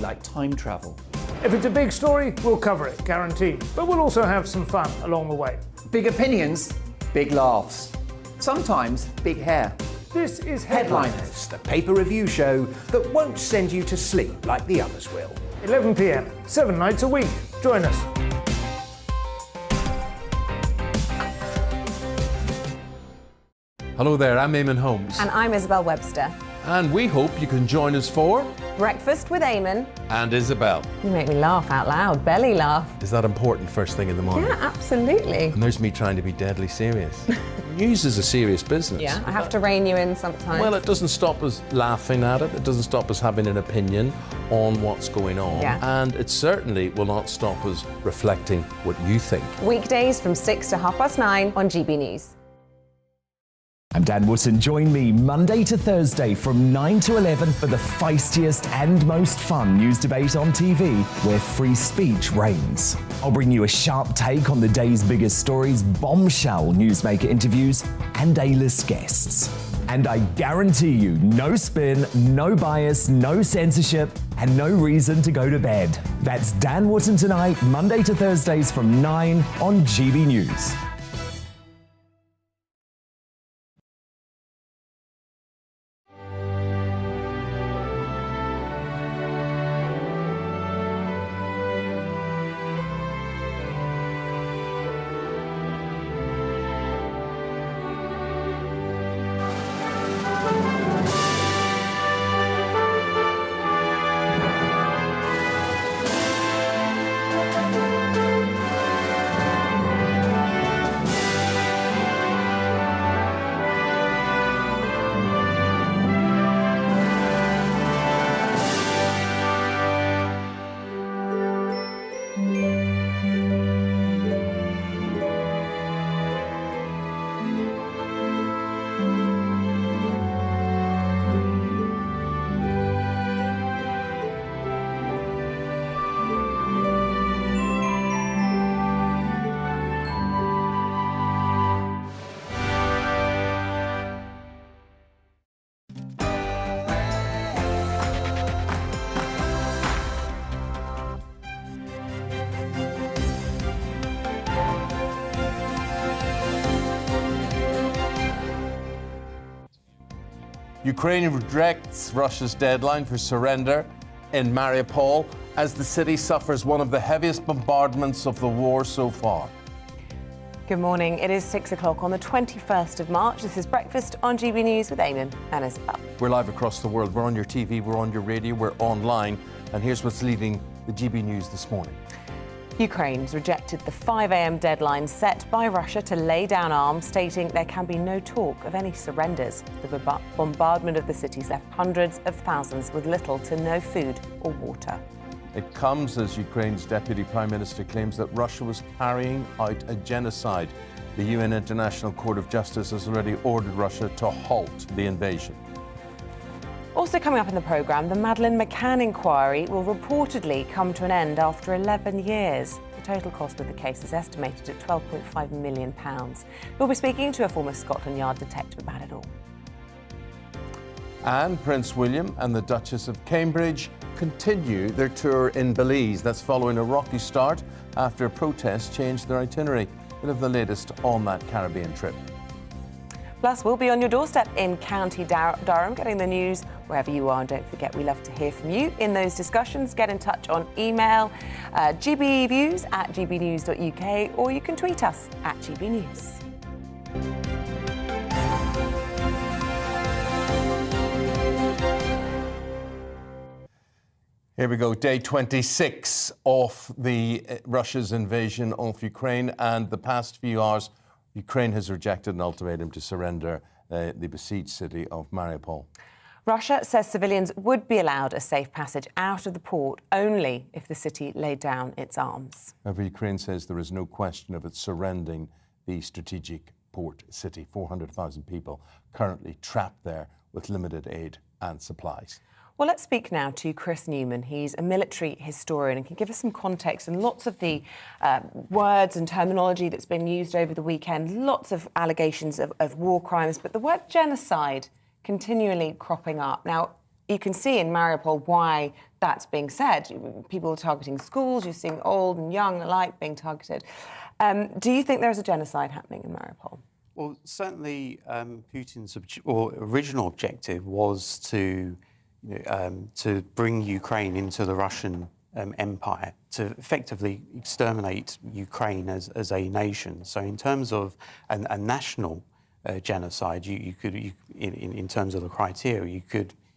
like time travel. If it's a big story, we'll cover it, guaranteed. But we'll also have some fun along the way. Big opinions, big laughs. Sometimes big hair. This is Headliners, the paper review show that won't send you to sleep like the others will. 11 p.m, 7 nights a week. Join us. Hello there, I'm Eamonn Holmes. And I'm Isabel Webster. And we hope you can join us for Breakfast with Eamonn. And Isabel. You make me laugh out loud, belly laugh. Is that important first thing in the morning? Yeah, absolutely. And there's me trying to be deadly serious. News is a serious business. Yeah, I have to rein you in sometimes. Well, it doesn't stop us laughing at it. It doesn't stop us having an opinion on what's going on. Yeah. And it certainly will not stop us reflecting what you think. Weekdays from 6 to 9:30 on GB News. I'm Dan Wootton. Join me Monday to Thursday from 9 to 11 for the feistiest and most fun news debate on TV, where free speech reigns. I'll bring you a sharp take on the day's biggest stories, bombshell newsmaker interviews, and A-list guests. And I guarantee you, no spin, no bias, no censorship, and no reason to go to bed. That's Dan Wootton Tonight, Monday to Thursdays from 9 on GB News. Ukraine rejects Russia's deadline for surrender in Mariupol as the city suffers one of the heaviest bombardments of the war so far. Good morning. It is 6 o'clock on the 21st of March. This is Breakfast on GB News with Eamonn and Isabel. We're live across the world. We're on your TV, we're on your radio, we're online. And here's what's leading the GB News this morning. Ukraine's rejected the 5 a.m. deadline set by Russia to lay down arms, stating there can be no talk of any surrenders. The bombardment of the city's left hundreds of thousands with little to no food or water. It comes as Ukraine's Deputy Prime Minister claims that Russia was carrying out a genocide. The UN International Court of Justice has already ordered Russia to halt the invasion. Also coming up in the programme, the Madeleine McCann inquiry will reportedly come to an end after 11 years. The total cost of the case is estimated at £12.5 million. We'll be speaking to a former Scotland Yard detective about it all. And Prince William and the Duchess of Cambridge continue their tour in Belize. That's following a rocky start after protests changed their itinerary. We'll have the latest on that Caribbean trip. Plus, we'll be on your doorstep in County Durham, getting the news wherever you are. And don't forget, we love to hear from you in those discussions. Get in touch on email, gbviews@gbnews.uk, or you can tweet us at GBNews. Here we go, day 26 of Russia's invasion of Ukraine, and the past few hours, Ukraine has rejected an ultimatum to surrender the besieged city of Mariupol. Russia says civilians would be allowed a safe passage out of the port only if the city laid down its arms. However, Ukraine says there is no question of it surrendering the strategic port city. 400,000 people currently trapped there with limited aid and supplies. Well, let's speak now to Chris Newman. He's a military historian and can give us some context and lots of the words and terminology that's been used over the weekend, lots of allegations of war crimes, but the word genocide continually cropping up. Now, you can see in Mariupol why that's being said. People are targeting schools, you're seeing old and young alike being targeted. Do you think there's a genocide happening in Mariupol? Well, certainly Putin's original objective was to bring Ukraine into the Russian empire, to effectively exterminate Ukraine as a nation. So in terms of a national genocide, you could, in terms of the criteria,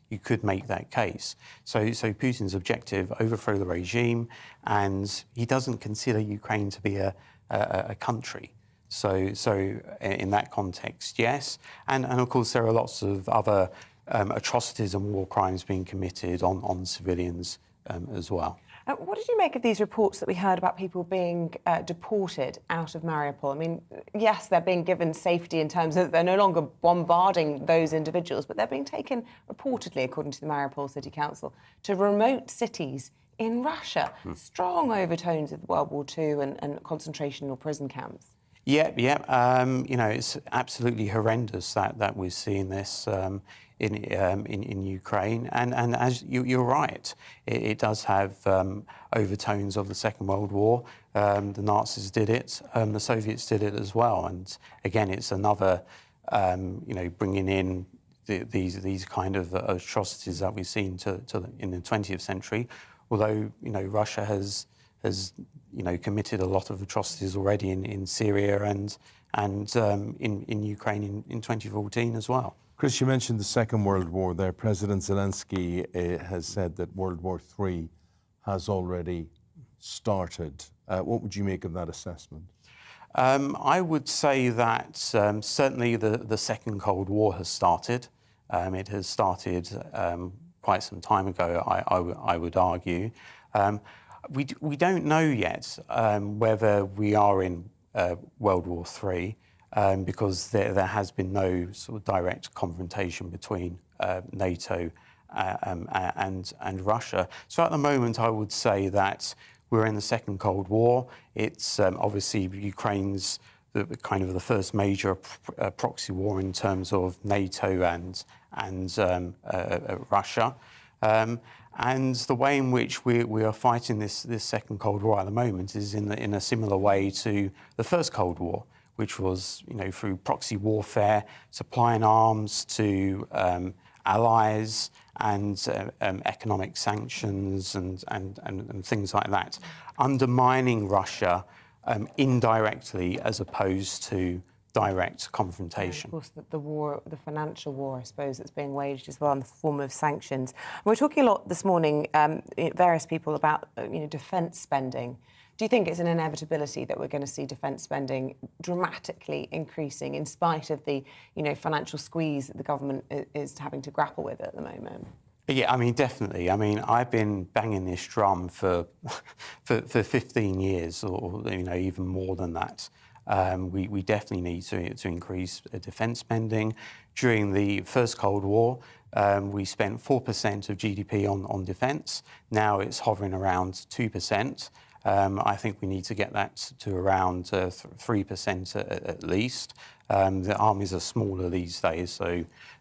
you could make that case. So Putin's objective, overthrow the regime, and he doesn't consider Ukraine to be a country. So in that context, yes. And of course, there are lots of other atrocities and war crimes being committed on civilians as well. What did you make of these reports that we heard about people being deported out of Mariupol? I mean, yes, they're being given safety in terms of they're no longer bombarding those individuals, but they're being taken, reportedly, according to the Mariupol City Council, to remote cities in Russia. Strong overtones of World War II and concentration or prison camps. Yeah. It's absolutely horrendous that we're seeing this in Ukraine, and as you're right, it does have overtones of the Second World War. The Nazis did it, the Soviets did it as well, and again, it's another bringing in these kind of atrocities that we've seen in the 20th century. Although Russia has committed a lot of atrocities already in Syria and in Ukraine in 2014 as well. Chris, you mentioned the Second World War there. President Zelensky has said that World War III has already started. What would you make of that assessment? I would say that certainly the Second Cold War has started. It has started quite some time ago, I would argue. We don't know yet whether we are in World War III because there has been no sort of direct confrontation between NATO and Russia. So at the moment, I would say that we're in the Second Cold War. It's obviously Ukraine's the first major proxy war in terms of NATO and Russia. And the way in which we are fighting this Second Cold War at the moment is in a similar way to the First Cold War, which was through proxy warfare, supplying arms to allies and economic sanctions and things like that, undermining Russia indirectly as opposed to direct confrontation. And of course, the war, the financial war, I suppose, that's being waged as well in the form of sanctions. And we're talking a lot this morning, various people, about defence spending. Do you think it's an inevitability that we're going to see defence spending dramatically increasing in spite of the financial squeeze that the government is having to grapple with at the moment? Yeah, I mean, definitely. I mean, I've been banging this drum for 15 years, or even more than that. We definitely need to increase defence spending. During the First Cold War, we spent 4% of GDP on defence. Now it's hovering around 2%. I think we need to get that to around 3% at least. The armies are smaller these days,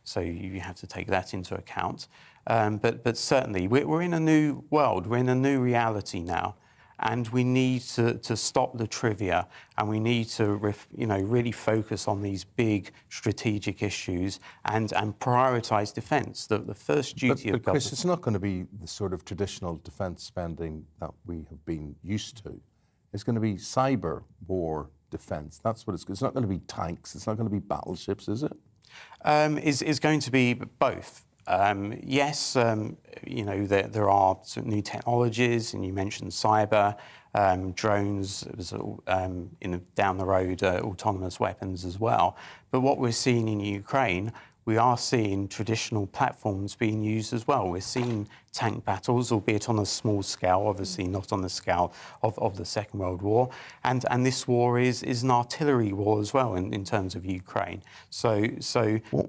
so you have to take that into account. But certainly, we're in a new world. We're in a new reality now. And we need to stop the trivia, and we need to really focus on these big strategic issues and prioritise defence. The first duty of government. Chris, it's not going to be the sort of traditional defence spending that we have been used to. It's going to be cyber war defence. That's what it's not going to be tanks. It's not going to be battleships, is it? Is going to be both. Yes, there are new technologies, and you mentioned cyber, drones, down the road, autonomous weapons as well. But what we're seeing in Ukraine, we are seeing traditional platforms being used as well. We're seeing tank battles, albeit on a small scale, obviously not on the scale of the Second World War. And this war is an artillery war as well in terms of Ukraine. So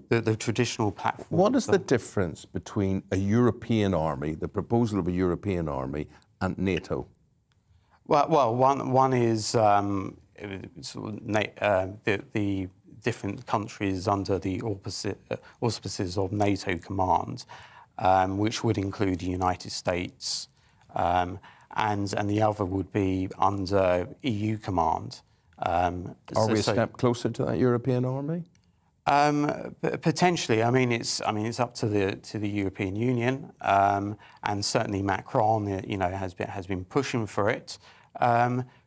the traditional platform. What is the difference between a European army, the proposal of a European army, and NATO? Well, one is the different countries under the auspices of NATO command. which would include the United States, and the other would be under EU command. Are we a step closer to that European army? Potentially. I mean, it's up to the European Union, and certainly Macron, has been pushing for it.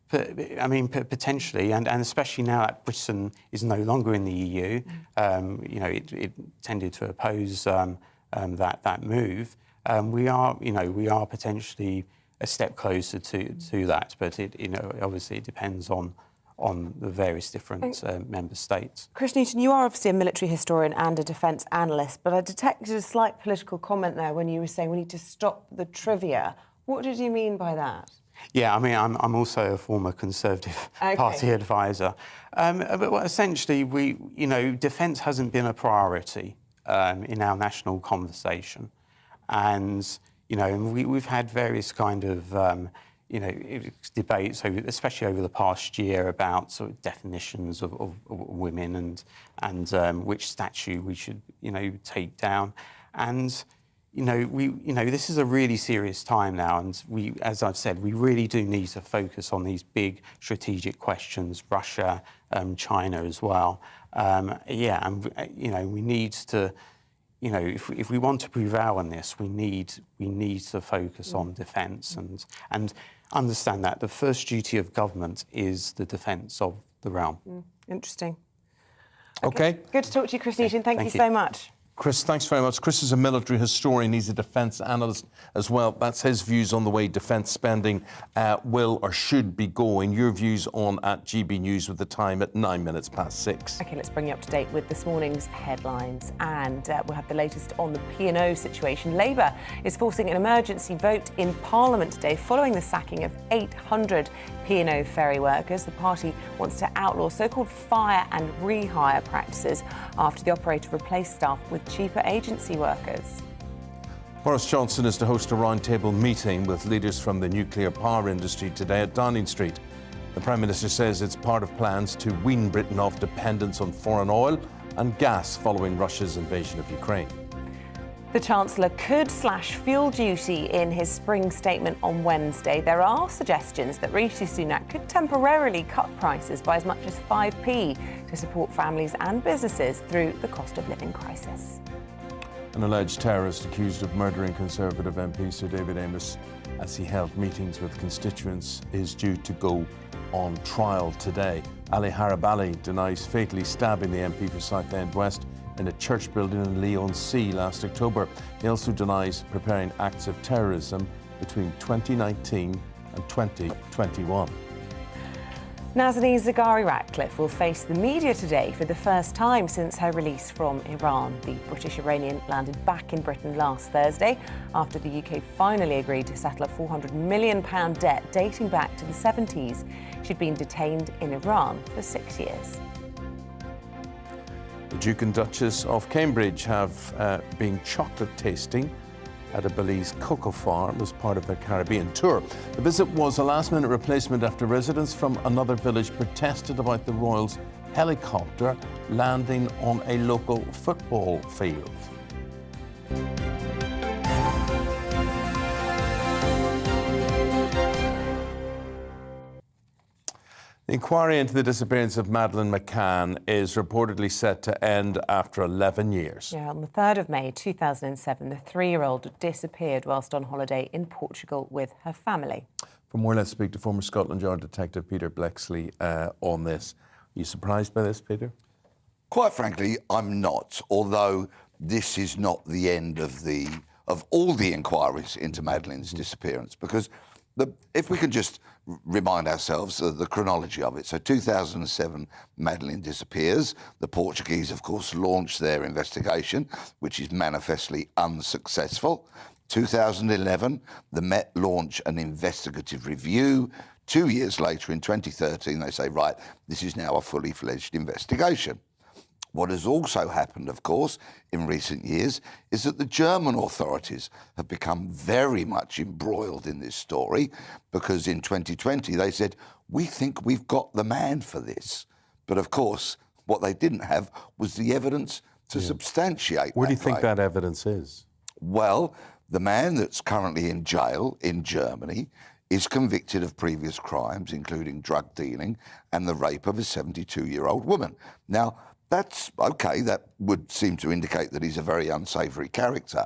Potentially, and especially now that Britain is no longer in the EU, it tended to oppose that move. We are potentially a step closer to that, but obviously it depends on the various different member states. Chris Newton, you are obviously a military historian and a defence analyst, but I detected a slight political comment there when you were saying we need to stop the trivia. What did you mean by that? Yeah, I mean, I'm also a former Conservative Party advisor. But essentially, defence hasn't been a priority in our national conversation. And, we've had various kind of, debates, especially over the past year, about sort of definitions of women and which statue we should, take down. And this is a really serious time now, and as I've said, we really do need to focus on these big strategic questions, Russia, China as well. We need to, if we want to prevail on this, we need to focus on defence and understand that the first duty of government is the defence of the realm. Interesting. Okay. Good to talk to you, Chris Newton. Thank you so much. Chris, thanks very much. Chris is a military historian. He's a defence analyst as well. That's his views on the way defence spending will or should be going. Your views on at GBNews with the time at 6:09. OK, let's bring you up to date with this morning's headlines. And we'll have the latest on the P&O situation. Labour is forcing an emergency vote in Parliament today following the sacking of 800 P&O ferry workers. The party wants to outlaw so-called fire and rehire practices after the operator replaced staff with cheaper agency workers. Boris Johnson is to host a roundtable meeting with leaders from the nuclear power industry today at Downing Street. The Prime Minister says it's part of plans to wean Britain off dependence on foreign oil and gas following Russia's invasion of Ukraine. The Chancellor could slash fuel duty in his spring statement on Wednesday. There are suggestions that Rishi Sunak could temporarily cut prices by as much as 5p to support families and businesses through the cost of living crisis. An alleged terrorist accused of murdering Conservative MP Sir David Amess as he held meetings with constituents is due to go on trial today. Ali Harabali denies fatally stabbing the MP for Southend West in a church building in Leigh-on-Sea last October. He also denies preparing acts of terrorism between 2019 and 2021. Nazanin Zaghari-Ratcliffe will face the media today for the first time since her release from Iran. The British Iranian landed back in Britain last Thursday after the UK finally agreed to settle a £400 million debt dating back to the 70s. She'd been detained in Iran for 6 years. The Duke and Duchess of Cambridge have been chocolate tasting at a Belize cocoa farm as part of their Caribbean tour. The visit was a last-minute replacement after residents from another village protested about the royals' helicopter landing on a local football field. The inquiry into the disappearance of Madeleine McCann is reportedly set to end after 11 years. Yeah, on the 3rd of May 2007, the 3-year-old disappeared whilst on holiday in Portugal with her family. For more, let's speak to former Scotland Yard detective Peter Blexley on this. Are you surprised by this, Peter? Quite frankly, I'm not, although this is not the end of all the inquiries into Madeleine's disappearance, because if we can just remind ourselves of the chronology of it. So 2007, Madeleine disappears. The Portuguese, of course, launch their investigation, which is manifestly unsuccessful. 2011, the Met launch an investigative review. 2 years later, in 2013, they say, right, this is now a fully fledged investigation. What has also happened, of course, in recent years is that the German authorities have become very much embroiled in this story because in 2020 they said, we think we've got the man for this. But of course, what they didn't have was the evidence to substantiate Where do you that think claim. that evidence is? Well, the man that's currently in jail in Germany is convicted of previous crimes, including drug dealing and the rape of a 72-year-old woman. Now, that's okay. That would seem to indicate that he's a very unsavoury character.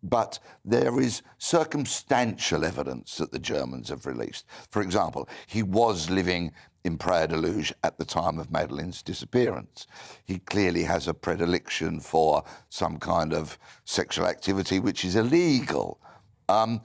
But there is circumstantial evidence that the Germans have released. For example, he was living in Praia de Luge at the time of Madeleine's disappearance. He clearly has a predilection for some kind of sexual activity which is illegal. And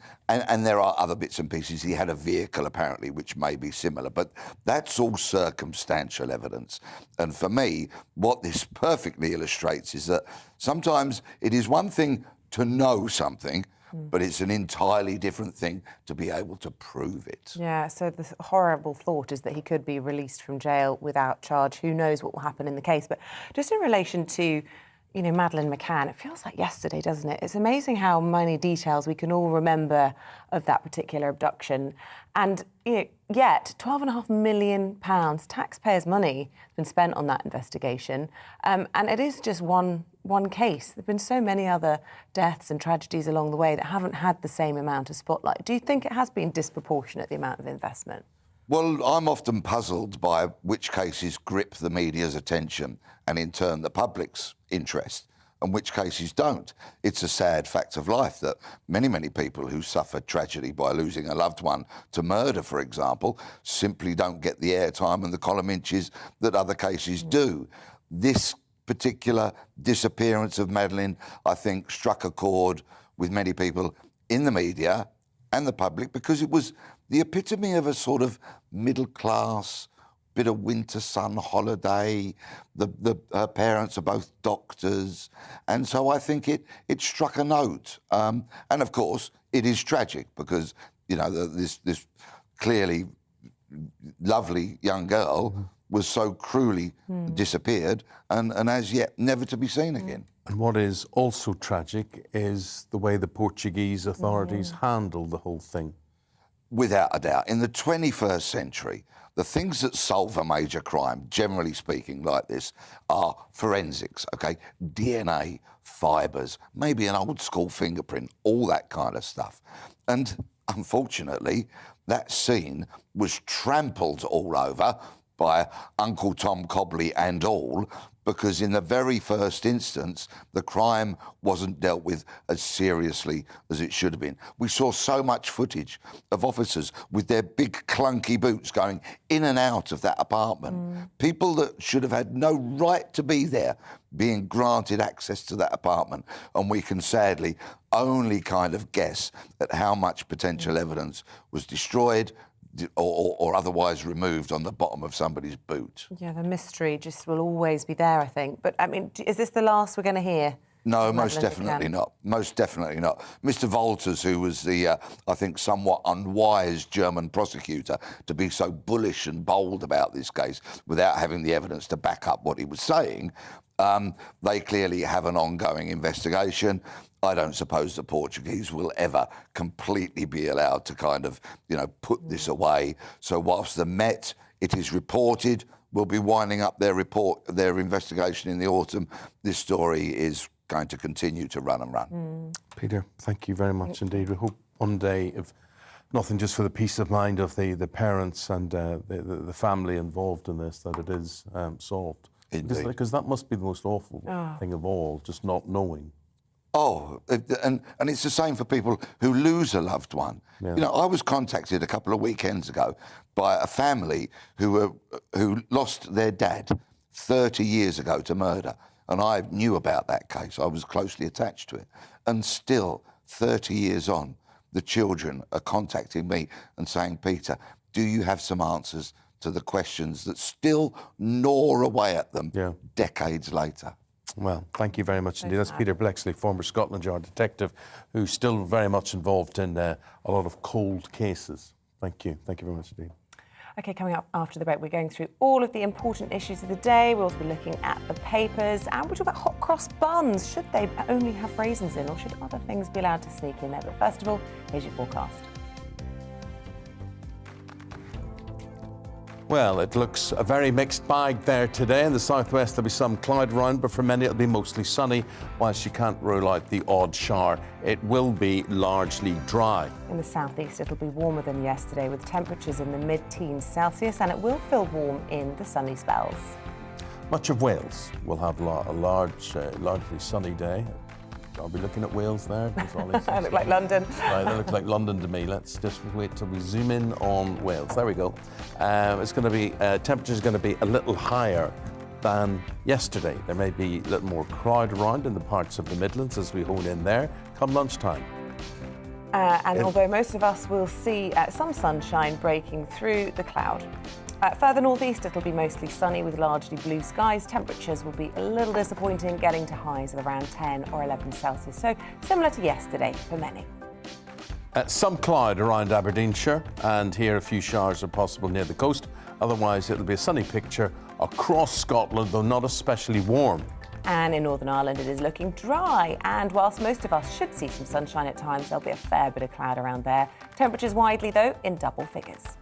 there are other bits and pieces. He had a vehicle, apparently, which may be similar, but that's all circumstantial evidence. And for me, what this perfectly illustrates is that sometimes it is one thing to know something, but it's an entirely different thing to be able to prove it. Yeah, so the horrible thought is that he could be released from jail without charge. Who knows what will happen in the case? But just in relation to, you know, Madeleine McCann, it feels like yesterday, doesn't it? It's amazing how many details we can all remember of that particular abduction. And, you know, yet £12.5 million taxpayers' money has been spent on that investigation. And it is just one case. There have been so many other deaths and tragedies along the way that haven't had the same amount of spotlight. Do you think it has been disproportionate, the amount of investment? Well, I'm often puzzled by which cases grip the media's attention and in turn the public's interest and which cases don't. It's a sad fact of life that many, many people who suffered tragedy by losing a loved one to murder, for example, simply don't get the airtime and the column inches that other cases do. This particular disappearance of Madeleine, I think, struck a chord with many people in the media and the public because it was the epitome of a sort of middle-class, bit of winter sun holiday. Her parents are both doctors. And so I think it struck a note. And of course, it is tragic because, you know, this clearly lovely young girl was so cruelly disappeared and as yet never to be seen again. And what is also tragic is the way the Portuguese authorities handled the whole thing. Without a doubt. In the 21st century, the things that solve a major crime, generally speaking, like this, are forensics, okay? DNA, fibres, maybe an old school fingerprint, all that kind of stuff. And unfortunately, that scene was trampled all over by Uncle Tom Cobley and all, because in the very first instance, the crime wasn't dealt with as seriously as it should have been. We saw so much footage of officers with their big clunky boots going in and out of that apartment. People that should have had no right to be there being granted access to that apartment. And we can sadly only kind of guess at how much potential evidence was destroyed, or otherwise removed on the bottom of somebody's boot. Yeah, the mystery just will always be there, I think. But, I mean, is this the last we're going to hear? No, most definitely not. Most definitely not. Mr. Wolters, who was the, I think, somewhat unwise German prosecutor to be so bullish and bold about this case without having the evidence to back up what he was saying, they clearly have an ongoing investigation. I don't suppose the Portuguese will ever completely be allowed to kind of, you know, put this away. So whilst the Met, it is reported, will be winding up their investigation in the autumn, this story is going to continue to run and run. Peter, thank you very much indeed. We hope one day, if nothing just for the peace of mind of the parents and the family involved in this, that it is solved. Indeed. Because that must be the most awful thing of all, just not knowing. Oh, and it's the same for people who lose a loved one. Yeah. You know, I was contacted a couple of weekends ago by a family who lost their dad 30 years ago to murder. And I knew about that case. I was closely attached to it. And still, 30 years on, the children are contacting me and saying, Peter, do you have some answers to the questions that still gnaw away at them decades later? Well, thank you very much indeed. That's Peter Blexley, former Scotland Yard detective, who's still very much involved in a lot of cold cases. Thank you. Thank you very much indeed. OK, coming up after the break, we're going through all of the important issues of the day. We'll also be looking at the papers and we'll talk about hot cross buns. Should they only have raisins in or should other things be allowed to sneak in there? But first of all, here's your forecast. Well, it looks a very mixed bag there today. In the southwest, there'll be some cloud around, but for many, it'll be mostly sunny. Whilst you can't rule out the odd shower, it will be largely dry. In the southeast, it'll be warmer than yesterday, with temperatures in the mid-teens Celsius, and it will feel warm in the sunny spells. Much of Wales will have a largely sunny day. I'll be looking at Wales there. I look like London. Right, that looks like London to me. Let's just wait till we zoom in on Wales. There we go. It's going to be, temperature's going to be a little higher than yesterday. There may be a little more crowd around in the parts of the Midlands as we hone in there come lunchtime. Although most of us will see some sunshine breaking through the cloud. Further northeast, it'll be mostly sunny with largely blue skies. Temperatures will be a little disappointing, getting to highs of around 10 or 11 Celsius. So similar to yesterday for many. Some cloud around Aberdeenshire, and here a few showers are possible near the coast. Otherwise, it'll be a sunny picture across Scotland, though not especially warm. And in Northern Ireland, it is looking dry. And whilst most of us should see some sunshine at times, there'll be a fair bit of cloud around there. Temperatures widely, though, in double figures.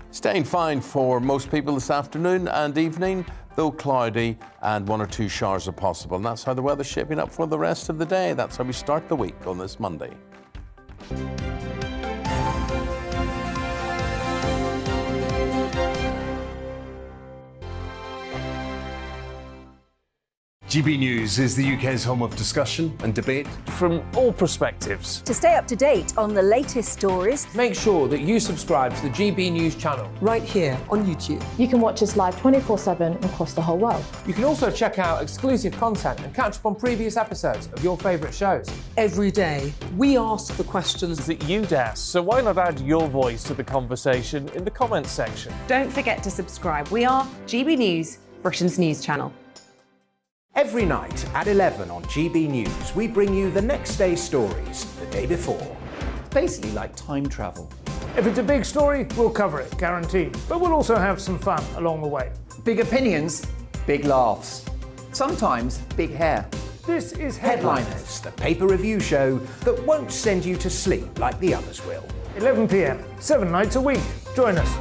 Staying fine for most people this afternoon and evening, though cloudy, and one or two showers are possible. And that's how the weather's shaping up for the rest of the day. That's how we start the week on this Monday. GB News is the UK's home of discussion and debate. From all perspectives. To stay up to date on the latest stories, Make sure that you subscribe to the GB News channel. right here on YouTube. You can watch us live 24/7 across the whole world. You can also check out exclusive content and catch up on previous episodes of your favourite shows. Every day, we ask the questions That you'd ask, so why not add your voice to the conversation in the comments section? Don't forget to subscribe. We are GB News, Britain's news channel. Every night at 11 on GB News, we bring you the next day's stories the day before. Basically like time travel. If it's a big story, we'll cover it, guaranteed. But we'll also have some fun along the way. Big opinions, big laughs. Sometimes big hair. This is Headliners. Headliners, the paper review show that won't send you to sleep like the others will. 11 p.m, 7 nights a week. Join us.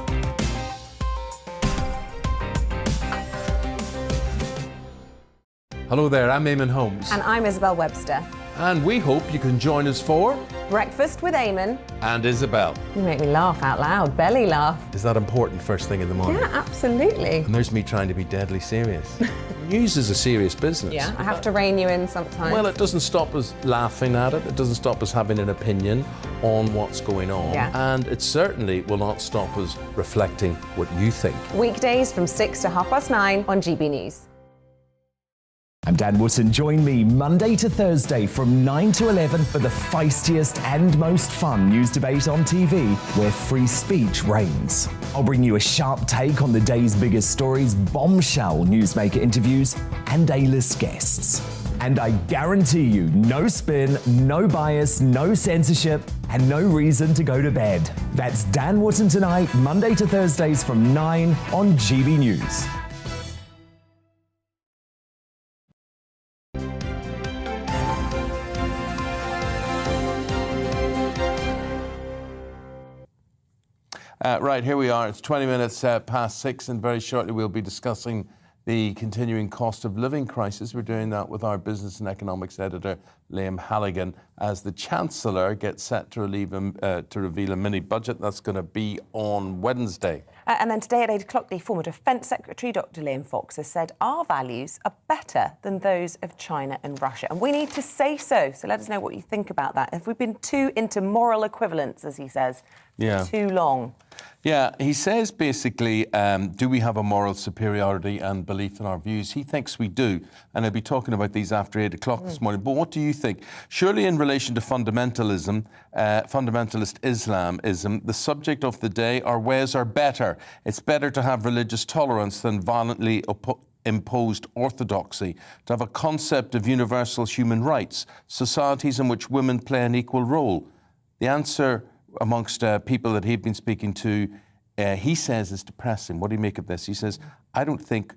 Hello there, I'm Eamonn Holmes. And I'm Isabel Webster. And we hope you can join us for Breakfast with Eamonn. And Isabel. You make me laugh out loud, belly laugh. Is that important first thing in the morning? Yeah, absolutely. And there's me trying to be deadly serious. News is a serious business. Yeah, I have to rein you in sometimes. Well, it doesn't stop us laughing at it. It doesn't stop us having an opinion on what's going on. Yeah. And it certainly will not stop us reflecting what you think. Weekdays from 6 to 9:30 on GB News. I'm Dan Wootton. Join me Monday to Thursday from 9 to 11 for the feistiest and most fun news debate on TV, where free speech reigns. I'll bring you a sharp take on the day's biggest stories, bombshell newsmaker interviews, and A-list guests. And I guarantee you, no spin, no bias, no censorship, and no reason to go to bed. That's Dan Wootton Tonight, Monday to Thursdays from 9 on GB News. Right, here we are. It's 20 minutes past 6, and very shortly we'll be discussing the continuing cost of living crisis. We're doing that with our business and economics editor, Liam Halligan, as the Chancellor gets set to reveal a mini budget. That's going to be on Wednesday. And then today at 8 o'clock, the former Defence Secretary, Dr. Liam Fox, has said our values are better than those of China and Russia. And we need to say so. So let us know what you think about that. Have we been too into moral equivalence, as he says, for too long? Yeah, he says basically, do we have a moral superiority and belief in our views? He thinks we do, and I'll be talking about these after 8 o'clock this morning. But what do you think? Surely in relation to fundamentalism, fundamentalist Islamism, the subject of the day, our ways are better. It's better to have religious tolerance than violently imposed orthodoxy, to have a concept of universal human rights, societies in which women play an equal role. The answer amongst people that he'd been speaking to, he says is depressing. What do you make of this? He says, I don't think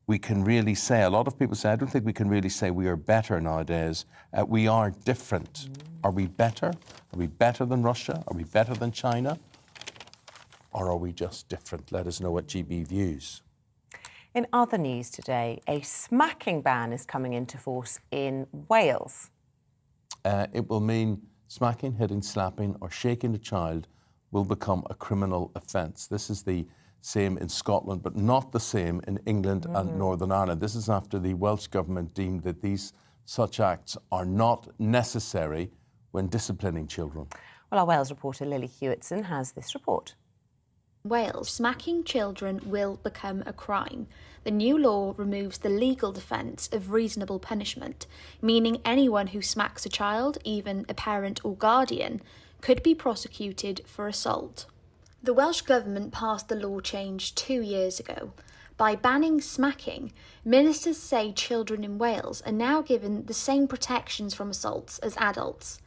we can really say, a lot of people say, I don't think we can really say we are better nowadays. We are different. Are we better? Are we better than Russia? Are we better than China? or are we just different? Let us know at GB Views. In other news today, a smacking ban is coming into force in Wales. It will mean smacking, hitting, slapping or shaking a child will become a criminal offence. This is the same in Scotland, but not the same in England and Northern Ireland. This is after the Welsh Government deemed that such acts are not necessary when disciplining children. Well, our Wales reporter Lily Hewitson has this report. Wales, smacking children will become a crime. The new law removes the legal defence of reasonable punishment, meaning anyone who smacks a child, even a parent or guardian, could be prosecuted for assault. The Welsh Government passed the law change 2 years ago. By banning smacking, ministers say children in Wales are now given the same protections from assaults as adults.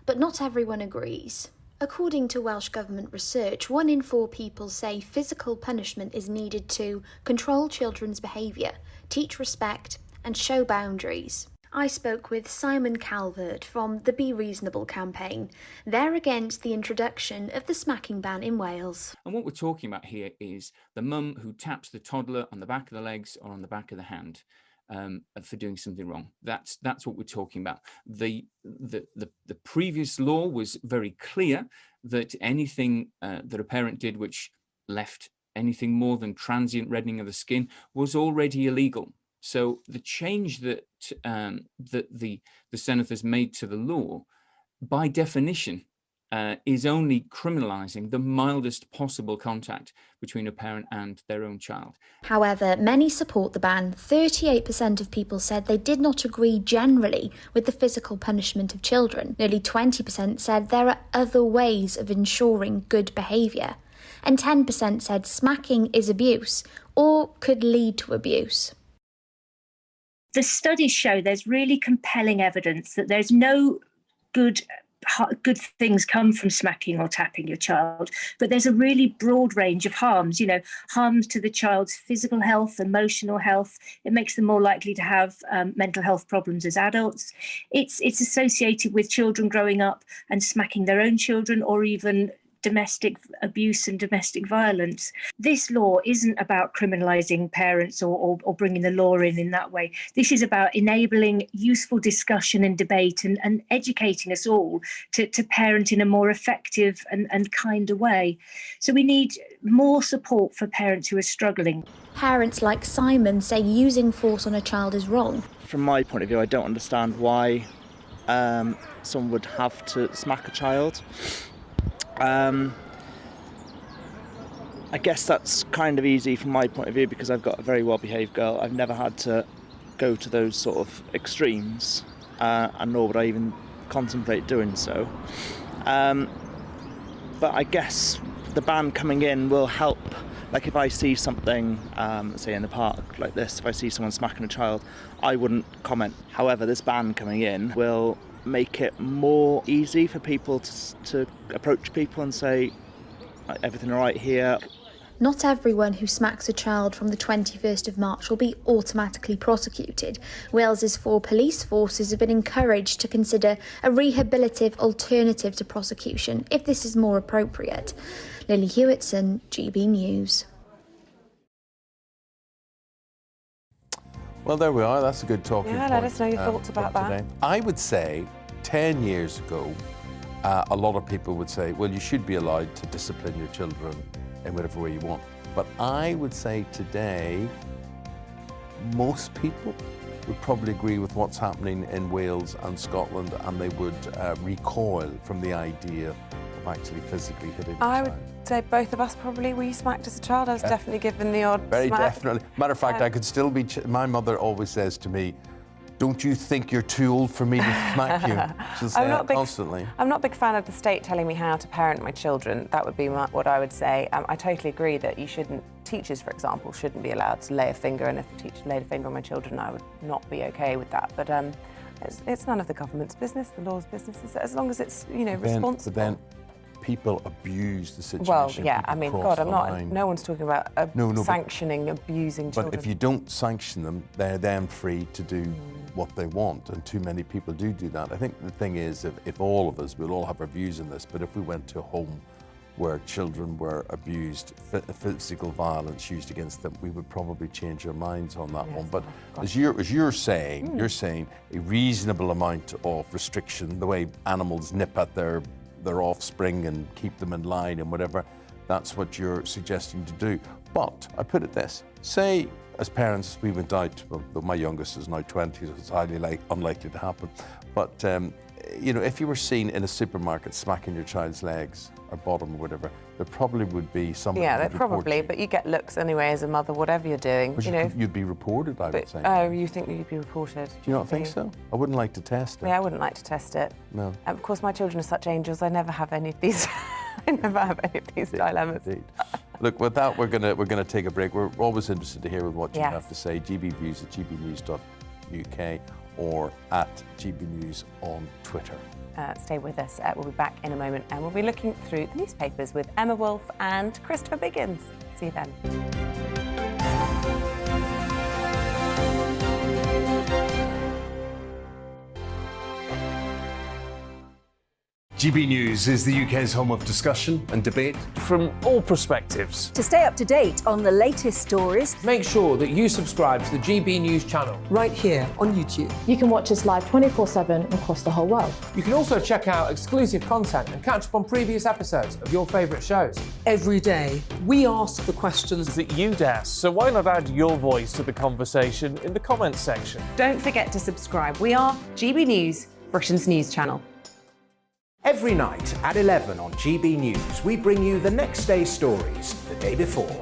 But not everyone agrees. According to Welsh Government research, 1 in 4 people say physical punishment is needed to control children's behaviour, teach respect, and show boundaries. I spoke with Simon Calvert from the Be Reasonable campaign. They're against the introduction of the smacking ban in Wales. And what we're talking about here is the mum who taps the toddler on the back of the legs or on the back of the hand for doing something wrong. That's what we're talking about. The previous law was very clear that anything that a parent did which left anything more than transient reddening of the skin was already illegal. So the change that the senators made to the law, by definition, is only criminalising the mildest possible contact between a parent and their own child. However, many support the ban. 38% of people said they did not agree generally with the physical punishment of children. Nearly 20% said there are other ways of ensuring good behaviour. And 10% said smacking is abuse or could lead to abuse. The studies show there's really compelling evidence that there's no good things come from smacking or tapping your child, but there's a really broad range of harms, harms to the child's physical health, emotional health. It makes them more likely to have mental health problems as adults. It's associated with children growing up and smacking their own children, or even domestic abuse and domestic violence. This law isn't about criminalising parents or bringing the law in that way. This is about enabling useful discussion and debate and educating us all to parent in a more effective and kinder way. So we need more support for parents who are struggling. Parents like Simon say using force on a child is wrong. From my point of view, I don't understand why someone would have to smack a child. I guess that's kind of easy from my point of view because I've got a very well-behaved girl. I've never had to go to those sort of extremes, and nor would I even contemplate doing so. But I guess the ban coming in will help. Like if I see something, say in the park like this, if I see someone smacking a child, I wouldn't comment. However, this ban coming in will make it more easy for people to approach people and say, everything all right here? Not everyone who smacks a child from the 21st of March will be automatically prosecuted. Wales's 4 police forces have been encouraged to consider a rehabilitative alternative to prosecution if this is more appropriate. Lily Hewitson, GB News. Well, there we are. That's a good talking point. Yeah, let us know your thoughts about that. Today. I would say 10 years ago, a lot of people would say, well, you should be allowed to discipline your children in whatever way you want. But I would say today, most people would probably agree with what's happening in Wales and Scotland, and they would recoil from the idea of actually physically hitting the child. I would say both of us probably were smacked as a child. I was definitely given the odd Very smack. definitely. Matter of fact, I could still be... my mother always says to me, don't you think you're too old for me to smack you? She'll say that constantly. I'm not a big fan of the state telling me how to parent my children. That would be what I would say. I totally agree that you shouldn't... Teachers, for example, shouldn't be allowed to lay a finger, and if a teacher laid a finger on my children, I would not be okay with that. But it's none of the government's business, the law's business, as long as it's, responsible. But then people abuse the situation. Well, yeah, I mean, God, no one's talking about sanctioning abusing children. But if you don't sanction them, they're then free to do what they want, and too many people do that. I think the thing is, if all of us, we'll all have our views on this, but if we went to a home where children were abused, physical violence used against them, we would probably change our minds on that one. But as you're saying, you're saying a reasonable amount of restriction, the way animals nip at their offspring and keep them in line and whatever, that's what you're suggesting to do. But I put it this, say as parents we went out, well, my youngest is now 20, so it's highly unlikely to happen, but you know, if you were seen in a supermarket smacking your child's legs or bottom or whatever, there probably would be something. Yeah, there probably, but you get looks anyway as a mother, whatever you're doing. But you'd be reported, I would say. Oh, you think you'd be reported? Do you not think so? I wouldn't like to test it. Yeah, I wouldn't like to test it. No. Of course, my children are such angels. I never have any of these. I never have any of these dilemmas. Indeed. Look, with that, we're gonna take a break. We're always interested to hear what you have to say. GBviews at gbnews.uk or at GBnews on Twitter. Stay with us. We'll be back in a moment and we'll be looking through the newspapers with Emma Wolf and Christopher Biggins. See you then. GB News is the UK's home of discussion and debate from all perspectives. To stay up to date on the latest stories, make sure that you subscribe to the GB News channel right here on YouTube. You can watch us live 24/7 across the whole world. You can also check out exclusive content and catch up on previous episodes of your favourite shows. Every day, we ask the questions that you'd ask, so why not add your voice to the conversation in the comments section? Don't forget to subscribe. We are GB News, Britain's news channel. Every night at 11 on GB News, we bring you the next day's stories the day before.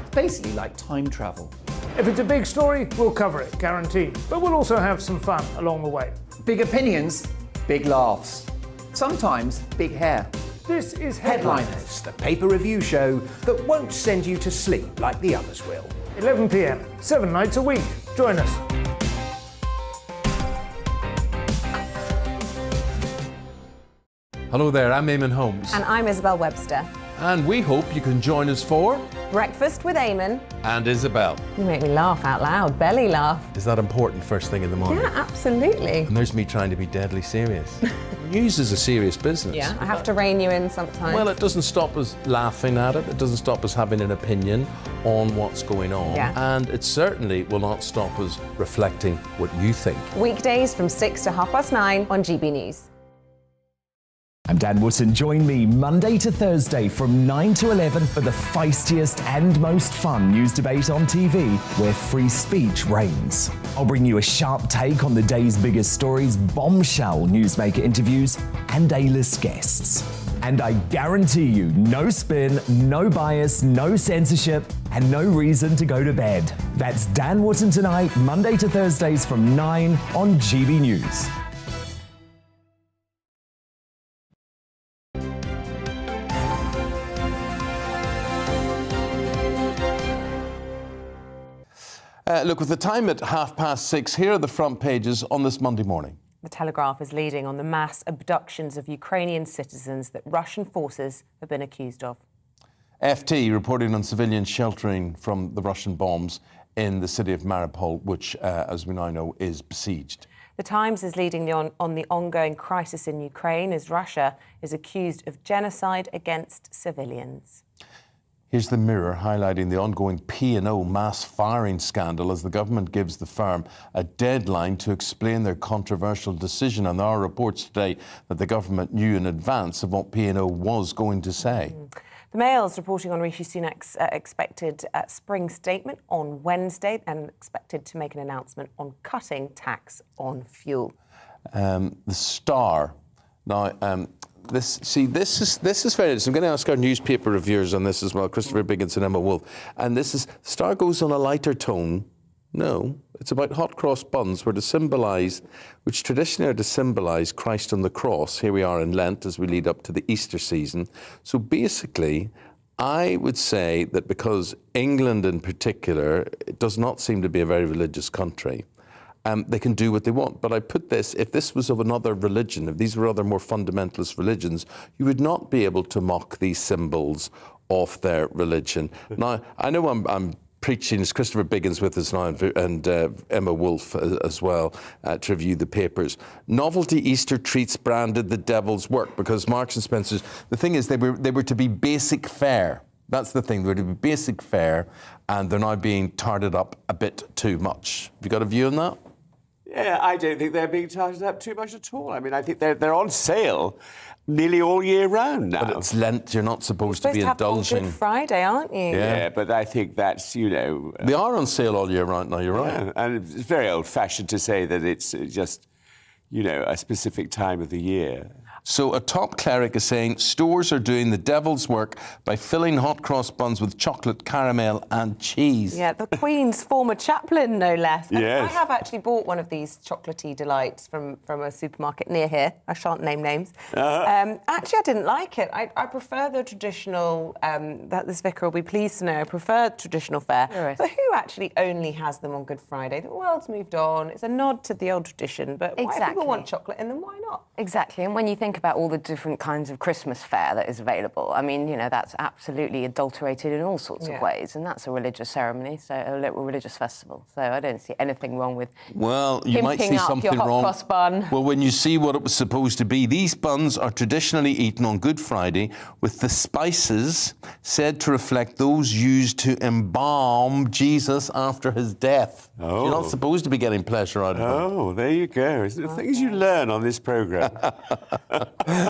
It's basically like time travel. If it's a big story, we'll cover it, guaranteed. But we'll also have some fun along the way. Big opinions, big laughs. Sometimes big hair. This is Headliners, the paper review show that won't send you to sleep like the others will. 11 p.m, 7 nights a week. Join us. Hello there, I'm Eamonn Holmes. And I'm Isabel Webster. And we hope you can join us for Breakfast with Eamonn and Isabel. You make me laugh out loud, belly laugh. Is that important first thing in the morning? Yeah, absolutely. And there's me trying to be deadly serious. News is a serious business. Yeah, I have to rein you in sometimes. Well, it doesn't stop us laughing at it. It doesn't stop us having an opinion on what's going on. Yeah. And it certainly will not stop us reflecting what you think. Weekdays from 6 to 9:30 on GB News. I'm Dan Wootton. Join me Monday to Thursday from 9 to 11 for the feistiest and most fun news debate on TV, where free speech reigns. I'll bring you a sharp take on the day's biggest stories, bombshell newsmaker interviews, and A-list guests. And I guarantee you, no spin, no bias, no censorship, and no reason to go to bed. That's Dan Wootton Tonight, Monday to Thursdays from 9 on GB News. Look, with the time at 6:30, here are the front pages on this Monday morning. The Telegraph is leading on the mass abductions of Ukrainian citizens that Russian forces have been accused of. FT reporting on civilians sheltering from the Russian bombs in the city of Mariupol, which, as we now know, is besieged. The Times is leading on the ongoing crisis in Ukraine as Russia is accused of genocide against civilians. Here's the Mirror highlighting the ongoing P&O mass firing scandal as the government gives the firm a deadline to explain their controversial decision. And there are reports today that the government knew in advance of what P&O was going to say. The Mail's reporting on Rishi Sunak's expected spring statement on Wednesday and expected to make an announcement on cutting tax on fuel. The Star. Now, this is very interesting. I'm going to ask our newspaper reviewers on this as well, Christopher Biggins and Emma Wolf. And Star goes on a lighter tone. No, it's about hot cross buns, which traditionally are to symbolise Christ on the cross. Here we are in Lent as we lead up to the Easter season. So basically, I would say that because England in particular, it does not seem to be a very religious country, they can do what they want. But I put this, if this was of another religion, if these were other more fundamentalist religions, you would not be able to mock these symbols of their religion. Now, I know I'm preaching. It's Christopher Biggins with us now, and Emma Wolfe as well, to review the papers. Novelty Easter treats branded the devil's work, because Marks and Spencer's, the thing is, they were to be basic fare. That's the thing. They were to be basic fare, and they're now being tarted up a bit too much. Have you got a view on that? Yeah, I don't think they're being tarted up too much at all. I mean, I think they're on sale nearly all year round now. But it's Lent. You're not supposed to be indulging. Good Friday, aren't you? Yeah, but I think that's, you know... They are on sale all year round now, you're right. Yeah, and it's very old-fashioned to say that it's just, you know, a specific time of the year. So a top cleric is saying stores are doing the devil's work by filling hot cross buns with chocolate, caramel and cheese. Yeah, the Queen's former chaplain, no less. Yes. I have actually bought one of these chocolatey delights from a supermarket near here. I shan't name names. Actually, I didn't like it. I prefer the traditional, that this vicar will be pleased to know, I prefer traditional fare. Right. But who actually only has them on Good Friday? The world's moved on. It's a nod to the old tradition. But why if people want chocolate in them, why not? Exactly, and when you think about all the different kinds of Christmas fare that is available, I mean, you know, that's absolutely adulterated in all sorts of ways, and that's a religious ceremony, so a religious festival. So I don't see anything wrong with Well, you might see something your hot wrong. cross bun. Well, when you see what it was supposed to be, these buns are traditionally eaten on Good Friday with the spices said to reflect those used to embalm Jesus after his death. Oh. You're not supposed to be getting pleasure out of them. Oh, there you go. It's the things you learn on this programme.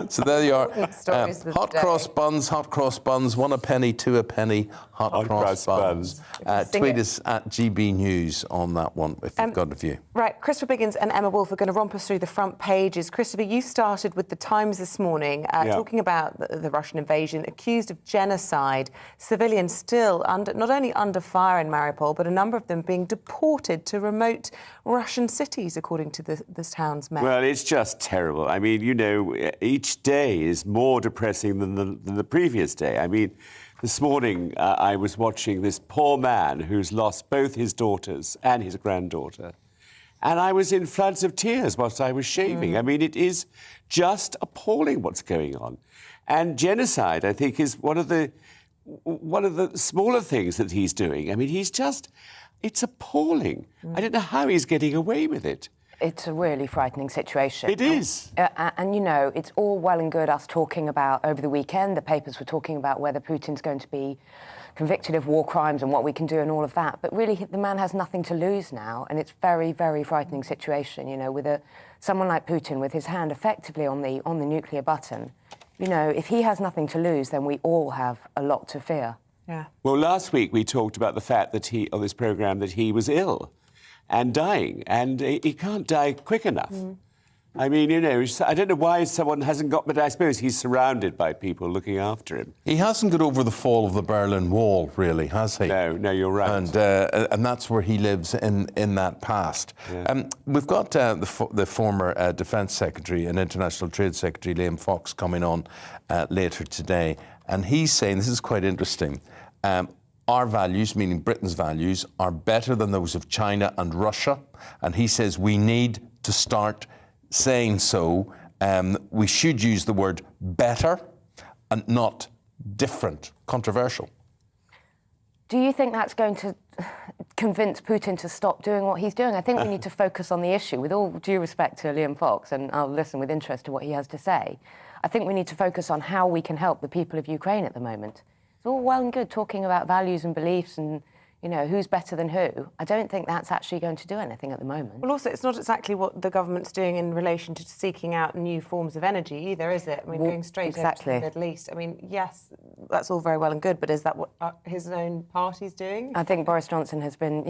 So there you are. Hot cross buns, 1 a penny, 2 a penny, hot cross buns. Tweet us at GBNews on that one if you've got a view. Right, Christopher Biggins and Emma Wolfe are going to romp us through the front pages. Christopher, you started with The Times this morning talking about the Russian invasion, accused of genocide, civilians still not only under fire in Mariupol, but a number of them being deported to remote Russian cities, according to this town's mayor. Well, it's just terrible. I mean, you know, each day is more depressing than the previous day. I mean, this morning I was watching this poor man who's lost both his daughters and his granddaughter. And I was in floods of tears whilst I was shaving. I mean, it is just appalling what's going on. And genocide, I think, is one of the smaller things that he's doing. I mean, it's appalling. I don't know how he's getting away with it. It's a really frightening situation. It is. And, you know, it's all well and good us talking about, over the weekend, the papers were talking about whether Putin's going to be convicted of war crimes and what we can do and all of that. But really, the man has nothing to lose now, and it's very, very frightening situation, you know, with someone like Putin with his hand effectively on the nuclear button. You know, if he has nothing to lose, then we all have a lot to fear. Yeah. Well, last week we talked about the fact that on this programme, that he was ill and dying, and he can't die quick enough. I mean, you know, I don't know why someone hasn't got, but I suppose he's surrounded by people looking after him. He hasn't got over the fall of the Berlin Wall, really, has he? No, you're right. And that's where he lives in that past. Yeah. We've got the former Defence Secretary and International Trade Secretary, Liam Fox, coming on later today. And he's saying, this is quite interesting, our values, meaning Britain's values, are better than those of China and Russia. And he says we need to start saying so. We should use the word better and not different. Controversial. Do you think that's going to convince Putin to stop doing what he's doing? I think we need to focus on the issue. With all due respect to Liam Fox, and I'll listen with interest to what he has to say, I think we need to focus on how we can help the people of Ukraine at the moment. It's all well and good talking about values and beliefs and, you know, who's better than who. I don't think that's actually going to do anything at the moment. Well, also, it's not exactly what the government's doing in relation to seeking out new forms of energy either, is it? I mean, going straight over to the Middle East. I mean, yes, that's all very well and good, but is that what his own party's doing? I think Boris Johnson has been,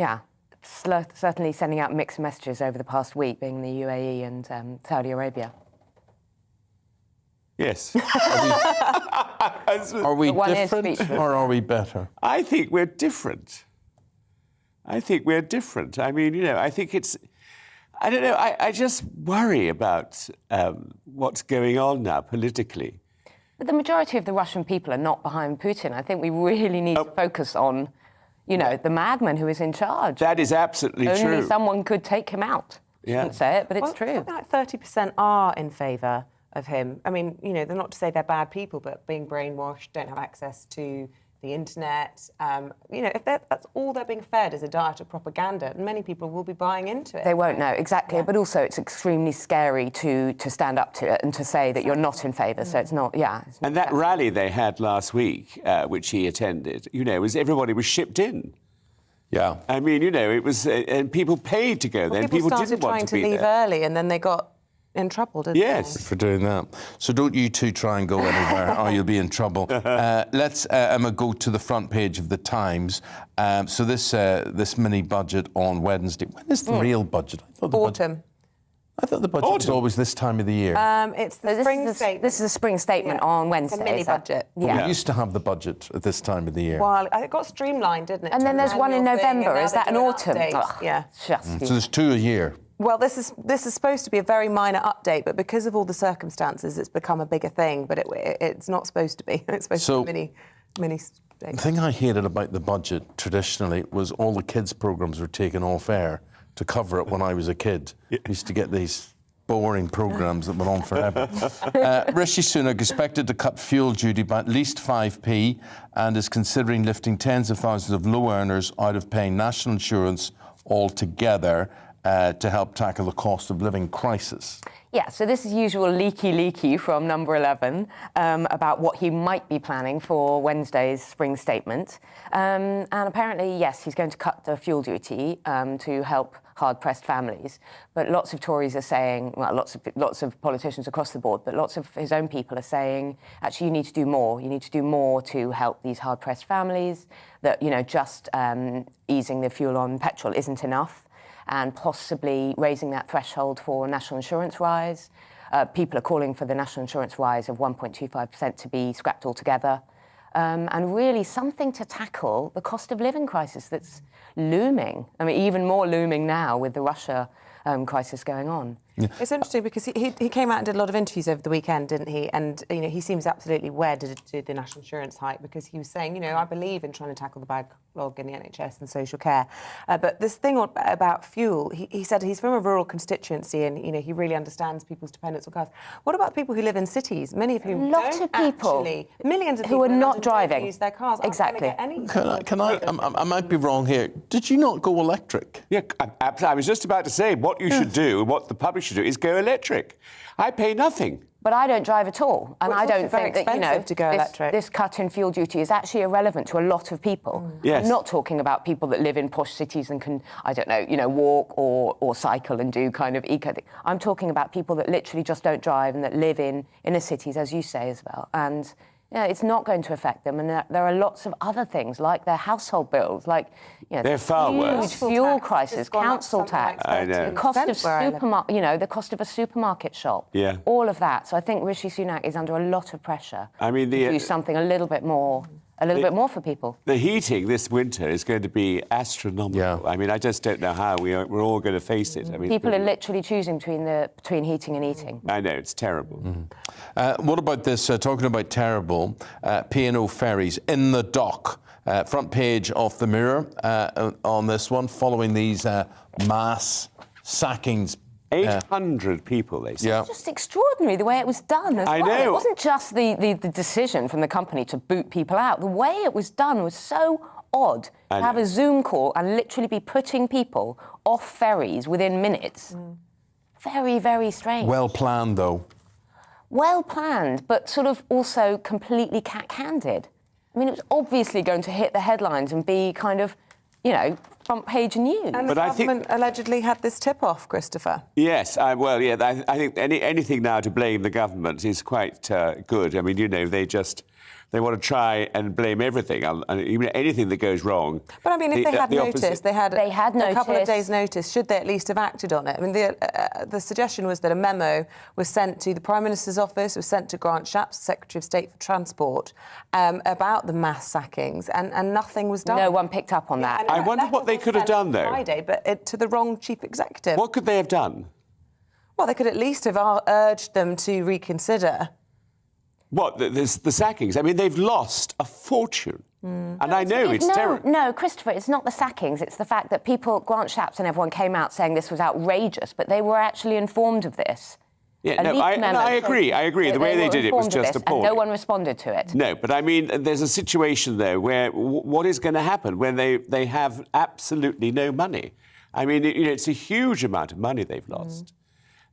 certainly sending out mixed messages over the past week, being the UAE and Saudi Arabia. Yes. Are we different or are we better? I think we're different. I mean, you know, I think it's... I don't know, I just worry about what's going on now politically. But the majority of the Russian people are not behind Putin. I think we really need to focus on, you know, the madman who is in charge. That is absolutely true. Only someone could take him out. Shouldn't say it, but it's true. Something like 30% are in favour of him. I mean, you know, they're not to say they're bad people, but being brainwashed, don't have access to the internet. If that's all they're being fed is a diet of propaganda, many people will be buying into it. They won't know, exactly. Yeah. But also it's extremely scary to stand up to it and to say that you're not in favour. So it's not, And that rally they had last week, which he attended, was everybody was shipped in. Yeah. I mean, it was, and people paid to go there, and people didn't want to be there. People started trying to leave early, and then they got in trouble, didn't they? For doing that. So don't you two try and go anywhere or you'll be in trouble. Let's, Emma, go to the front page of the Times. So this mini budget on Wednesday. When is the real budget? Autumn. I thought the budget was always this time of the year. It's the spring statement. This is a spring statement on Wednesday. It's a mini budget. We used to have the budget at this time of the year. Well, it got streamlined, didn't it? And then there's one in November. Is that an autumn? So there's 2 a year. Well, this is supposed to be a very minor update, but because of all the circumstances, it's become a bigger thing. But it's not supposed to be. It's supposed to be mini. The thing I hated about the budget traditionally was all the kids' programmes were taken off air to cover it when I was a kid. I used to get these boring programmes that went on forever. Rishi Sunak expected to cut fuel duty by at least 5p and is considering lifting tens of thousands of low earners out of paying national insurance altogether to help tackle the cost of living crisis. Yeah, so this is usual leaky from Number 11 about what he might be planning for Wednesday's spring statement. And apparently, yes, he's going to cut the fuel duty to help hard-pressed families. But lots of Tories are saying, well, lots of politicians across the board, but lots of his own people are saying, actually, you need to do more. You need to do more to help these hard-pressed families, that, just easing the fuel on petrol isn't enough, and possibly raising that threshold for national insurance rise. People are calling for the national insurance rise of 1.25% to be scrapped altogether. And really something to tackle the cost of living crisis that's looming. I mean, even more looming now with the Russia crisis going on. Yeah. It's interesting because he came out and did a lot of interviews over the weekend, didn't he? And, he seems absolutely wedded to the national insurance hike because he was saying, I believe in trying to tackle the backlog in the NHS and social care. But this thing about fuel, he said he's from a rural constituency and, he really understands people's dependence on cars. What about people who live in cities, many of whom millions of people who are not driving, use their cars? Exactly. I might be wrong here. Did you not go electric? Yeah, I was just about to say what you should do, what the public should do, is go electric. I pay nothing. But I don't drive at all, and I don't think that to go electric. This cut in fuel duty is actually irrelevant to a lot of people. Yes. I'm not talking about people that live in posh cities and can, walk or cycle and do kind of eco thing. I'm talking about people that literally just don't drive and that live in inner cities, as you say, Isabel. And it's not going to affect them. And there are lots of other things, like their household bills, like they're far worse. Fuel crisis, council tax, I know. the cost of the cost of a supermarket shop. Yeah. All of that. So I think Rishi Sunak is under a lot of pressure. I mean, to do something a little bit more for people. The heating this winter is going to be astronomical. Yeah. I mean, I just don't know how we're all going to face it. I mean, people are literally choosing between heating and eating. I know, it's terrible. What about this, talking about terrible, P&O ferries in the dock. Front page of the Mirror on this one, following these mass sackings. 800 people, they say. It's just extraordinary the way it was done as well. I know. It wasn't just the decision from the company to boot people out. The way it was done was so odd. To have a Zoom call and literally be putting people off ferries within minutes. Very, very strange. Well planned, though. Well planned, but sort of also completely cack-handed. I mean, it was obviously going to hit the headlines and be kind of, front page news. And the government allegedly had this tip-off, Christopher. Yes, I think anything now to blame the government is quite good. I mean, they want to try and blame everything, even anything that goes wrong. But I mean, if they had noticed, they had a couple of days' notice, should they at least have acted on it? I mean, the suggestion was that a memo was sent to the Prime Minister's office, was sent to Grant Shapps, Secretary of State for Transport, about the mass sackings, and nothing was done. No one picked up on that. I wonder what they could have done, though. Friday, but to the wrong chief executive. What could they have done? Well, they could at least have urged them to reconsider. What, the sackings? I mean, they've lost a fortune. And I know it's terrible. No, Christopher, it's not the sackings. It's the fact that Grant Shapps and everyone came out saying this was outrageous, but they were actually informed of this. Yeah, no, I agree. I agree. The way they did it was just appalling. And no one responded to it. No, but I mean, there's a situation, though, where what is going to happen when they have absolutely no money? I mean, it's a huge amount of money they've lost.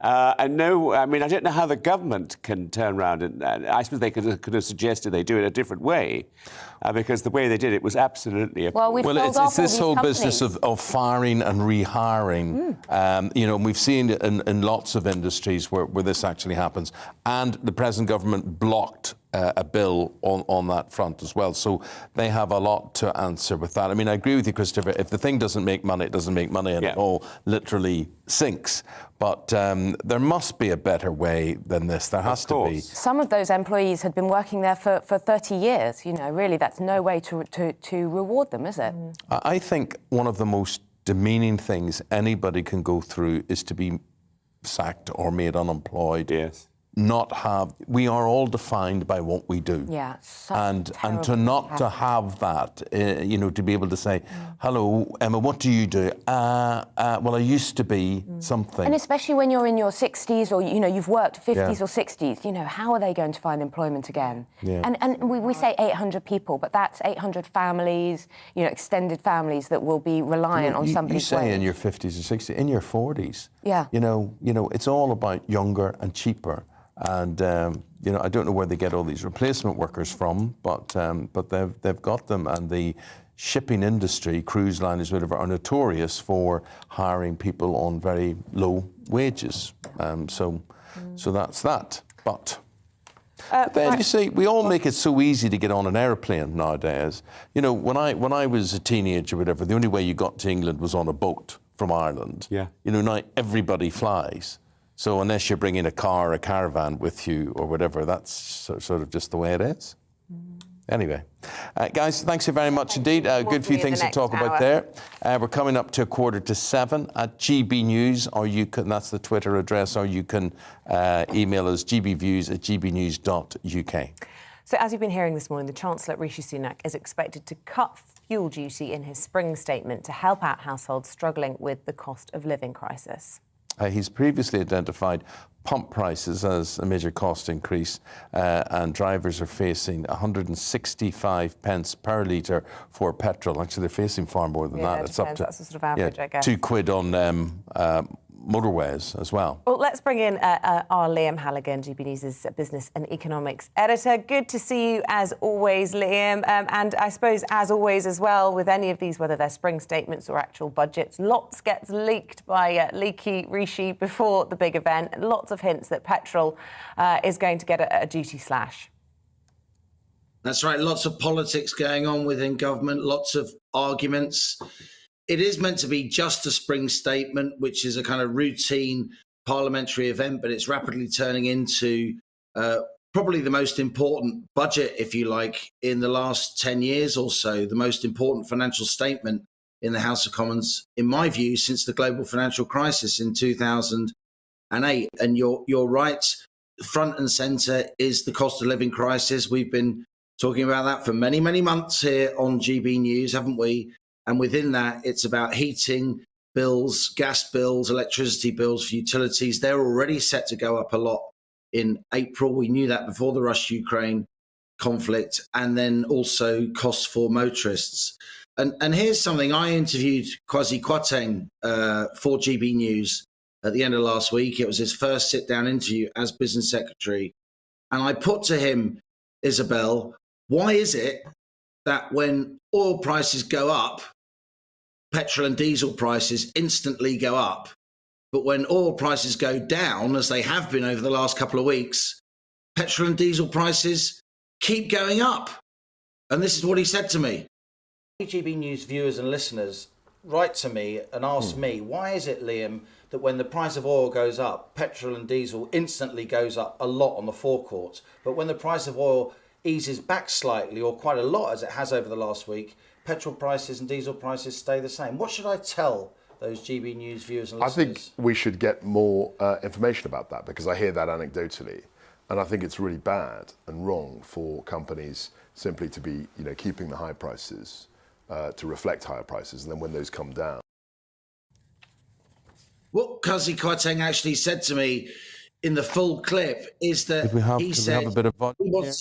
And no, I mean, I don't know how the government can turn around and I suppose they could have suggested they do it a different way, because the way they did it was absolutely appalling. Well, it's this whole business of firing and rehiring. You know, and we've seen it in lots of industries where this actually happens. And the present government blocked a bill on that front as well. So they have a lot to answer with that. I mean, I agree with you, Christopher. If the thing doesn't make money, it doesn't make money, and it all literally sinks. But there must be a better way than this. There has to be. Some of those employees had been working there for 30 years. You know, really, that's no way to reward them, is it? I think one of the most demeaning things anybody can go through is to be sacked or made unemployed. Yes. We are all defined by what we do. Yeah. And to not to have that, you know, to be able to say, hello, Emma, what do you do? Well, I used to be something. And especially when you're in your 60s or, you know, you've worked 50s or 60s, you know, how are they going to find employment again? Yeah. And we say 800 people, but that's 800 families, you know, extended families that will be reliant on somebody's wage. You say in your 50s or 60s, in your 40s. Yeah. You know, it's all about younger and cheaper. And you know, I don't know where they get all these replacement workers from, but they've got them. And the shipping industry, cruise liners, whatever, are notorious for hiring people on very low wages. So that's that. But then you see, we all make it so easy to get on an airplane nowadays. You know, when I was a teenager, or whatever, the only way you got to England was on a boat from Ireland. Yeah. You know, now everybody flies. So unless you're bringing a car or a caravan with you or whatever, that's sort of just the way it is. Anyway, guys, thanks so very much indeed. Good few things to talk about there. We're coming up to 6:45 at GB News, or you can, that's the Twitter address, or you can email us gbviews@gbnews.uk. So as you've been hearing this morning, the Chancellor, Rishi Sunak, is expected to cut fuel duty in his spring statement to help out households struggling with the cost of living crisis. He's previously identified pump prices as a major cost increase, and drivers are facing 165 pence per litre for petrol. Actually, they're facing far more than that. It's up to, that's the sort of average, I guess. £2 on motorways as well. Well, let's bring in our Liam Halligan, GB News' business and economics editor. Good to see you as always, Liam. And I suppose, as always as well, with any of these, whether they're spring statements or actual budgets, lots gets leaked by leaky Rishi before the big event. Lots of hints that petrol is going to get a duty slash. That's right. Lots of politics going on within government, lots of arguments. It is meant to be just a spring statement, which is a kind of routine parliamentary event, but it's rapidly turning into probably the most important budget, if you like, in the last 10 years or so, the most important financial statement in the House of Commons, in my view, since the global financial crisis in 2008. And you're right, front and centre is the cost of living crisis. We've been talking about that for many, many months here on GB News, haven't we? And within that, it's about heating bills, gas bills, electricity bills for utilities. They're already set to go up a lot in April. We knew that before the Russia-Ukraine conflict. And then also costs for motorists. And here's something. I interviewed Kwasi Kwarteng for GB News at the end of last week. It was his first sit-down interview as business secretary. And I put to him, Isabel, why is it that when oil prices go up, petrol and diesel prices instantly go up, but when oil prices go down, as they have been over the last couple of weeks, petrol and diesel prices keep going up? And this is what he said to me. GB News viewers and listeners write to me and ask me, why is it, Liam, that when the price of oil goes up, petrol and diesel instantly goes up a lot on the forecourt, but when the price of oil eases back slightly, or quite a lot as it has over the last week, petrol prices and diesel prices stay the same? What should I tell those GB News viewers and listeners? I think we should get more information about that, because I hear that anecdotally, and I think it's really bad and wrong for companies simply to be, you know, keeping the high prices to reflect higher prices, and then when those come down. What Kwasi Kwarteng actually said to me in the full clip is that Did we have, he did said we have a bit of volume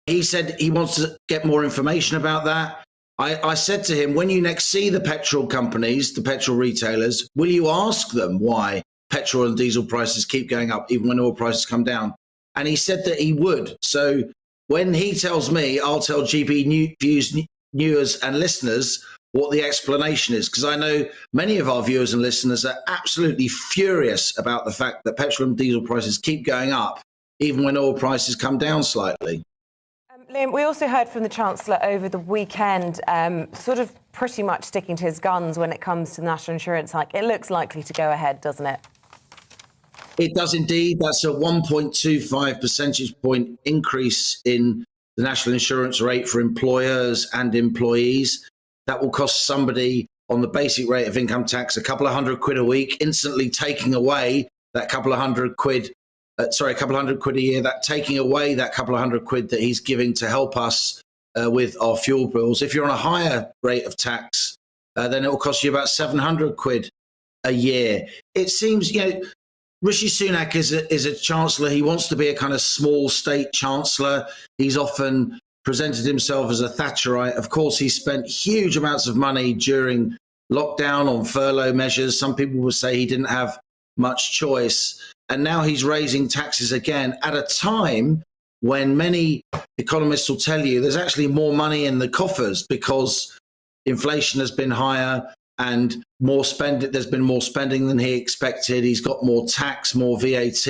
he said he wants to get more information about that. I said to him, when you next see the petrol companies, the petrol retailers, will you ask them why petrol and diesel prices keep going up even when oil prices come down? And he said that he would. So when he tells me, I'll tell GBNews viewers and listeners what the explanation is, because I know many of our viewers and listeners are absolutely furious about the fact that petrol and diesel prices keep going up even when oil prices come down slightly. Liam, we also heard from the Chancellor over the weekend, sort of pretty much sticking to his guns when it comes to the national insurance hike. It looks likely to go ahead, doesn't it? It does indeed. That's a 1.25 percentage point increase in the national insurance rate for employers and employees. That will cost somebody on the basic rate of income tax a couple of £100 a week, instantly taking away that couple of £100 a year, that taking away that couple of £100 that he's giving to help us with our fuel bills. If you're on a higher rate of tax, then it will cost you about £700 a year. It seems, Rishi Sunak is a chancellor. He wants to be a kind of small state chancellor. He's often presented himself as a Thatcherite. Of course, he spent huge amounts of money during lockdown on furlough measures. Some people will say he didn't have much choice. And now he's raising taxes again at a time when many economists will tell you there's actually more money in the coffers because inflation has been higher and there's been more spending than he expected. He's got more tax, more VAT.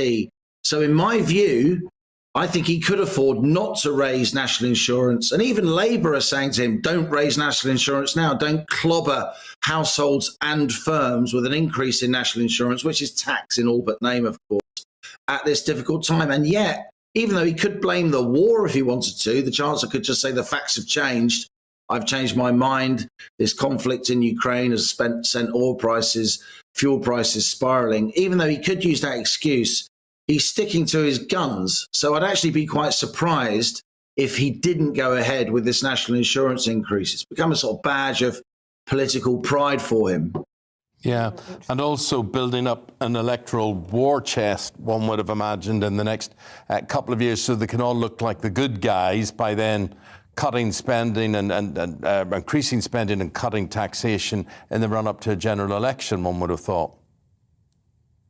So in my view, I think he could afford not to raise national insurance. And even Labour are saying to him, don't raise national insurance now. Don't clobber households and firms with an increase in national insurance, which is tax in all but name, of course, at this difficult time. And yet, even though he could blame the war if he wanted to, the Chancellor could just say the facts have changed. I've changed my mind. This conflict in Ukraine has sent oil prices, fuel prices spiraling. Even though he could use that excuse, he's sticking to his guns. So I'd actually be quite surprised if he didn't go ahead with this national insurance increase. It's become a sort of badge of political pride for him. Yeah, and also building up an electoral war chest, one would have imagined, in the next couple of years, so they can all look like the good guys by then cutting spending and increasing spending and cutting taxation in the run-up to a general election, one would have thought.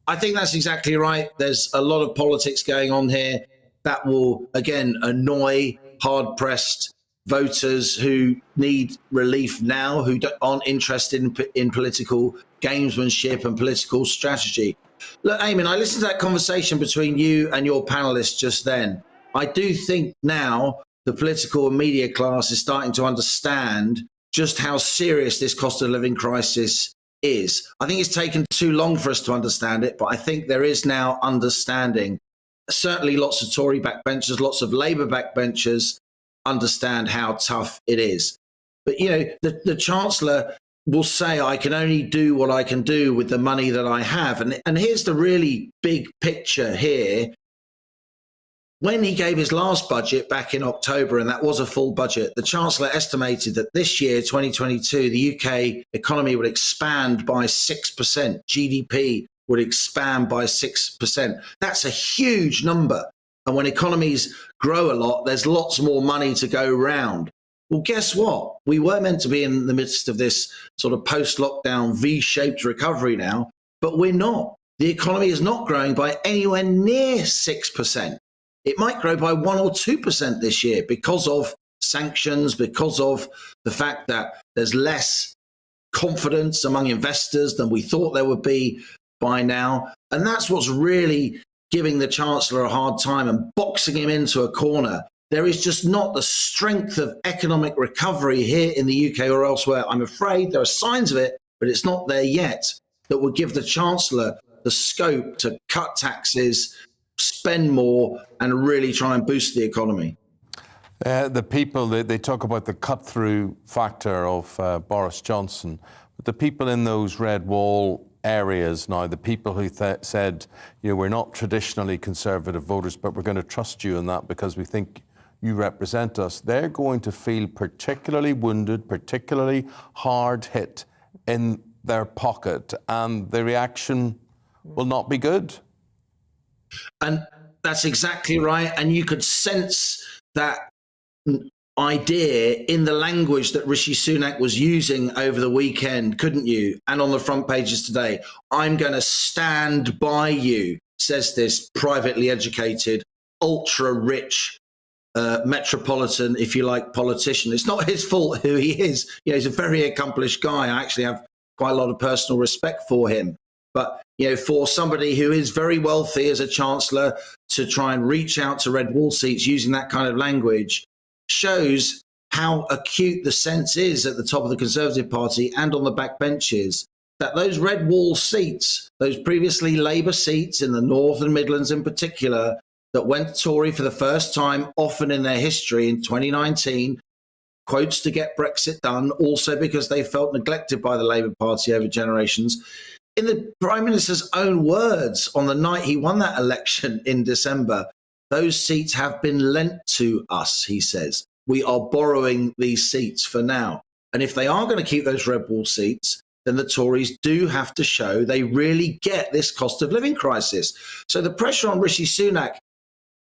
I think that's exactly right. There's a lot of politics going on here that will, again, annoy hard-pressed voters who need relief now, who aren't interested in political gamesmanship and political strategy. Look, Eamonn, I listened to that conversation between you and your panelists just then. I do think now the political and media class is starting to understand just how serious this cost of living crisis is. I think it's taken too long for us to understand it, but I think there is now understanding. Certainly lots of Tory backbenchers, lots of Labour backbenchers understand how tough it is. But, the Chancellor will say, I can only do what I can do with the money that I have. And here's the really big picture here. When he gave his last budget back in October, and that was a full budget, the Chancellor estimated that this year, 2022, the UK economy would expand by 6%. GDP would expand by 6%. That's a huge number. And when economies grow a lot, there's lots more money to go round. Well, guess what? We were meant to be in the midst of this sort of post-lockdown V-shaped recovery now, but we're not. The economy is not growing by anywhere near 6%. It might grow by 1 or 2% this year because of sanctions, because of the fact that there's less confidence among investors than we thought there would be by now. And that's what's really giving the Chancellor a hard time and boxing him into a corner. There is just not the strength of economic recovery here in the UK or elsewhere. I'm afraid there are signs of it, but it's not there yet, that would give the Chancellor the scope to cut taxes, spend more, and really try and boost the economy. The people, they talk about the cut-through factor of Boris Johnson, but the people in those red wall areas now, the people who said, we're not traditionally conservative voters, but we're going to trust you in that because we think you represent us, they're going to feel particularly wounded, particularly hard hit in their pocket. And the reaction will not be good. And that's exactly right. And you could sense that idea in the language that Rishi Sunak was using over the weekend, couldn't you? And on the front pages today, I'm going to stand by you, says this privately educated, ultra-rich metropolitan, if you like, politician. It's not his fault who he is. You know, he's a very accomplished guy. I actually have quite a lot of personal respect for him. But, you know, for somebody who is very wealthy as a chancellor to try and reach out to red wall seats using that kind of language shows how acute the sense is at the top of the Conservative Party and on the backbenches that those red wall seats, those previously Labour seats in the North and Midlands in particular, that went Tory for the first time often in their history in 2019, quotes to get Brexit done, also because they felt neglected by the Labour Party over generations. In the Prime Minister's own words, on the night he won that election in December, those seats have been lent to us, he says. We are borrowing these seats for now. And if they are going to keep those red wall seats, then the Tories do have to show they really get this cost of living crisis. So the pressure on Rishi Sunak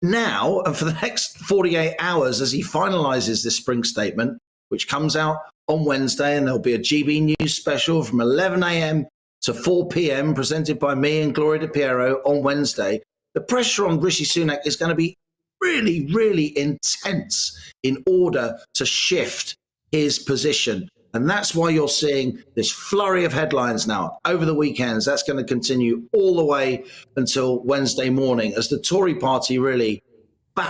now and for the next 48 hours as he finalises this spring statement, which comes out on Wednesday, and there'll be a GB News special from 11 a.m. to 4 p.m. presented by me and Gloria De Piero on Wednesday. The pressure on Rishi Sunak is going to be really, really intense in order to shift his position. And that's why you're seeing this flurry of headlines now over the weekends. That's going to continue all the way until Wednesday morning as the Tory party really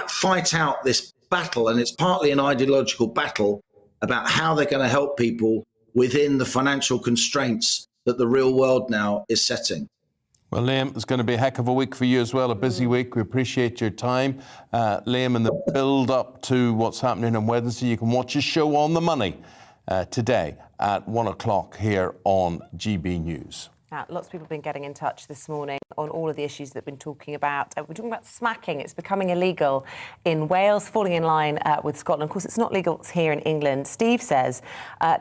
fight out this battle. And it's partly an ideological battle about how they're going to help people within the financial constraints that the real world now is setting. Well, Liam, it's going to be a heck of a week for you as well, a busy week. We appreciate your time. Liam, in the build-up to what's happening on Wednesday, you can watch a show on the money today at 1 o'clock here on GB News. Lots of people have been getting in touch this morning on all of the issues that we've been talking about. We're talking about smacking. It's becoming illegal in Wales, falling in line with Scotland. Of course, it's not legal here in England. Steve says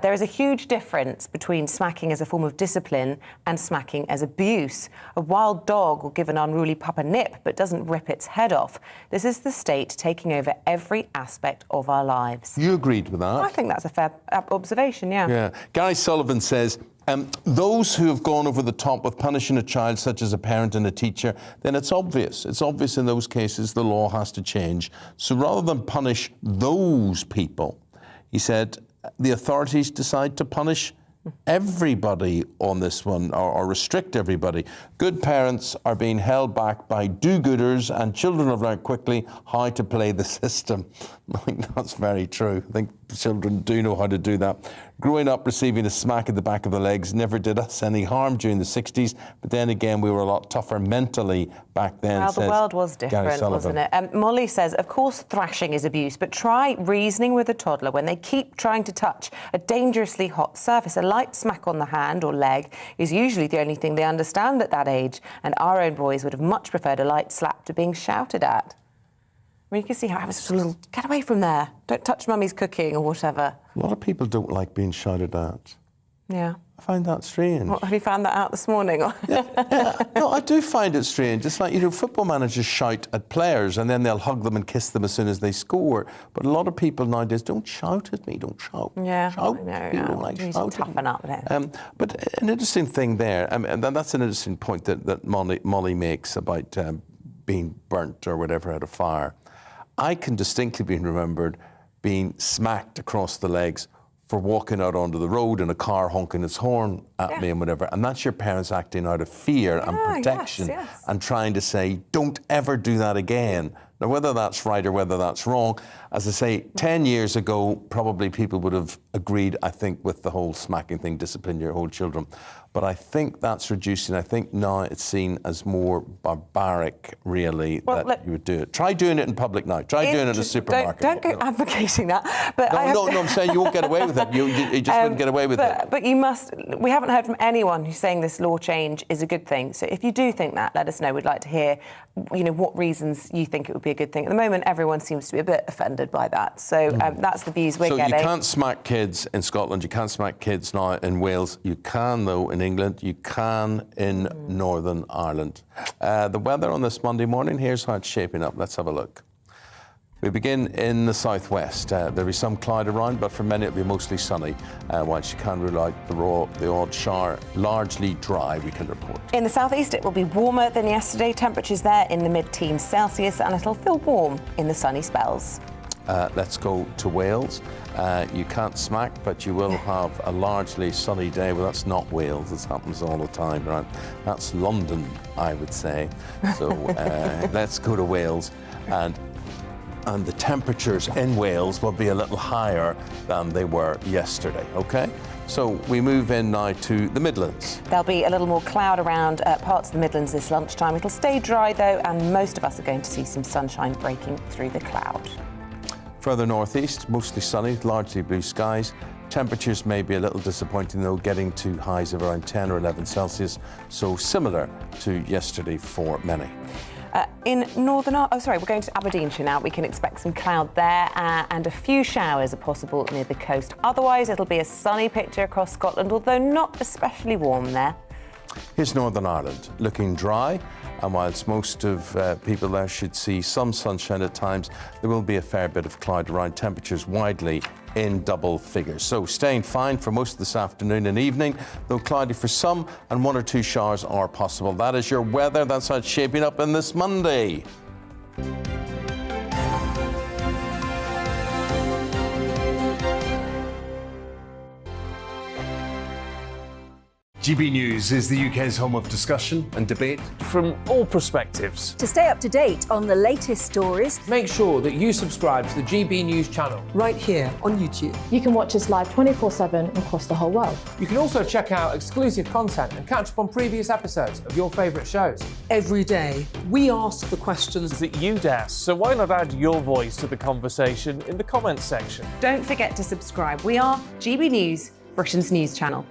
there is a huge difference between smacking as a form of discipline and smacking as abuse. A wild dog will give an unruly pup a nip but doesn't rip its head off. This is the state taking over every aspect of our lives. You agreed with that? I think that's a fair observation, yeah. Yeah. Gary Sullivan says, those who have gone over the top with punishing a child, such as a parent and a teacher, then it's obvious. It's obvious in those cases the law has to change. So rather than punish those people, he said, the authorities decide to punish everybody on this one, or restrict everybody. Good parents are being held back by do-gooders, and children have learned quickly how to play the system. I think that's very true. I think children do know how to do that. Growing up receiving a smack at the back of the legs never did us any harm during the 60s, but then again we were a lot tougher mentally back then. Well, the world was different, wasn't it? Molly says, of course thrashing is abuse, but try reasoning with a toddler when they keep trying to touch a dangerously hot surface. A light smack on the hand or leg is usually the only thing they understand at that age, and our own boys would have much preferred a light slap to being shouted at. I mean, you can see how I was just a little, get away from there, don't touch mummy's cooking or whatever. A lot of people don't like being shouted at. Yeah. I find that strange. What, have you found that out this morning? No, I do find it strange. It's like, you know, football managers shout at players and then they'll hug them and kiss them as soon as they score. But a lot of people nowadays don't shout at me, don't shout. Yeah, shout. I know. People like you shouting. Toughen up then. But an interesting thing there, and that's an interesting point that Molly makes about being burnt or whatever out of fire. I can distinctly be remembered being smacked across the legs for walking out onto the road in a car honking its horn at me and whatever. And that's your parents acting out of fear and protection and trying to say, don't ever do that again. Now, whether that's right or whether that's wrong, as I say, 10 years ago, probably people would have agreed, I think, with the whole smacking thing, discipline your whole children. But I think that's reducing. I think now it's seen as more barbaric, really, that you would do it. Try doing it in public now. Try doing it in a supermarket. Don't go advocating that. But no, I'm saying you won't get away with it. You just wouldn't get away with it. But you must. We haven't heard from anyone who's saying this law change is a good thing. So if you do think that, let us know. We'd like to hear, you know, what reasons you think it would be a good thing. At the moment, everyone seems to be a bit offended by that. So that's the views we're getting. So you can't smack kids in Scotland. You can't smack kids now in Wales. You can, though, in England. You can in Northern Ireland. The weather on this Monday morning, here's how it's shaping up. Let's have a look. We begin in the southwest. There'll be some cloud around, but for many it'll be mostly sunny, whilst you can rule out the odd shower. Largely dry, we can report. In the southeast, it will be warmer than yesterday. Temperatures there in the mid-teens Celsius, and it'll feel warm in the sunny spells. Let's go to Wales. You can't smack, but you will have a largely sunny day. Well, that's not Wales. This happens all the time, right? That's London, I would say. So let's go to Wales. And the temperatures in Wales will be a little higher than they were yesterday, OK? So we move in now to the Midlands. There'll be a little more cloud around parts of the Midlands this lunchtime. It'll stay dry, though, and most of us are going to see some sunshine breaking through the cloud. Further northeast, mostly sunny, largely blue skies. Temperatures may be a little disappointing, though, getting to highs of around 10 or 11 Celsius, so similar to yesterday for many. In we're going to Aberdeenshire now. We can expect some cloud there and a few showers are possible near the coast. Otherwise, it'll be a sunny picture across Scotland, although not especially warm there. Here's Northern Ireland, looking dry, and whilst most of people there should see some sunshine at times, there will be a fair bit of cloud around, temperatures widely in double figures. So staying fine for most of this afternoon and evening, though cloudy for some, and 1 or 2 showers are possible. That is your weather. That's how it's shaping up in this Monday. GB News is the UK's home of discussion and debate from all perspectives. To stay up to date on the latest stories, make sure that you subscribe to the GB News channel right here on YouTube. You can watch us live 24/7 across the whole world. You can also check out exclusive content and catch up on previous episodes of your favourite shows. Every day, we ask the questions that you'd ask, so why not add your voice to the conversation in the comments section? Don't forget to subscribe. We are GB News, Britain's news channel.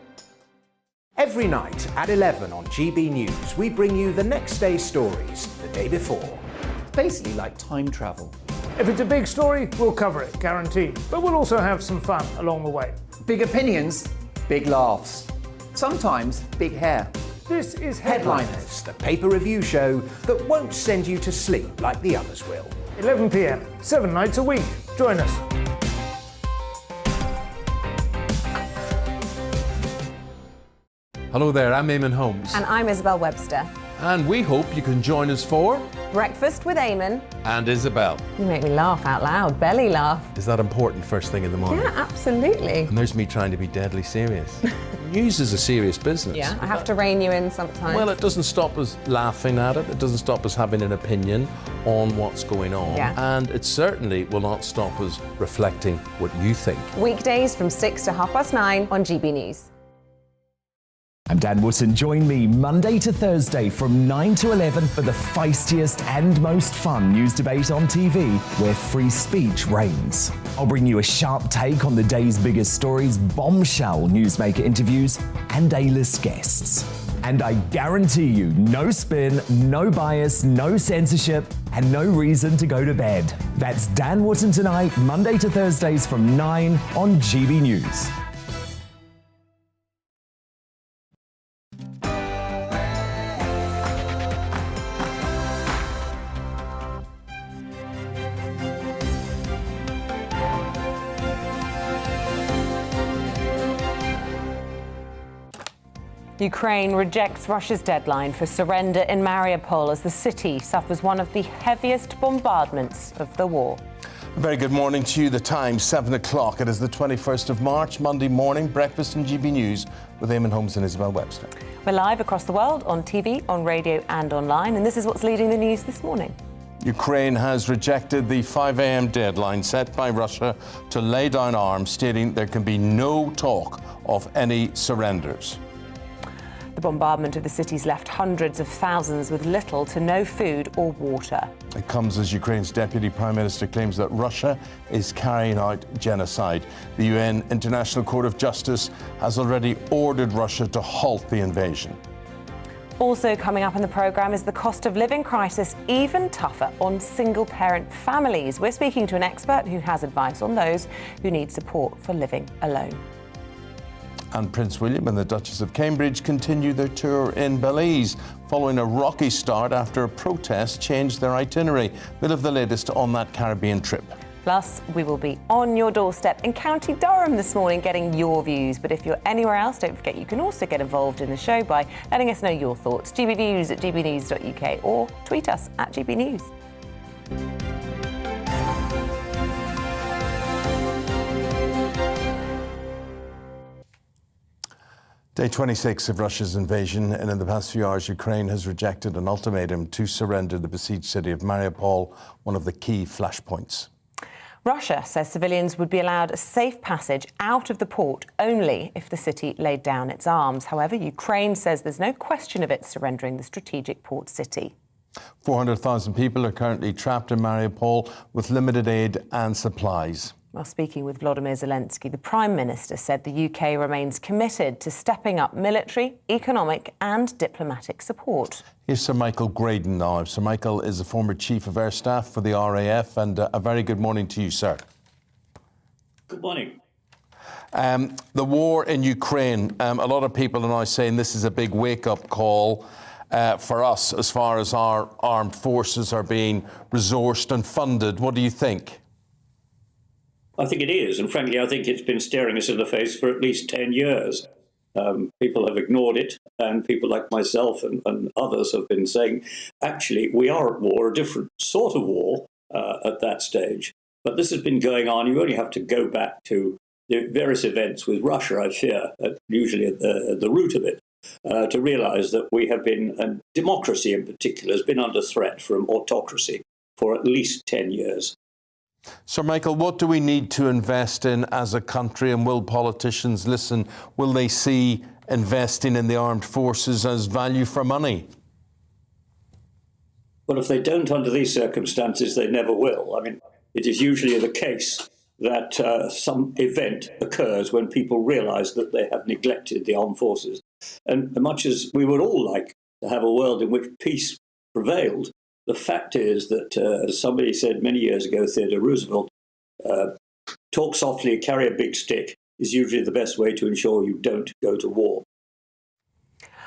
Every night at 11 on GB News, we bring you the next day's stories the day before. It's basically like time travel. If it's a big story, we'll cover it, guaranteed. But we'll also have some fun along the way. Big opinions, big laughs. Sometimes big hair. This is Headliners, the paper review show that won't send you to sleep like the others will. 11 p.m, 7 nights a week. Join us. Hello there, I'm Eamonn Holmes. And I'm Isabel Webster. And we hope you can join us for Breakfast with Eamonn and Isabel. You make me laugh out loud, belly laugh. Is that important first thing in the morning? Yeah, absolutely. And there's me trying to be deadly serious. News is a serious business. Yeah, I have to rein you in sometimes. Well, it doesn't stop us laughing at it. It doesn't stop us having an opinion on what's going on. Yeah. And it certainly will not stop us reflecting what you think. Weekdays from 6 to 9:30 on GB News. I'm Dan Wootton. Join me Monday to Thursday from 9 to 11 for the feistiest and most fun news debate on TV, where free speech reigns. I'll bring you a sharp take on the day's biggest stories, bombshell newsmaker interviews, and A-list guests. And I guarantee you, no spin, no bias, no censorship, and no reason to go to bed. That's Dan Wootton Tonight, Monday to Thursdays from 9 on GB News. Ukraine rejects Russia's deadline for surrender in Mariupol as the city suffers one of the heaviest bombardments of the war. A very good morning to you. The time, 7 o'clock. It is the 21st of March, Monday morning. Breakfast in GB News with Eamonn Holmes and Isabel Webster. We're live across the world on TV, on radio and online, and this is what's leading the news this morning. Ukraine has rejected the 5 a.m. deadline set by Russia to lay down arms, stating there can be no talk of any surrenders. The bombardment of the city's left hundreds of thousands with little to no food or water. It comes as Ukraine's Deputy Prime Minister claims that Russia is carrying out genocide. The UN International Court of Justice has already ordered Russia to halt the invasion. Also coming up in the programme is the cost of living crisis even tougher on single-parent families. We're speaking to an expert who has advice on those who need support for living alone. And Prince William and the Duchess of Cambridge continue their tour in Belize, following a rocky start after a protest changed their itinerary. We'll have the latest on that Caribbean trip. Plus, we will be on your doorstep in County Durham this morning getting your views. But if you're anywhere else, don't forget you can also get involved in the show by letting us know your thoughts. GBNews at gbnews.uk or tweet us at GBNews. Day 26 of Russia's invasion, and in the past few hours, Ukraine has rejected an ultimatum to surrender the besieged city of Mariupol, one of the key flashpoints. Russia says civilians would be allowed a safe passage out of the port only if the city laid down its arms. However, Ukraine says there's no question of it surrendering the strategic port city. 400,000 people are currently trapped in Mariupol with limited aid and supplies. While speaking with Volodymyr Zelensky, the Prime Minister said the UK remains committed to stepping up military, economic and diplomatic support. Here's Sir Michael Graydon now. Sir Michael is a former Chief of Air Staff for the RAF, and a very good morning to you, sir. Good morning. The war in Ukraine, a lot of people are now saying this is a big wake-up call for us as far as our armed forces are being resourced and funded. What do you think? I think it is, and frankly, I think it's been staring us in the face for at least 10 years. People have ignored it, and people like myself and others have been saying, actually, we are at war, a different sort of war at that stage. But this has been going on. You only have to go back to the various events with Russia, I fear, usually at the root of it, to realise that we have been, and democracy in particular, has been under threat from autocracy for at least 10 years. Sir Michael, what do we need to invest in as a country, and will politicians listen? Will they see investing in the armed forces as value for money? Well, if they don't under these circumstances, they never will. I mean, it is usually the case that some event occurs when people realise that they have neglected the armed forces. And much as we would all like to have a world in which peace prevailed, the fact is that, as somebody said many years ago, Theodore Roosevelt, talk softly, carry a big stick is usually the best way to ensure you don't go to war.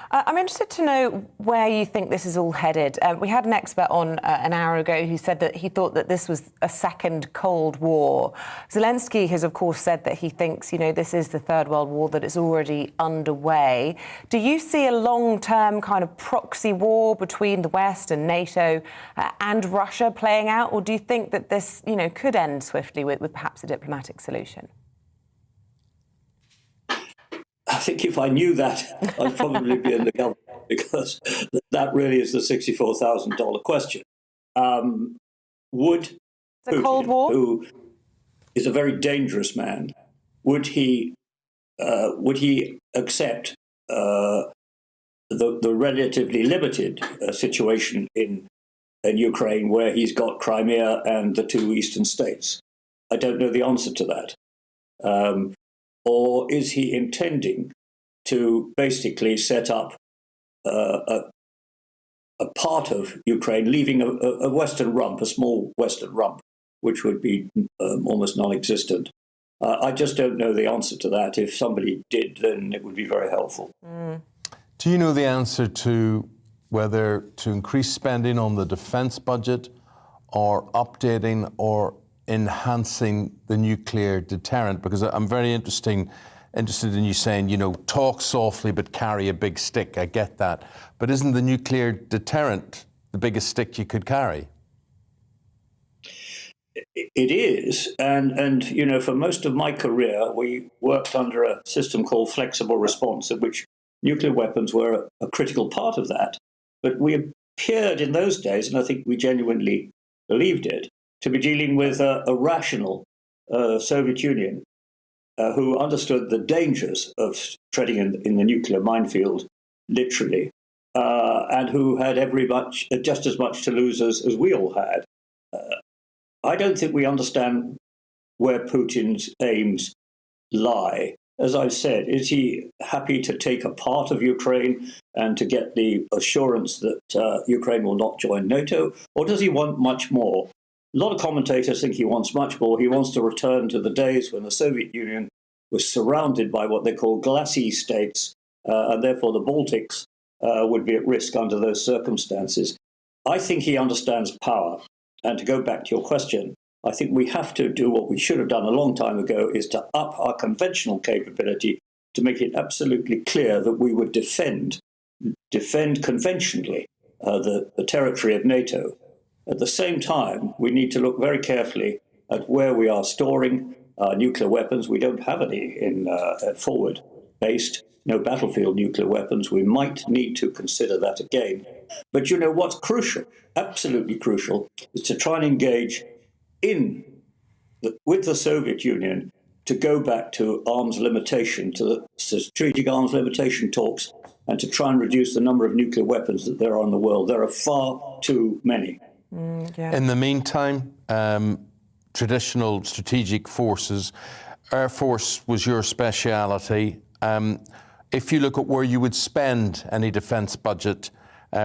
I'm interested to know where you think this is all headed. We had an expert on an hour ago who said that he thought that this was a second Cold War. Zelensky has, of course, said that he thinks, this is the Third World War, that it's already underway. Do you see a long-term kind of proxy war between the West and NATO and Russia playing out? Or do you think that this, could end swiftly with perhaps a diplomatic solution? I think if I knew that, I'd probably be in the government, because that really is the $64,000 question. Would the Cold War, who is a very dangerous man, would he accept the relatively limited situation in Ukraine, where he's got Crimea and the two eastern states? I don't know the answer to that. Or is he intending to basically set up a part of Ukraine, leaving a Western rump, a small Western rump, which would be almost non-existent? I just don't know the answer to that. If somebody did, then it would be very helpful. Do you know the answer to whether to increase spending on the defence budget, or updating or enhancing the nuclear deterrent? Because I'm very interested in you saying, talk softly but carry a big stick. I get that. But isn't the nuclear deterrent the biggest stick you could carry? It is. And for most of my career, we worked under a system called flexible response, in which nuclear weapons were a critical part of that. But we appeared in those days, and I think we genuinely believed it, to be dealing with a rational Soviet Union who understood the dangers of treading in the nuclear minefield, literally, and who had just as much to lose as we all had. I don't think we understand where Putin's aims lie. As I've said, is he happy to take a part of Ukraine and to get the assurance that Ukraine will not join NATO, or does he want much more? A lot of commentators think he wants much more. He wants to return to the days when the Soviet Union We're surrounded by what they call glacis states, and therefore the Baltics would be at risk under those circumstances. I think he understands power. And to go back to your question, I think we have to do what we should have done a long time ago, is to up our conventional capability to make it absolutely clear that we would defend conventionally the territory of NATO. At the same time, we need to look very carefully at where we are storing nuclear weapons. We don't have any in forward-based, no battlefield nuclear weapons. We might need to consider that again. But you know what's crucial, absolutely crucial, is to try and engage with the Soviet Union to go back to arms limitation, to the strategic arms limitation talks, and to try and reduce the number of nuclear weapons that there are in the world. There are far too many. In the meantime, traditional strategic forces, Air Force was your speciality. If you look at where you would spend any defence budget,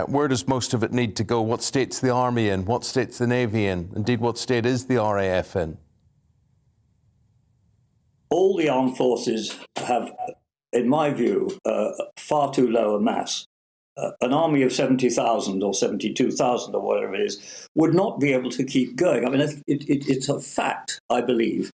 where does most of it need to go? What state's the Army in? What state's the Navy in? Indeed, what state is the RAF in? All the armed forces have, in my view, far too low a mass. An army of 70,000 or 72,000 or whatever it is would not be able to keep going. I mean, it's a fact, I believe,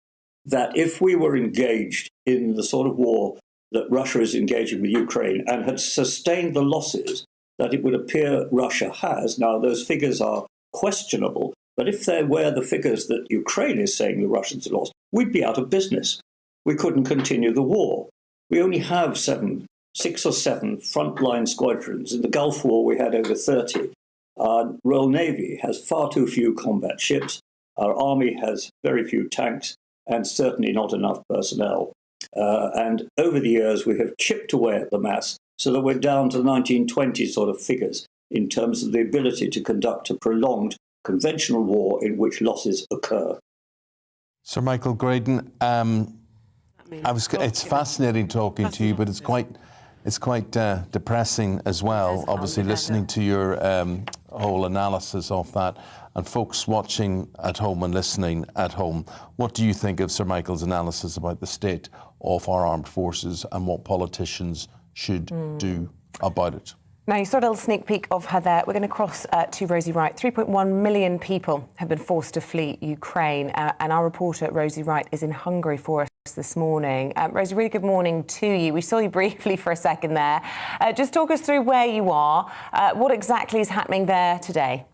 that if we were engaged in the sort of war that Russia is engaging with Ukraine and had sustained the losses that it would appear Russia has, now those figures are questionable, but if they were the figures that Ukraine is saying the Russians have lost, we'd be out of business. We couldn't continue the war. We only have 6 or 7 frontline squadrons. In the Gulf War, we had over 30. Our Royal Navy has far too few combat ships. Our Army has very few tanks and certainly not enough personnel. And over the years, we have chipped away at the mass so that we're down to 1920 sort of figures in terms of the ability to conduct a prolonged conventional war in which losses occur. Sir Michael Graydon, it's fascinating talking to you, but it's quite depressing as well, obviously, listening to your whole analysis of that. And folks watching at home and listening at home, what do you think of Sir Michael's analysis about the state of our armed forces and what politicians should do about it? Now, you saw a little sneak peek of her there. We're going to cross to Rosie Wright. 3.1 million people have been forced to flee Ukraine, and our reporter, Rosie Wright, is in Hungary for us this morning. Rosie, really good morning to you. We saw you briefly for a second there. Just talk us through where you are. What exactly is happening there today?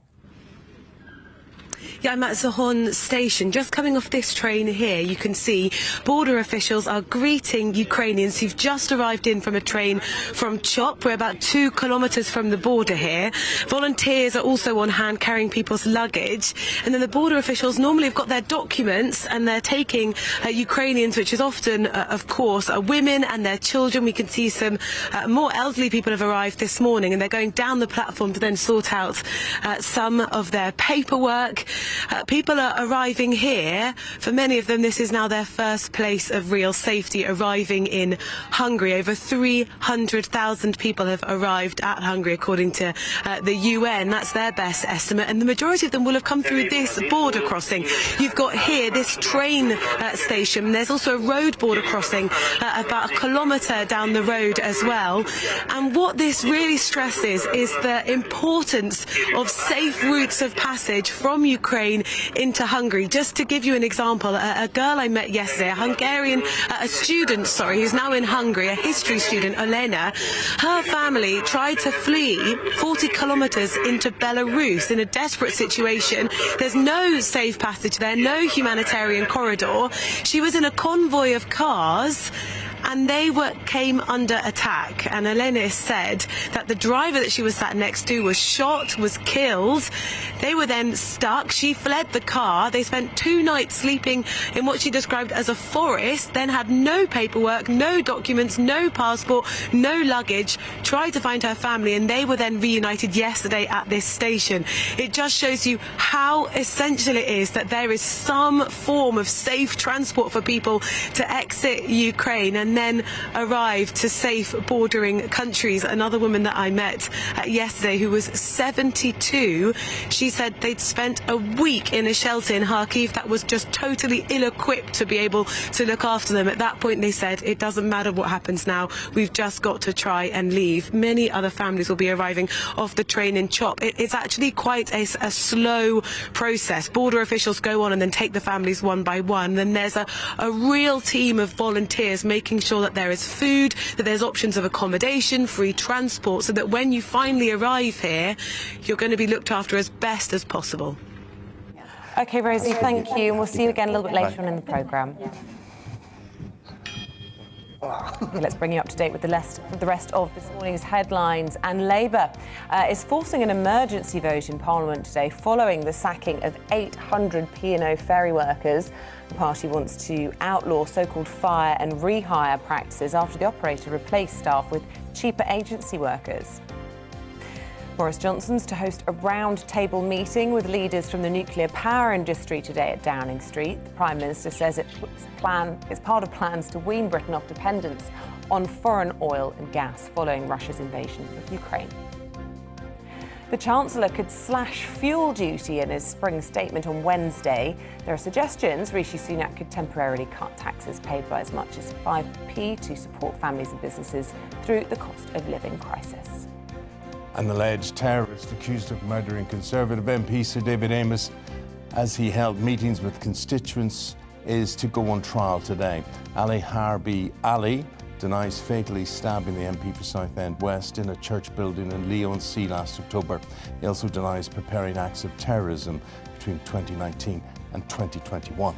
Yeah, I'm at Zahon station. Just coming off this train here, you can see border officials are greeting Ukrainians who've just arrived in from a train from Chop. We're about 2 kilometres from the border here. Volunteers are also on hand carrying people's luggage. And then the border officials normally have got their documents and they're taking Ukrainians, which is often, of course, women and their children. We can see some more elderly people have arrived this morning and they're going down the platform to then sort out some of their paperwork. People are arriving here. For many of them, this is now their first place of real safety, arriving in Hungary. Over 300,000 people have arrived at Hungary, according to the UN. That's their best estimate. And the majority of them will have come through this border crossing. You've got here this train station. There's also a road border crossing about 1 kilometre down the road as well. And what this really stresses is the importance of safe routes of passage from Ukraine into Hungary. Just to give you an example, a girl I met yesterday, a student, who's now in Hungary, a history student, Olena, her family tried to flee 40 kilometres into Belarus in a desperate situation. There's no safe passage there, no humanitarian corridor. She was in a convoy of cars and they came under attack. And Elena said that the driver that she was sat next to was shot, was killed. They were then stuck. She fled the car. They spent 2 nights sleeping in what she described as a forest, then had no paperwork, no documents, no passport, no luggage, tried to find her family, and they were then reunited yesterday at this station. It just shows you how essential it is that there is some form of safe transport for people to exit Ukraine. And then arrive to safe bordering countries. Another woman that I met yesterday who was 72, she said they'd spent a week in a shelter in Kharkiv that was just totally ill-equipped to be able to look after them. At that point they said, it doesn't matter what happens now, we've just got to try and leave. Many other families will be arriving off the train in Chop. It's actually quite a slow process. Border officials go on and then take the families one by one. Then there's a real team of volunteers making sure that there is food, that there's options of accommodation, free transport, so that when you finally arrive here, you're going to be looked after as best as possible. OK, Rosie, thank you. And we'll see you again a little bit later on in the programme. Let's bring you up to date with the rest of this morning's headlines. And Labour is forcing an emergency vote in Parliament today following the sacking of 800 P&O ferry workers. The party wants to outlaw so-called fire and rehire practices after the operator replaced staff with cheaper agency workers. Boris Johnson's to host a round-table meeting with leaders from the nuclear power industry today at Downing Street. The Prime Minister says it's part of plans to wean Britain off dependence on foreign oil and gas following Russia's invasion of Ukraine. The Chancellor could slash fuel duty in his spring statement on Wednesday. There are suggestions Rishi Sunak could temporarily cut taxes paid by as much as 5p to support families and businesses through the cost of living crisis. An alleged terrorist accused of murdering Conservative MP Sir David Amess as he held meetings with constituents is to go on trial today. Ali Harbi Ali denies fatally stabbing the MP for Southend West in a church building in Leigh-on-Sea last October. He also denies preparing acts of terrorism between 2019 and 2021.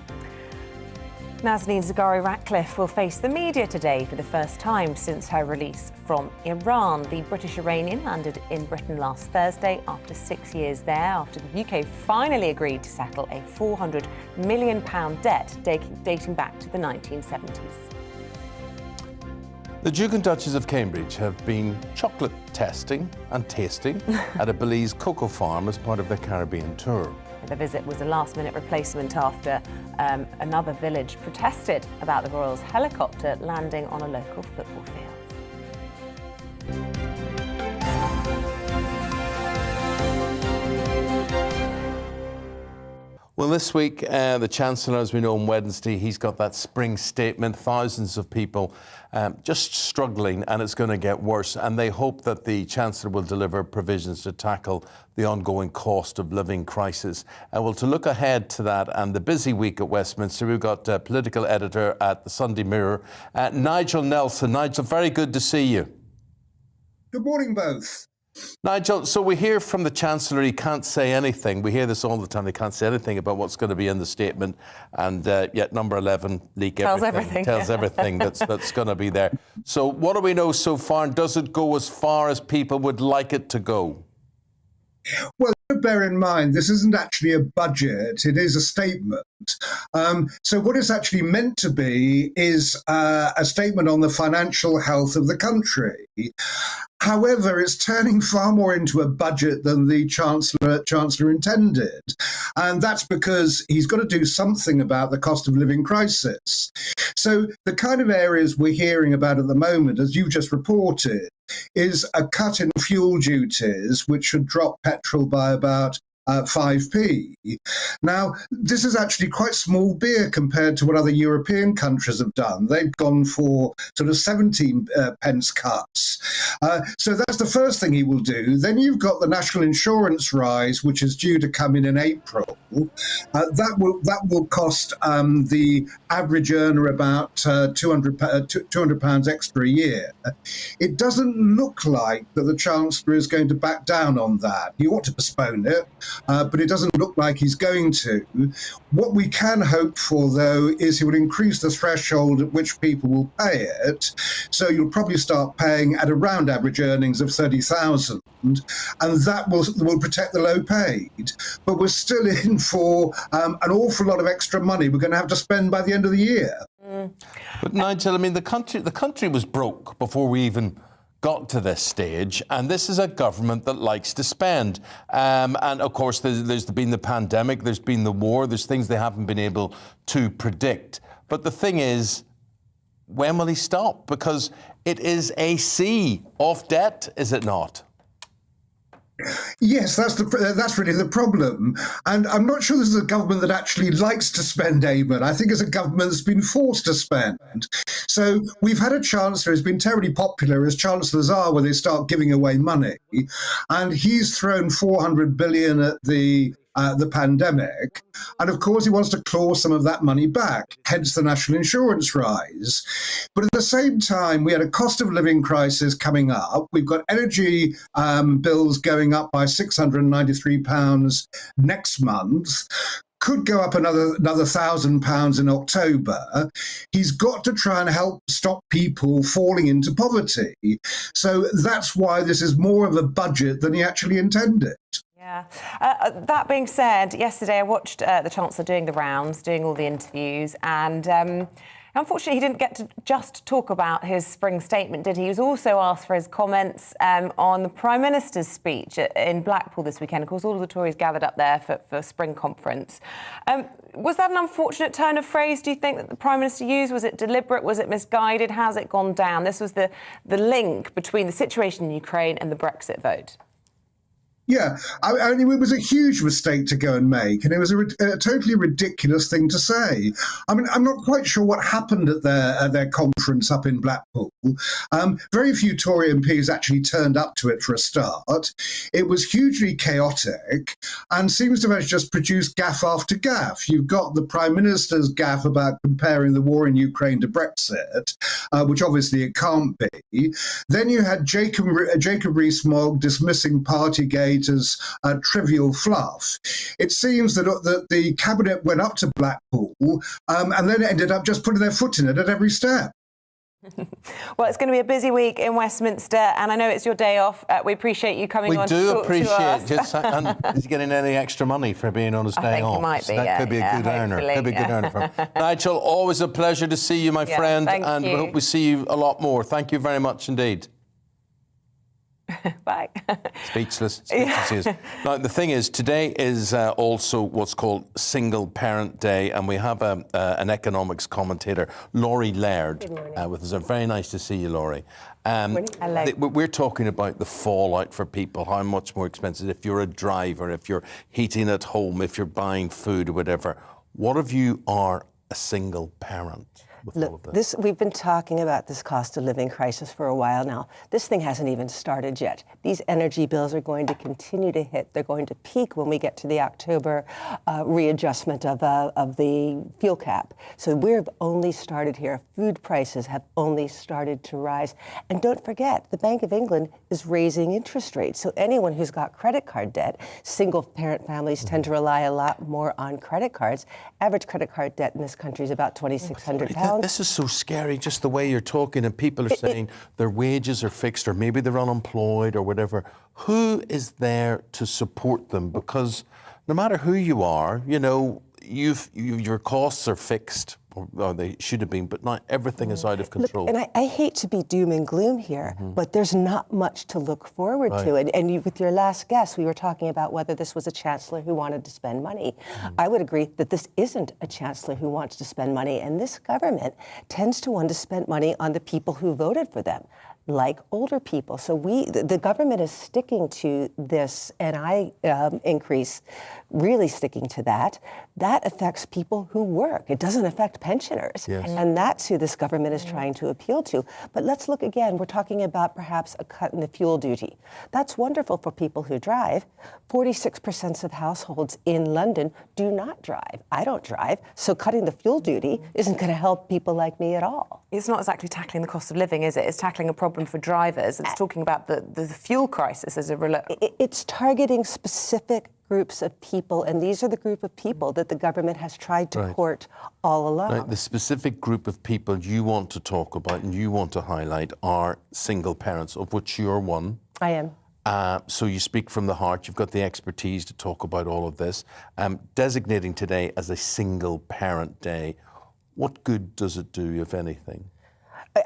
Nazanin Zaghari-Ratcliffe will face the media today for the first time since her release from Iran. The British Iranian landed in Britain last Thursday after 6 years there, after the UK finally agreed to settle a £400 million debt dating back to the 1970s. The Duke and Duchess of Cambridge have been chocolate testing and tasting at a Belize cocoa farm as part of their Caribbean tour. The visit was a last-minute replacement after another village protested about the royals' helicopter landing on a local football field. Well, this week, the Chancellor, as we know, on Wednesday, he's got that spring statement. Thousands of people just struggling, and it's going to get worse. And they hope that the Chancellor will deliver provisions to tackle the ongoing cost of living crisis. Well, to look ahead to that and the busy week at Westminster, we've got political editor at the Sunday Mirror, Nigel Nelson. Nigel, very good to see you. Good morning, both. Nigel, so we hear from the Chancellor he can't say anything. We hear this all the time. He can't say anything about what's going to be in the statement. And yet number 11, leak everything. Tells everything that's going to be there. So what do we know so far? And does it go as far as people would like it to go? Well, bear in mind, this isn't actually a budget. It is a statement. So what it's actually meant to be is a statement on the financial health of the country. However, it's turning far more into a budget than the Chancellor intended. And that's because he's got to do something about the cost of living crisis. So the kind of areas we're hearing about at the moment, as you just reported, is a cut in fuel duties, which should drop petrol by about 5p. Now, this is actually quite small beer compared to what other European countries have done. They've gone for sort of 17 pence cuts. So that's the first thing he will do. Then you've got the national insurance rise, which is due to come in April. That will cost the average earner about £200 extra a year. It doesn't look like that the Chancellor is going to back down on that. He ought to postpone it. But it doesn't look like he's going to. What we can hope for, though, is he will increase the threshold at which people will pay it. So you'll probably start paying at around average earnings of 30,000, and that will protect the low paid. But we're still in for an awful lot of extra money we're going to have to spend by the end of the year. But Nigel, I mean, the country was broke before we even got to this stage, and this is a government that likes to spend. And of course, there's been the pandemic, there's been the war, there's things they haven't been able to predict. But the thing is, when will he stop? Because it is a sea of debt, is it not? Yes, that's really the problem. And I'm not sure this is a government that actually likes to spend, Eamonn. I think it's a government that's been forced to spend. So we've had a chancellor who's been terribly popular, as chancellors are when they start giving away money. And he's thrown 400 billion at the pandemic. And of course, he wants to claw some of that money back, hence the national insurance rise. But at the same time, we had a cost of living crisis coming up. We've got energy bills going up by £693 next month. Could go up another £1,000 in October. He's got to try and help stop people falling into poverty. So that's why this is more of a budget than he actually intended. Yeah. That being said, yesterday I watched the Chancellor doing the rounds, doing all the interviews, and unfortunately he didn't get to just talk about his spring statement, did he? He was also asked for his comments on the Prime Minister's speech in Blackpool this weekend. Of course, all of the Tories gathered up there for spring conference. Was that an unfortunate turn of phrase, do you think, that the Prime Minister used? Was it deliberate? Was it misguided? How's it gone down? This was the link between the situation in Ukraine and the Brexit vote. Yeah, I mean, it was a huge mistake to go and make, and it was a totally ridiculous thing to say. I mean, I'm not quite sure what happened at their conference up in Blackpool. Very few Tory MPs actually turned up to it for a start. It was hugely chaotic and seems to have just produced gaffe after gaffe. You've got the Prime Minister's gaffe about comparing the war in Ukraine to Brexit, which obviously it can't be. Then you had Jacob Rees-Mogg dismissing Partygate as trivial fluff. It seems that the cabinet went up to Blackpool and then ended up just putting their foot in it at every step. Well, it's going to be a busy week in Westminster, and I know it's your day off. We appreciate you coming on to talk to us. We do appreciate it. And is he getting any extra money for being on his day off? I think he might be, That could be a good earner. Could be a good earner for him. Nigel, always a pleasure to see you, my friend, and we hope we see you a lot more. Thank you very much indeed. Bye. Speechless. Now, the thing is, today is also what's called Single Parent Day, and we have an economics commentator, Laurie Laird, with us. Very nice to see you, Laurie. We're talking about the fallout for people, how much more expensive if you're a driver, if you're heating at home, if you're buying food or whatever. What if you are a single parent? Look, we've been talking about this cost of living crisis for a while now. This thing hasn't even started yet. These energy bills are going to continue to hit. They're going to peak when we get to the October readjustment of the fuel cap. So we've only started here. Food prices have only started to rise. And don't forget, the Bank of England is raising interest rates. So anyone who's got credit card debt, single-parent families tend to rely a lot more on credit cards. Average credit card debt in this country is about £2,600. This is so scary, just the way you're talking, and people are saying their wages are fixed, or maybe they're unemployed or whatever. Who is there to support them? Because no matter who you are, you know, your costs are fixed, or they should have been, but now everything is out of control. Look, and I hate to be doom and gloom here, but there's not much to look forward to. And with your last guest, we were talking about whether this was a chancellor who wanted to spend money. I would agree that this isn't a chancellor who wants to spend money, and this government tends to want to spend money on the people who voted for them, like older people. So the government is sticking to this NI increase, really sticking to that. That affects people who work. It doesn't affect pensioners. Yes. And that's who this government is trying to appeal to. But let's look again. We're talking about perhaps a cut in the fuel duty. That's wonderful for people who drive. 46% of households in London do not drive. I don't drive. So cutting the fuel duty isn't going to help people like me at all. It's not exactly tackling the cost of living, is it? It's tackling a problem for drivers. It's talking about the fuel crisis as a It's targeting specific groups of people, and these are the group of people that the government has tried to court all along. Now, the specific group of people you want to talk about and you want to highlight are single parents, of which you're one. I am. So you speak from the heart. You've got the expertise to talk about all of this. Designating today as a single parent day, what good does it do, if anything?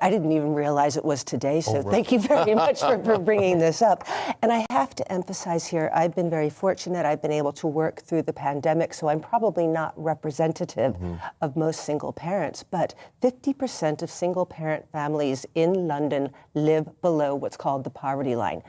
I didn't even realize it was today, so Oh, right. thank you very much for bringing this up. And I have to emphasize here, I've been very fortunate. I've been able to work through the pandemic, so I'm probably not representative of most single parents, but 50% of single parent families in London live below what's called the poverty line.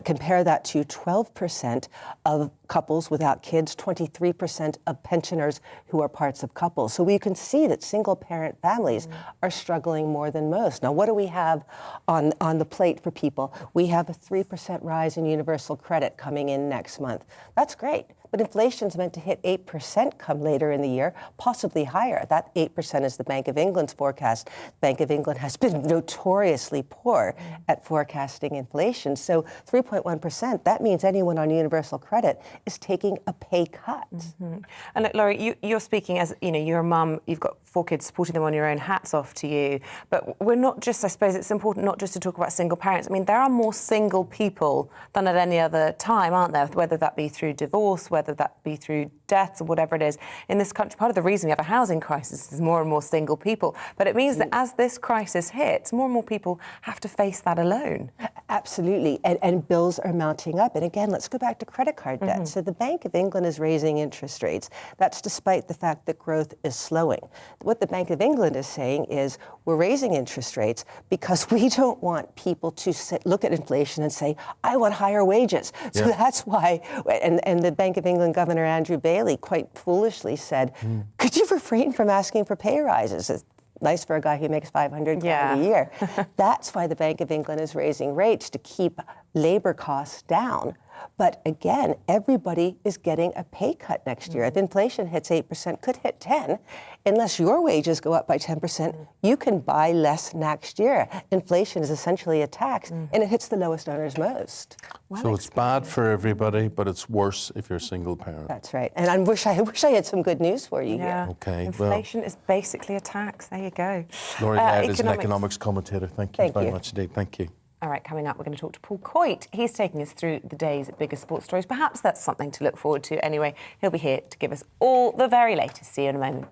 Compare that to 12% of couples without kids, 23% of pensioners who are parts of couples. So we can see that single parent families are struggling more than most. Now, what do we have on the plate for people? We have a 3% rise in universal credit coming in next month. That's great. But inflation's meant to hit 8% come later in the year, possibly higher. That 8% is the Bank of England's forecast. Bank of England has been notoriously poor at forecasting inflation. So 3.1%, that means anyone on universal credit is taking a pay cut. And look, Laurie, you're speaking as, you're a mum, you've got 4 kids, supporting them on your own, hats off to you. But we're not just, I suppose it's important not just to talk about single parents. I mean, there are more single people than at any other time, aren't there? Whether that be through divorce, whether that be through deaths or whatever it is. In this country, part of the reason we have a housing crisis is more and more single people. But it means that as this crisis hits, more and more people have to face that alone. Absolutely. And bills are mounting up. And again, let's go back to credit card debt. So the Bank of England is raising interest rates. That's despite the fact that growth is slowing. What the Bank of England is saying is we're raising interest rates because we don't want people to look at inflation and say, I want higher wages. So that's why, and the Bank of England Governor Andrew Bailey quite foolishly said, could you refrain from asking for pay rises? It's nice for a guy who makes $500 a year. That's why the Bank of England is raising rates, to keep labor costs down. But again, everybody is getting a pay cut next year. If inflation hits 8%, could hit 10%, unless your wages go up by 10%, you can buy less next year. Inflation is essentially a tax, and it hits the lowest earners most. So it's bad for everybody, but it's worse if you're a single parent. That's right. And I wish I had some good news for you here. Okay. Inflation is basically a tax. There you go. Laurie Laird is an economics commentator. Thank you very much indeed. Thank you. All right, coming up, we're going to talk to Paul Coit. He's taking us through the day's biggest sports stories. Perhaps that's something to look forward to. Anyway, he'll be here to give us all the very latest. See you in a moment.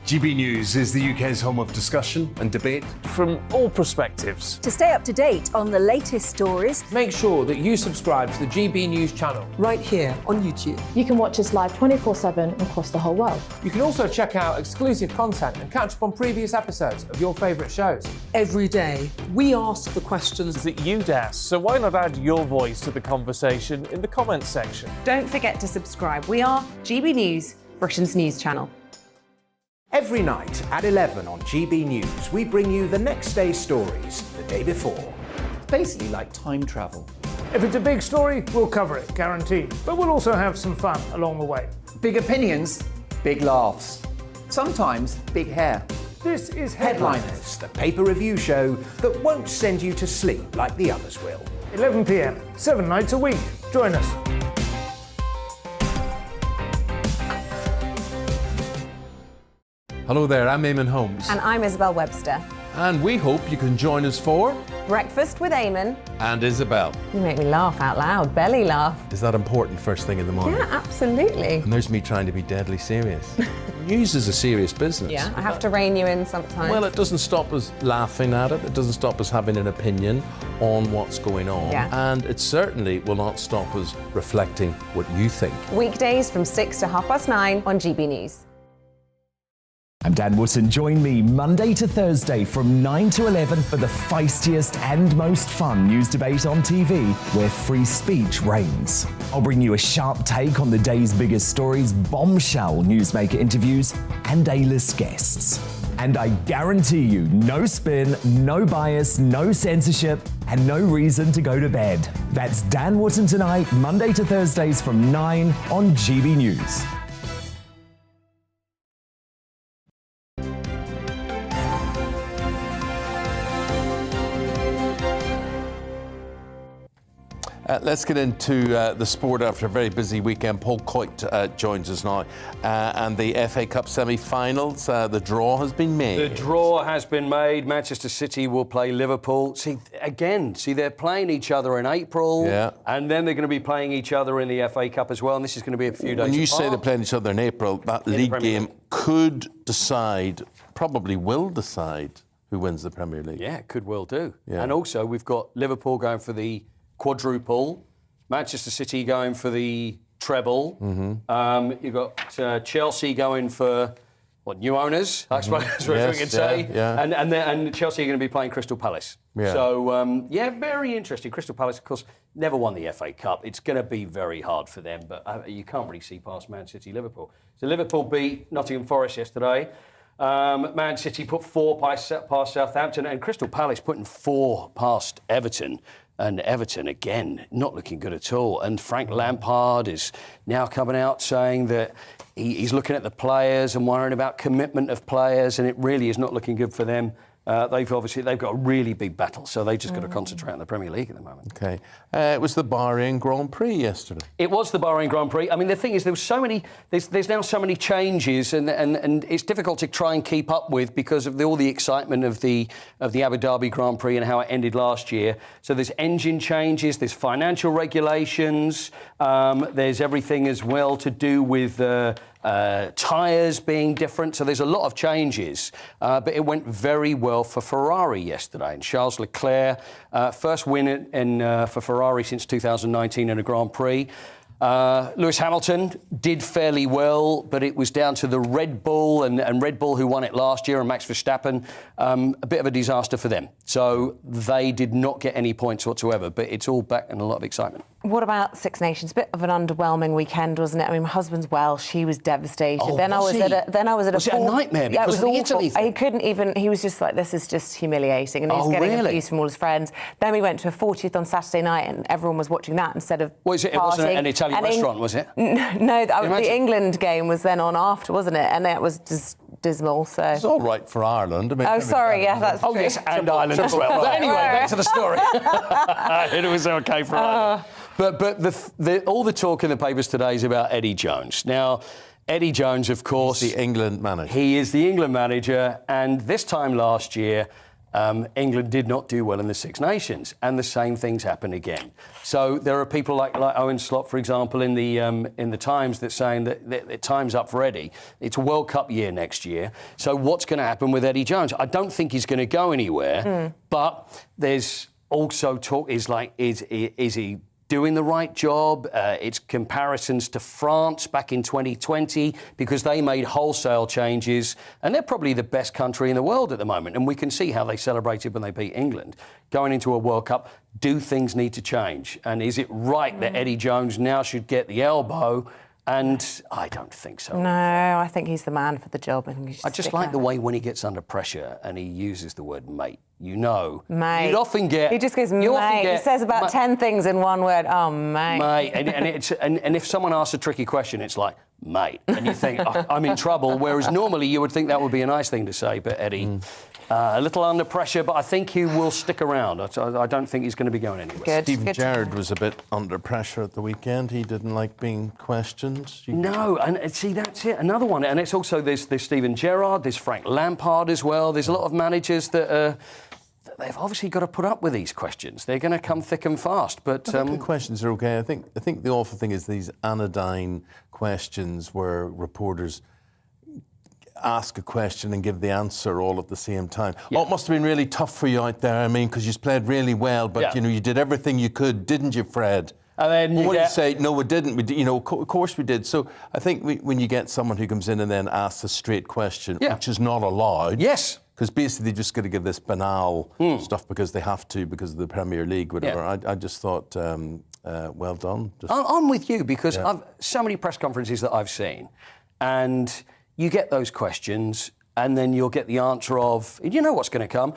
GB News is the UK's home of discussion and debate from all perspectives. To stay up to date on the latest stories, make sure that you subscribe to the GB News channel right here on YouTube. You can watch us live 24/7 across the whole world. You can also check out exclusive content and catch up on previous episodes of your favourite shows. Every day, we ask the questions that you'd ask, so why not add your voice to the conversation in the comments section? Don't forget to subscribe. We are GB News, Britain's news channel. Every night at 11 on GB News, we bring you the next day's stories the day before. It's basically like time travel. If it's a big story, we'll cover it, guaranteed. But we'll also have some fun along the way. Big opinions, big laughs. Sometimes big hair. This is Headliners, the paper review show that won't send you to sleep like the others will. 11 p.m, 7 nights a week. Join us. Hello there, I'm Eamonn Holmes. And I'm Isabel Webster. And we hope you can join us for Breakfast with Eamonn and Isabel. You make me laugh out loud, belly laugh. Is that important first thing in the morning? Yeah, absolutely. And there's me trying to be deadly serious. News is a serious business. Yeah, I have to rein you in sometimes. Well, it doesn't stop us laughing at it. It doesn't stop us having an opinion on what's going on. Yeah. And it certainly will not stop us reflecting what you think. Weekdays from 6 to 9:30 on GB News. I'm Dan Wootton. Join me Monday to Thursday from 9 to 11 for the feistiest and most fun news debate on TV, where free speech reigns. I'll bring you a sharp take on the day's biggest stories, bombshell newsmaker interviews, and A-list guests. And I guarantee you, no spin, no bias, no censorship, and no reason to go to bed. That's Dan Wootton tonight, Monday to Thursdays from 9 on GB News. Let's get into the sport after a very busy weekend. Paul Coyte joins us now. And the FA Cup semi-finals, the draw has been made. The draw has been made. Manchester City will play Liverpool. See, they're playing each other in April. Yeah. And then they're going to be playing each other in the FA Cup as well. And this is going to be a few days When you apart. say they're playing each other in April, that league game could decide, probably will decide, who wins the Premier League. Yeah, it could well do. Yeah. And also, we've got Liverpool going for the quadruple, Manchester City going for the treble. You've got Chelsea going for new owners, I suppose we can say. Yeah. And Chelsea are going to be playing Crystal Palace. Yeah. So very interesting. Crystal Palace, of course, never won the FA Cup. It's going to be very hard for them, but you can't really see past Man City, Liverpool. So Liverpool beat Nottingham Forest yesterday. Man City put 4 past Southampton, and Crystal Palace putting 4 past Everton. And Everton, again, not looking good at all. And Frank Lampard is now coming out saying that he's looking at the players and worrying about commitment of players, and it really is not looking good for them. They've got a really big battle, so they've just got to concentrate on the Premier League at the moment. OK. It was the Bahrain Grand Prix yesterday. It was the Bahrain Grand Prix. I mean, the thing is, there's now so many changes, and it's difficult to try and keep up with because of all the excitement of the Abu Dhabi Grand Prix and how it ended last year. So there's engine changes, there's financial regulations, there's everything as well to do with tyres being different. So there's a lot of changes, but it went very well for Ferrari yesterday. And Charles Leclerc, first win for Ferrari since 2019 in a Grand Prix. Lewis Hamilton did fairly well, but it was down to the Red Bull and Red Bull who won it last year, and Max Verstappen, a bit of a disaster for them. So they did not get any points whatsoever, but it's all back and a lot of excitement. What about Six Nations? Bit of an underwhelming weekend, wasn't it? I mean, my husband's Welsh. He was devastated. Oh, I was at a nightmare because of the Italy thing? He couldn't even. He was just like, this is just humiliating, and he was getting abuse from all his friends. Then we went to a 40th on Saturday night, and everyone was watching that instead of It wasn't an Italian restaurant, was it? No, the England game was then on after, wasn't it? And it was just dismal. So it's all right for Ireland. I mean, sorry, yeah, that's true. Oh yes, and Ireland as well. But anyway, back to the story. It was okay for Ireland. But all the talk in the papers today is about Eddie Jones. Now, Eddie Jones, of course... He's the England manager. He is the England manager, and this time last year, England did not do well in the Six Nations, and the same things happen again. So there are people like Owen Slot, for example, in the Times that's saying that time's up for Eddie. It's a World Cup year next year. So what's going to happen with Eddie Jones? I don't think he's going to go anywhere, but there's also talk, is he doing the right job? It's comparisons to France back in 2020 because they made wholesale changes, and they're probably the best country in the world at the moment. And we can see how they celebrated when they beat England. Going into a World Cup, do things need to change? And is it right that Eddie Jones now should get the elbow? And I don't think so. No, I think he's the man for the job. I just like the way when he gets under pressure and he uses the word mate. Mate. You'd often get... He just goes, mate. He says about 10 things in one word. Oh, mate. Mate. And if someone asks a tricky question, it's like, mate. And you think, I'm in trouble. Whereas normally you would think that would be a nice thing to say. But Eddie, a little under pressure, but I think he will stick around. I don't think he's going to be going anywhere. Stephen Gerrard was a bit under pressure at the weekend. He didn't like being questioned. No, and see, that's it. Another one. And it's also, there's Stephen Gerrard, there's Frank Lampard as well. There's a lot of managers that they've obviously got to put up with these questions. They're going to come thick and fast. But I think the questions are okay. I think the awful thing is these anodyne questions where reporters ask a question and give the answer all at the same time. Yeah. Oh, it must have been really tough for you out there. I mean, because you played really well, but you did everything you could, didn't you, Fred? And then you say, no, we didn't. Of course we did. So I think when you get someone who comes in and then asks a straight question, which is not allowed. Yes. Because basically they're just going to give this banal stuff because they have to, because of the Premier League, whatever. Yeah. I just thought, well done. I'm with you because I've so many press conferences that I've seen, and you get those questions, and then you'll get the answer of, you know what's going to come.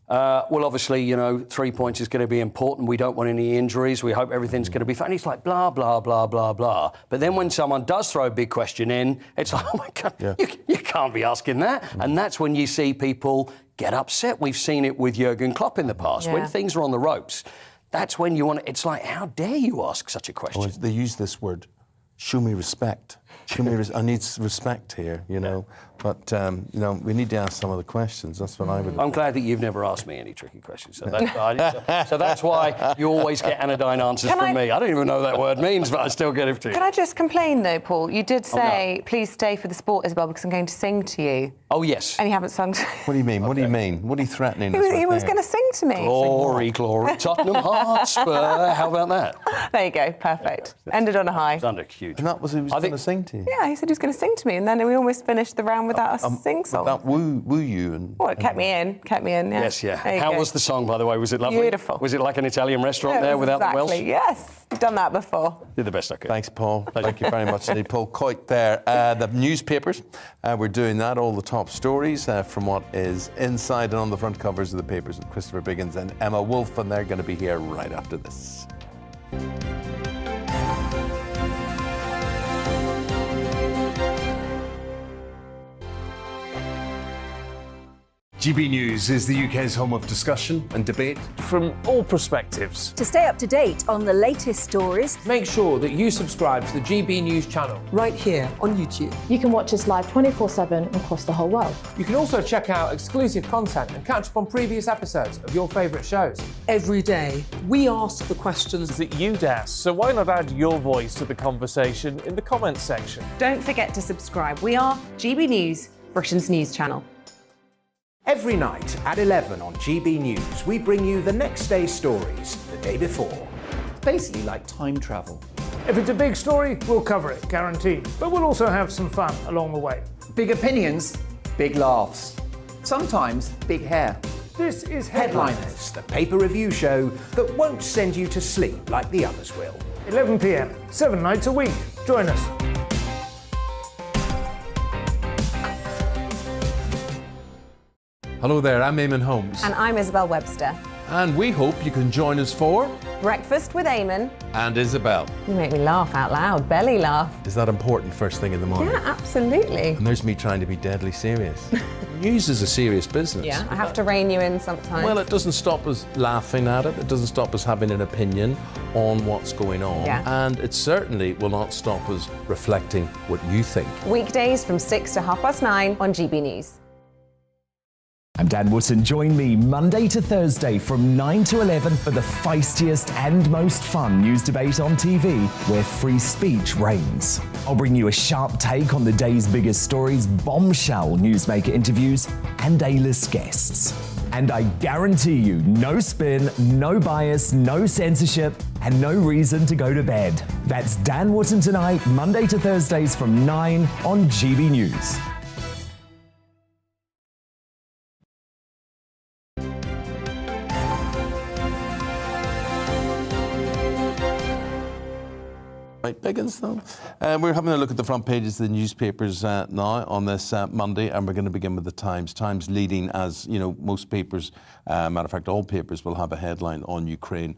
Well, obviously, 3 points is going to be important. We don't want any injuries. We hope everything's going to be fine. It's like blah, blah, blah, blah, blah. But then when someone does throw a big question in, it's like, oh, my God, you can't be asking that. And that's when you see people get upset. We've seen it with Jurgen Klopp in the past. When things are on the ropes, that's when you want to, it's like, how dare you ask such a question? Oh, they use this word, show me respect. I need respect here, you know. But, you know, we need to ask some of the questions. That's what I would... I'm glad that you've never asked me any tricky questions. So, so that's why you always get anodyne answers from me. I don't even know what that word means, but I still get it to you. Can I just complain, though, Paul? You did say, please stay for the sport, Isabel, because I'm going to sing to you. Oh, yes. And you haven't sung to What do you mean? What do you mean? What are you threatening? He was going to sing to me. Glory, glory. Tottenham Hotspur. How about that? There you go. Perfect. Ended on a high. Sounded cute. And that was who was going to sing to you? Yeah, he said he was going to sing to me, and then we almost finished the round without a sing song. Without woo you and... Well, it kept me in, yeah. Yes, yeah. How was the song, by the way? Was it lovely? Beautiful. Was it like an Italian restaurant there without the Welsh? Yes. You've done that before. Did the best I could. Thanks, Paul. Thank you very much indeed. Paul Coit there. The newspapers, we're doing that, all the top stories from what is inside and on the front covers of the papers with Christopher Biggins and Emma Wolfe, and they're going to be here right after this. GB News is the UK's home of discussion and debate from all perspectives. To stay up to date on the latest stories, Make sure that you subscribe to the GB News channel right here on YouTube. You can watch us live 24/7 across the whole world. You can also check out exclusive content and catch up on previous episodes of your favourite shows. Every day, we ask the questions that you'd ask, so why not add your voice to the conversation in the comments section? Don't forget to subscribe. We are GB News, Britain's news channel. Every night at 11 on GB News, we bring you the next day's stories the day before. Basically like time travel. If it's a big story, we'll cover it, guaranteed. But we'll also have some fun along the way. Big opinions, big laughs. Sometimes big hair. This is Headliners, the paper review show that won't send you to sleep like the others will. 11 p.m, 7 nights a week. Join us. Hello there, I'm Eamonn Holmes. And I'm Isabel Webster. And we hope you can join us for... Breakfast with Eamonn. And Isabel. You make me laugh out loud, belly laugh. Is that important first thing in the morning? Yeah, absolutely. And there's me trying to be deadly serious. News is a serious business. Yeah, I have to rein you in sometimes. Well, it doesn't stop us laughing at it. It doesn't stop us having an opinion on what's going on. Yeah. And it certainly will not stop us reflecting what you think. Weekdays from 6 to 9:30 on GB News. I'm Dan Wootton. Join me Monday to Thursday from 9 to 11 for the feistiest and most fun news debate on TV, where free speech reigns. I'll bring you a sharp take on the day's biggest stories, bombshell newsmaker interviews, and A-list guests. And I guarantee you, no spin, no bias, no censorship, and no reason to go to bed. That's Dan Wootton Tonight, Monday to Thursdays from 9 on GB News. Right, Biggins, though. We're having a look at the front pages of the newspapers now on this Monday, and we're going to begin with the Times. Times leading, as you know, most papers, matter of fact, all papers will have a headline on Ukraine.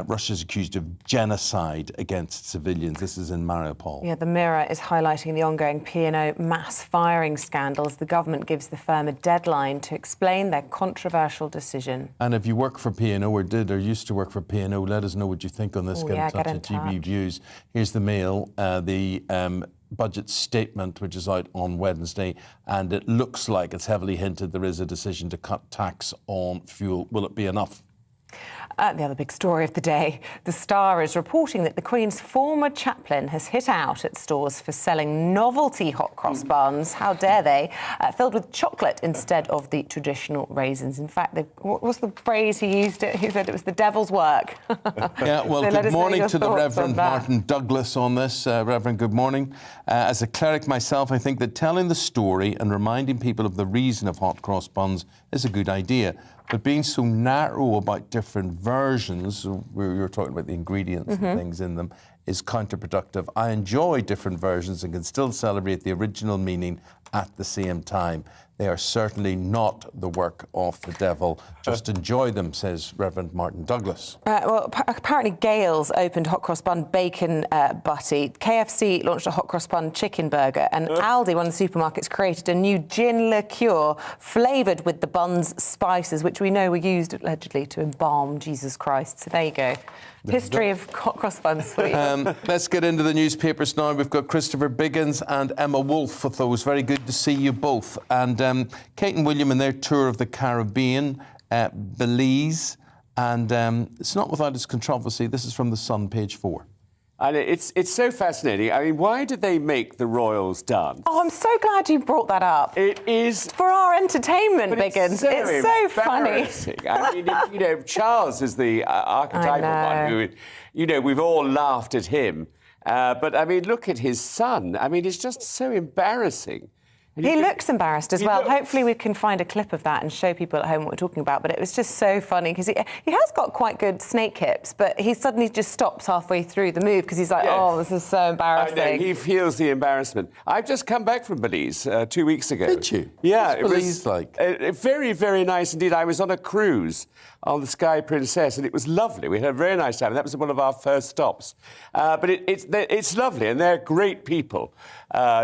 Russia's accused of genocide against civilians. This is in Mariupol. Yeah, the Mirror is highlighting the ongoing P&O mass firing scandals. The government gives the firm a deadline to explain their controversial decision. And if you work for P&O or did or used to work for P&O, let us know what you think on this. Get in touch at GBNews. Here's the Mail, the budget statement, which is out on Wednesday, and it looks like it's heavily hinted there is a decision to cut tax on fuel. Will it be enough? The other big story of the day, The Star is reporting that the Queen's former chaplain has hit out at stores for selling novelty hot cross buns. How dare they? Filled with chocolate instead of the traditional raisins. In fact, what was the phrase he used? He said it was the devil's work. Yeah, well, so good morning to the Reverend Martin Douglas on this. Reverend, good morning. As a cleric myself, I think that telling the story and reminding people of the reason of hot cross buns is a good idea. But being so narrow about different versions, we were talking about the ingredients and things in them, is counterproductive. I enjoy different versions and can still celebrate the original meaning at the same time. They are certainly not the work of the devil. Just enjoy them, says Reverend Martin Douglas. Apparently Gales opened hot cross bun bacon butty. KFC launched a hot cross bun chicken burger. And Aldi, one of the supermarkets, created a new gin liqueur flavoured with the bun's spices, which we know were used allegedly to embalm Jesus Christ. So there you go. History of hot cross buns for you. Let's get into the newspapers now. We've got Christopher Biggins and Emma Wolfe with those. Very good to see you both. And Kate and William in their tour of the Caribbean, Belize, and it's not without its controversy. This is from The Sun, page 4. And it's so fascinating. I mean, why did they make the royals dance? Oh, I'm so glad you brought that up. It is... For our entertainment, Biggins. It's so funny. I mean, you know, Charles is the archetypal one who, you know, we've all laughed at him. But, I mean, look at his son. I mean, it's just so embarrassing. He looks embarrassed as well. Hopefully we can find a clip of that and show people at home what we're talking about. But it was just so funny because he has got quite good snake hips, but he suddenly just stops halfway through the move because he's like, oh, this is so embarrassing. I know, he feels the embarrassment. I've just come back from Belize 2 weeks ago. Did you? Yeah. What's Belize like? Very, very nice indeed. I was on a cruise on the Sky Princess and it was lovely. We had a very nice time. That was one of our first stops. But it's lovely and they're great people,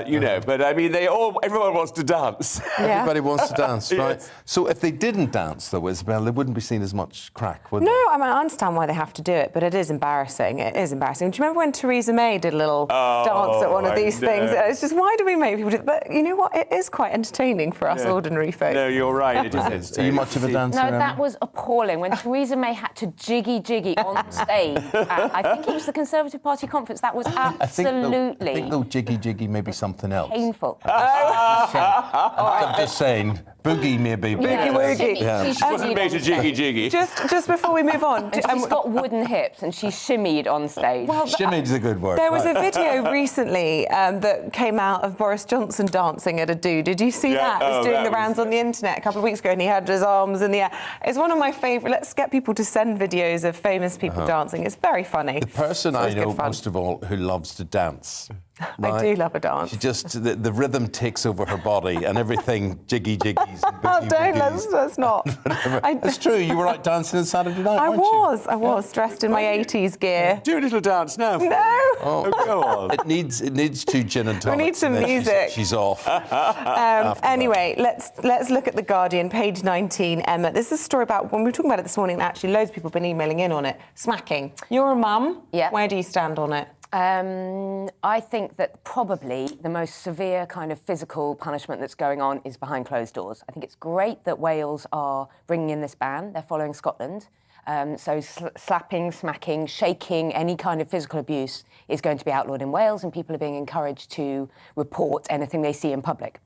you know. But, I mean, everyone wants to dance. Yeah. Everybody wants to dance, right? Yes. So if they didn't dance, though, Isabel, they wouldn't be seen as much crack, would they? No, I mean, I understand why they have to do it, but it is embarrassing. It is embarrassing. Do you remember when Theresa May did a little dance at one of these things? It's just, why do we make people do it? But you know what? It is quite entertaining for us ordinary folk. No, you're right. It is. Are you much of a dancer? No, that was appalling. When Theresa May had to jiggy on stage at, I think it was the Conservative Party conference, that was absolutely... I think though jiggy may be something else. Painful. I'm just saying, boogie maybe. Boogie-woogie. Yeah. She wasn't made to jiggy. Just before we move on... She's got wooden hips and she shimmied on stage. Well, shimmy's a good word. There was a video recently that came out of Boris Johnson dancing at a do. Did you see that? It was doing the rounds on the internet a couple of weeks ago and he had his arms in the air. It's one of my favourite... Let's get people to send videos of famous people dancing. It's very funny. The person I know most of all who loves to dance... Right. I do love a dance. She just the rhythm takes over her body and everything jiggies and let's not. It's true. You were out dancing on Saturday night. I was dressed in my 80s gear. Do a little dance now. No. Oh, go on. It needs 2 gin and tonics. We need some music. She's off. Anyway, let's look at The Guardian, page 19. Emma, this is a story about when we were talking about it this morning. Actually, loads of people have been emailing in on it. Smacking. You're a mum. Yeah. Where do you stand on it? I think that probably the most severe kind of physical punishment that's going on is behind closed doors. I think it's great that Wales are bringing in this ban. They're following Scotland. So slapping, smacking, shaking, any kind of physical abuse is going to be outlawed in Wales and people are being encouraged to report anything they see in public.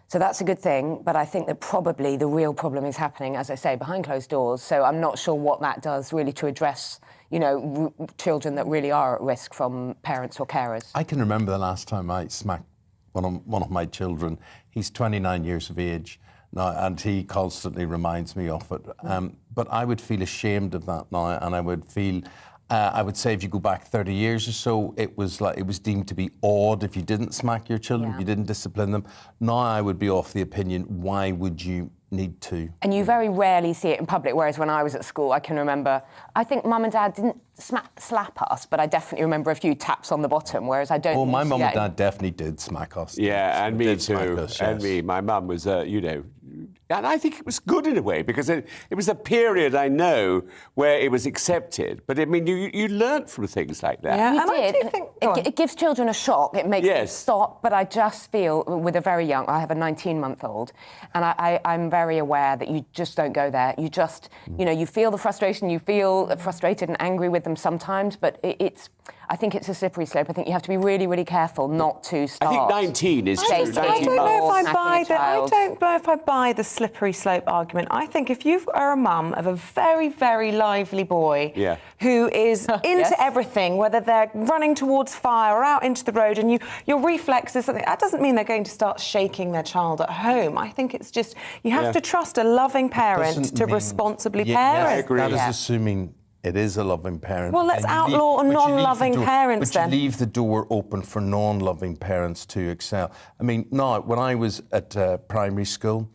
So that's a good thing, but I think that probably the real problem is happening, as I say, behind closed doors. So I'm not sure what that does really to address, you know, children that really are at risk from parents or carers. I can remember the last time I smacked one of my children. He's 29 years of age now, and he constantly reminds me of it. But I would feel ashamed of that now, and I would feel... I would say if you go back 30 years or so, it was deemed to be odd if you didn't smack your children, if you didn't discipline them. Now I would be of the opinion, why would you need to? And you very rarely see it in public, whereas when I was at school, I can remember, I think Mum and Dad didn't slap us, but I definitely remember a few taps on the bottom, whereas I don't... Oh, my mum and dad definitely did smack us. Yeah, and me too. Us, yes. And me. My mum was, you know... And I think it was good in a way, because it was a period, I know, where it was accepted. But, I mean, you learnt from things like that. Yeah, you did. It gives children a shock. It makes them stop. But I just feel, with a very young... I have a 19-month-old, and I'm very aware that you just don't go there. You just, you know, you feel the frustration. You feel frustrated and angry with them sometimes, but I think it's a slippery slope. I think you have to be really, really careful not to start. I think 19 is true. I don't know if I buy the slippery slope argument. I think if you are a mum of a very, very lively boy who is into everything, whether they're running towards fire or out into the road, and your reflex is something, that doesn't mean they're going to start shaking their child at home. I think it's just, you have to trust a loving parent to responsibly parent. That is assuming It is a loving parent. Well, let's outlaw non-loving parents then. But you leave the door open for non-loving parents to excel. I mean, now, when I was at primary school,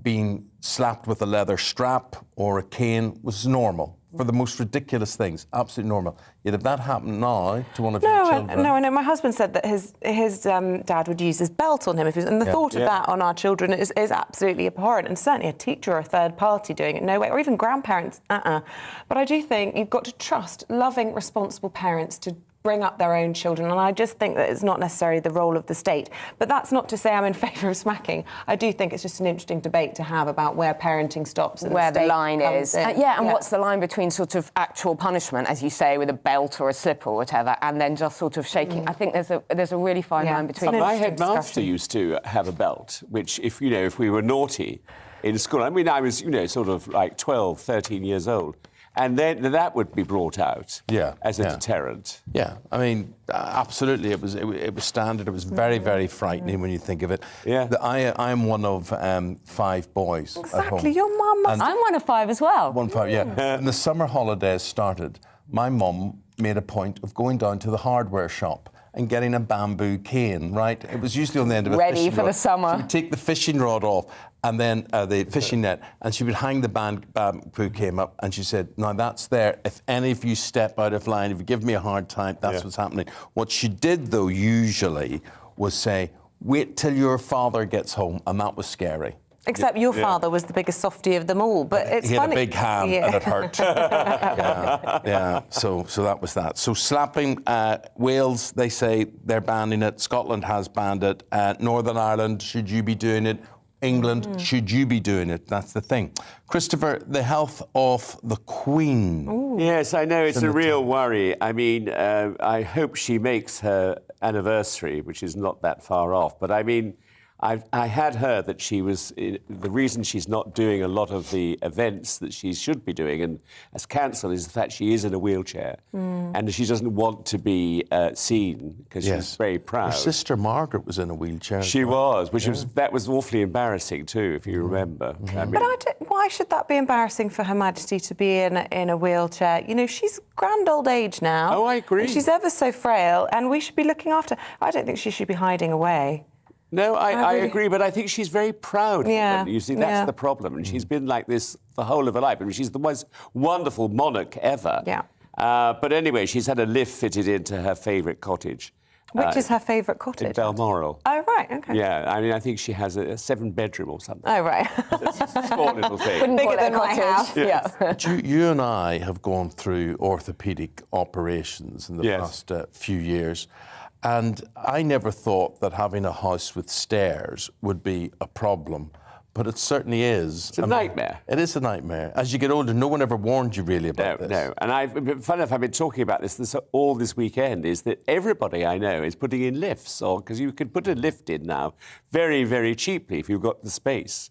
being slapped with a leather strap or a cane was normal. For the most ridiculous things, absolutely normal. Yet if that happened now to one of your children... No, I know. My husband said that his dad would use his belt on him, and the thought of that on our children is absolutely abhorrent. And certainly a teacher or a third party doing it, no way, or even grandparents, But I do think you've got to trust loving, responsible parents to bring up their own children, and I just think that it's not necessarily the role of the state. But that's not to say I'm in favour of smacking. I do think it's just an interesting debate to have about where parenting stops and where the line is. And what's the line between sort of actual punishment, as you say, with a belt or a slip or whatever, and then just sort of shaking. I think there's a really fine line between. My headmaster used to have a belt, which if we were naughty in school, I mean, I was sort of like 12, 13 years old. And then that would be brought out as a deterrent. Yeah, I mean, absolutely. It was standard. It was very, very frightening when you think of it. Yeah. I am one of 5 boys at home. Exactly, your mum must... I'm one of 5 as well. One of 5, yeah. When the summer holidays started, my mum made a point of going down to the hardware shop and getting a bamboo cane, right? It was usually on the end of a fishing rod. Ready for the summer. She would take the fishing rod off and then the fishing net, and she would hang the bamboo cane up, and she said, now that's there. If any of you step out of line, if you give me a hard time, that's what's happening. What she did, though, usually was say, wait till your father gets home, and that was scary. Except your father was the biggest softie of them all, but it's he funny. He had a big hand and it hurt. So that was that. So slapping, Wales, they say they're banning it. Scotland has banned it. Northern Ireland, should you be doing it? England, should you be doing it? That's the thing. Christopher, the health of the Queen. Ooh. Yes, I know, it's a real worry. I mean, I hope she makes her anniversary, which is not that far off. But I mean, I had heard that she was the reason she's not doing a lot of the events that she should be doing and has cancelled is the fact she is in a wheelchair and she doesn't want to be seen because she's very proud. Her sister Margaret was in a wheelchair. She was, which was awfully embarrassing too, if you remember. I mean, why should that be embarrassing for Her Majesty to be in a wheelchair? You know, she's grand old age now. Oh, I agree. She's ever so frail, and we should be looking after her. I don't think she should be hiding away. No, I agree, but I think she's very proud of them. You see, that's the problem. And Mm. she's been like this the whole of her life. I mean, she's the most wonderful monarch ever. Yeah. But anyway, she's had a lift fitted into her favourite cottage. Which is her favourite cottage? In Balmoral. Oh, right, OK. Yeah, I mean, I think she has a 7-bedroom or something. Oh, right. It's a small little thing. Wouldn't bigger than my house. Yes. But you and I have gone through orthopaedic operations in the past few years. And I never thought that having a house with stairs would be a problem, but it certainly is. It's a nightmare. It is a nightmare. As you get older, no one ever warned you really about this. No, and funny enough, I've been talking about this all this weekend, is that everybody I know is putting in lifts, because you can put a lift in now very, very cheaply if you've got the space.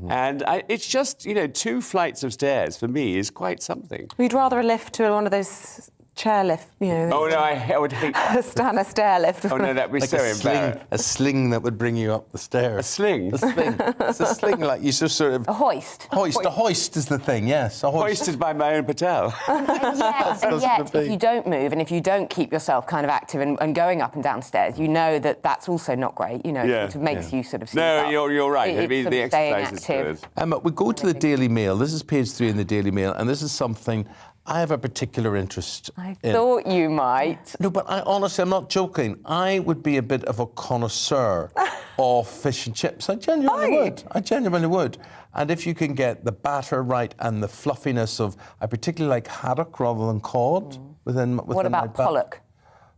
And it's just, 2 flights of stairs for me is quite something. We'd rather a lift to one of those chairlift, Oh, no, I would hate that. Stand a stair lift. Oh, no, that'd be like so embarrassing. A sling that would bring you up the stairs. A sling? A sling. It's a sling, like you just sort of... A hoist. A hoist is the thing, yes. A hoist. Hoisted by my own Patel. And yet, if you don't move and if you don't keep yourself kind of active and going up and down stairs, you know that that's also not great. It sort of makes you sort of... No, you're right. I mean, the exercise is good. We go to the Daily Mail. This is page 3 in the Daily Mail, and this is something I have a particular interest in. I thought you might. No, but honestly, I'm not joking. I would be a bit of a connoisseur of fish and chips. I genuinely would. And if you can get the batter right and the fluffiness of, I particularly like haddock rather than cod. Within what about pollock?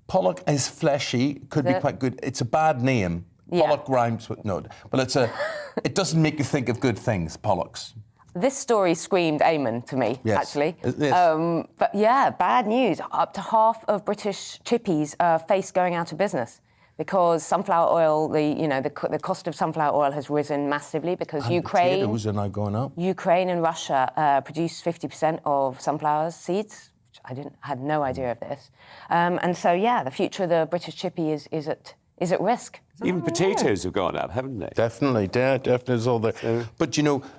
Pollock is fleshy, could be quite good. It's a bad name. Yeah. Pollock rhymes with no, but it doesn't make you think of good things, pollocks. This story screamed Eamonn to me, actually. Yes. But yeah, bad news. Up to half of British chippies face going out of business because sunflower oil, the cost of sunflower oil has risen massively because and Ukraine... potatoes are now going up. Ukraine and Russia produce 50% of sunflower seeds. Which I had no idea of this. And so, the future of the British chippy is at risk. Even potatoes have gone up, haven't they? Definitely, definitely is all there. But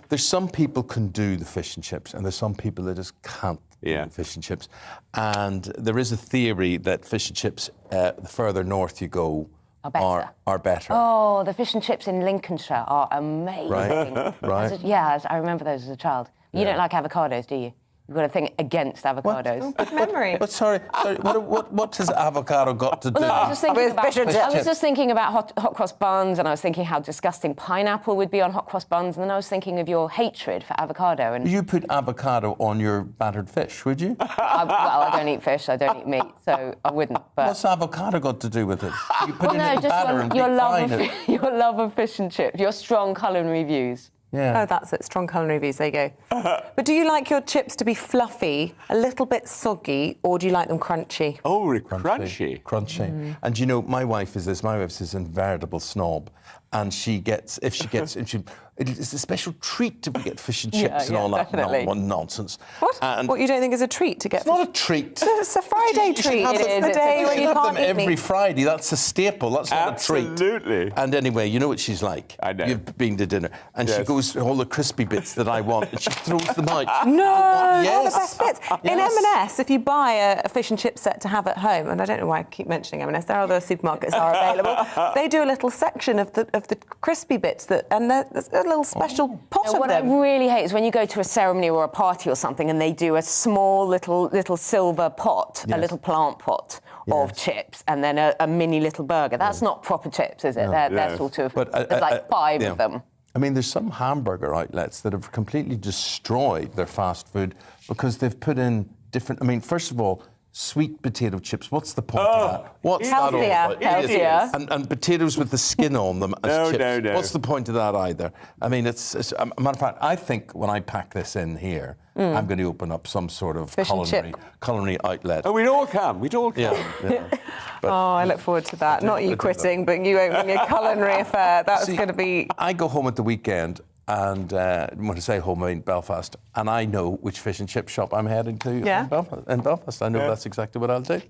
there's some people can do the fish and chips, and there's some people that just can't fish and chips. And there is a theory that fish and chips, the further north you go, are better. Oh, the fish and chips in Lincolnshire are amazing. Right. I remember those as a child. You don't like avocados, do you? You've got a thing against avocados. Good memory. But sorry, what has avocado got to do? I was just thinking about hot cross buns, and I was thinking how disgusting pineapple would be on hot cross buns, and then I was thinking of your hatred for avocado. And you put avocado on your battered fish, would you? I don't eat fish, I don't eat meat, so I wouldn't. But what's avocado got to do with it? You put it in just batter and your love of fish and chips, your strong culinary views. Yeah. Oh, that's it. Strong culinary views. There you go. But do you like your chips to be fluffy, a little bit soggy, or do you like them crunchy? Oh, crunchy. Crunchy. And you know, my wife is an veritable snob, and it's a special treat to get fish and chips and all that nonsense. What? What you don't think is a treat to get? It's not a treat. It's a Friday treat. It's the day when you can't eat every meat. Friday. That's a staple. That's not a treat. Absolutely. And anyway, you know what she's like. I know. You've been to dinner, and she goes all the crispy bits that I want, and she throws them out. No, yes. they're the best bits. In M&S, if you buy a fish and chip set to have at home, and I don't know why I keep mentioning M&S, there are other supermarkets are available. They do a little section of the crispy bits and there's a little special pot of them. What I really hate is when you go to a ceremony or a party or something, and they do a small little silver pot, a little plant pot of chips, and then a mini little burger. That's not proper chips, is it? No. They're sort of. There's like five of them. I mean, there's some hamburger outlets that have completely destroyed their fast food because they've put in different. I mean, first of all, sweet potato chips. What's the point of that? What's healthier, that all about? healthier. And potatoes with the skin on them as chips. No. What's the point of that either? I mean, it's a matter of fact, I think when I pack this in here, I'm going to open up some sort of culinary outlet. Oh, we'd all come. Yeah. I look forward to that. Not you quitting, but you opening a culinary affair. That's going to be. I go home at the weekend. And when I say home, I mean Belfast. And I know which fish and chip shop I'm heading to in Belfast. I know that's exactly what I'll do.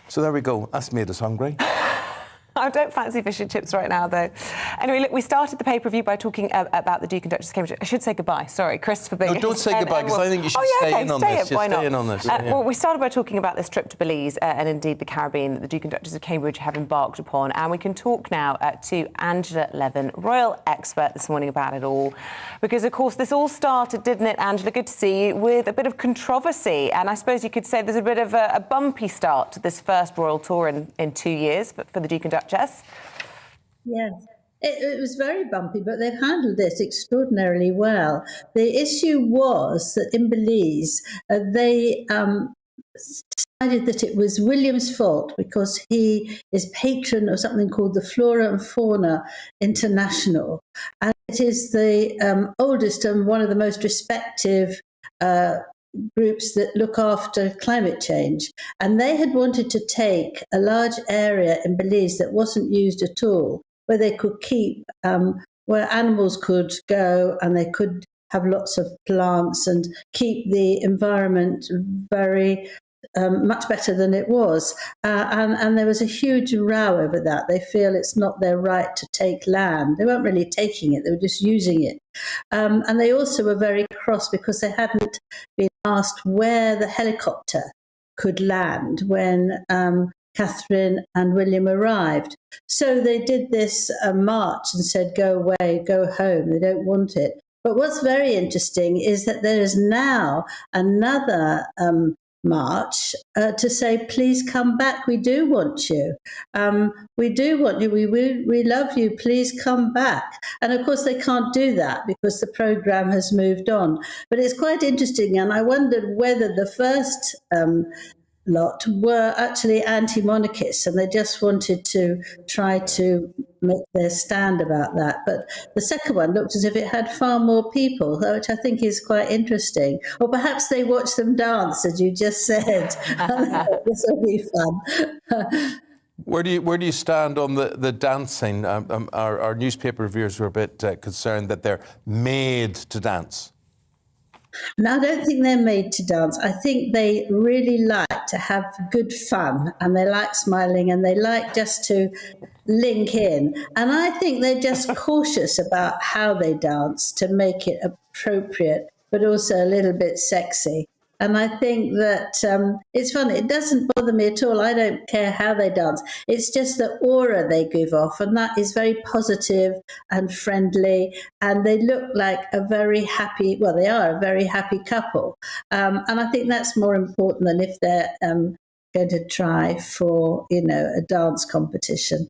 So there we go. That's made us hungry. I don't fancy fish and chips right now, though. Anyway, look, we started the pay-per-view by talking about the Duke and Duchess of Cambridge. I should say goodbye. Sorry, Chris, for being... No, don't say goodbye, because I think you should stay in on this. Why not? Well, we started by talking about this trip to Belize and indeed the Caribbean that the Duke and Duchess of Cambridge have embarked upon. And we can talk now to Angela Levin, royal expert this morning about it all. Because, of course, this all started, didn't it, Angela? Good to see you, with a bit of controversy. And I suppose you could say there's a bit of a bumpy start to this first royal tour in 2 years for the Duke and Duchess. Yes, it was very bumpy, but they've handled this extraordinarily well. The issue was that in Belize, they decided that it was William's fault because he is patron of something called the Flora and Fauna International. And it is the oldest and one of the most respected groups that look after climate change. And they had wanted to take a large area in Belize that wasn't used at all, where they could keep, where animals could go and they could have lots of plants and keep the environment very much better than it was. And there was a huge row over that. They feel it's not their right to take land. They weren't really taking it, they were just using it. And they also were very cross because they hadn't been asked where the helicopter could land when Catherine and William arrived. So they did this march and said, go away, go home, they don't want it. But what's very interesting is that there is now another march to say, please come back, we do want you. We do want you, we love you, please come back. And of course they can't do that because the programme has moved on. But it's quite interesting, and I wondered whether the first lot were actually anti-monarchists and they just wanted to try to make their stand about that. But the second one looked as if it had far more people, which I think is quite interesting. Or perhaps they watched them dance, as you just said. This will be fun. Where do you stand on the dancing? Our newspaper reviewers were a bit concerned that they're made to dance. No, I don't think they're made to dance. I think they really like to have good fun and they like smiling and they like just to link in. And I think they're just cautious about how they dance to make it appropriate, but also a little bit sexy. And I think that it's fun. It doesn't bother me at all. I don't care how they dance. It's just the aura they give off, and that is very positive and friendly. And they look like a very happy, well, they are a very happy couple. And I think that's more important than if they're going to try for, a dance competition.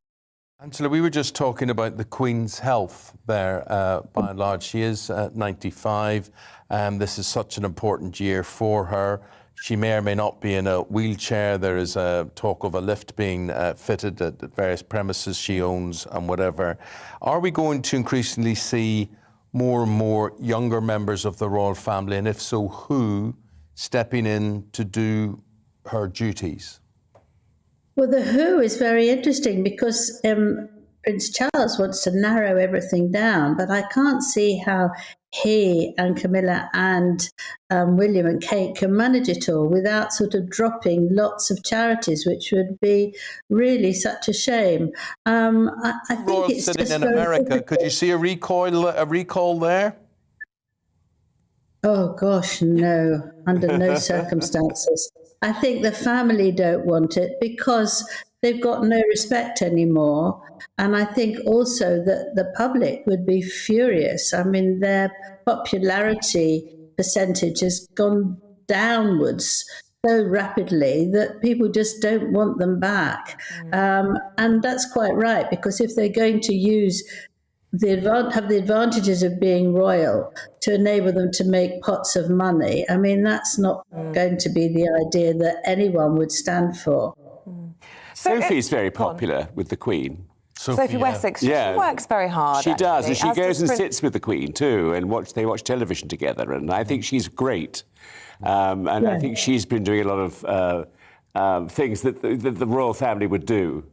Angela, we were just talking about the Queen's health there, by and large. She is 95, and this is such an important year for her. She may or may not be in a wheelchair. There is a talk of a lift being fitted at various premises she owns and whatever. Are we going to increasingly see more and more younger members of the royal family, and if so, who, stepping in to do her duties? Well, the who is very interesting because Prince Charles wants to narrow everything down, but I can't see how he and Camilla and William and Kate can manage it all without sort of dropping lots of charities, which would be really such a shame. I think it's sitting just in very America. difficult. Could you see a recall there? Oh gosh, no, under no circumstances. I think the family don't want it because they've got no respect anymore. And I think also that the public would be furious. I mean, their popularity percentage has gone downwards so rapidly that people just don't want them back. And that's quite right, because if they're going to use have the advantages of being royal to enable them to make pots of money, I mean, that's not going to be the idea that anyone would stand for. Sophie's very popular with the Queen. Sophie Wessex, she works very hard. She does, and actually, she goes and sits with the Queen too, and they watch television together, and I think she's great. I think she's been doing a lot of things that the royal family would do.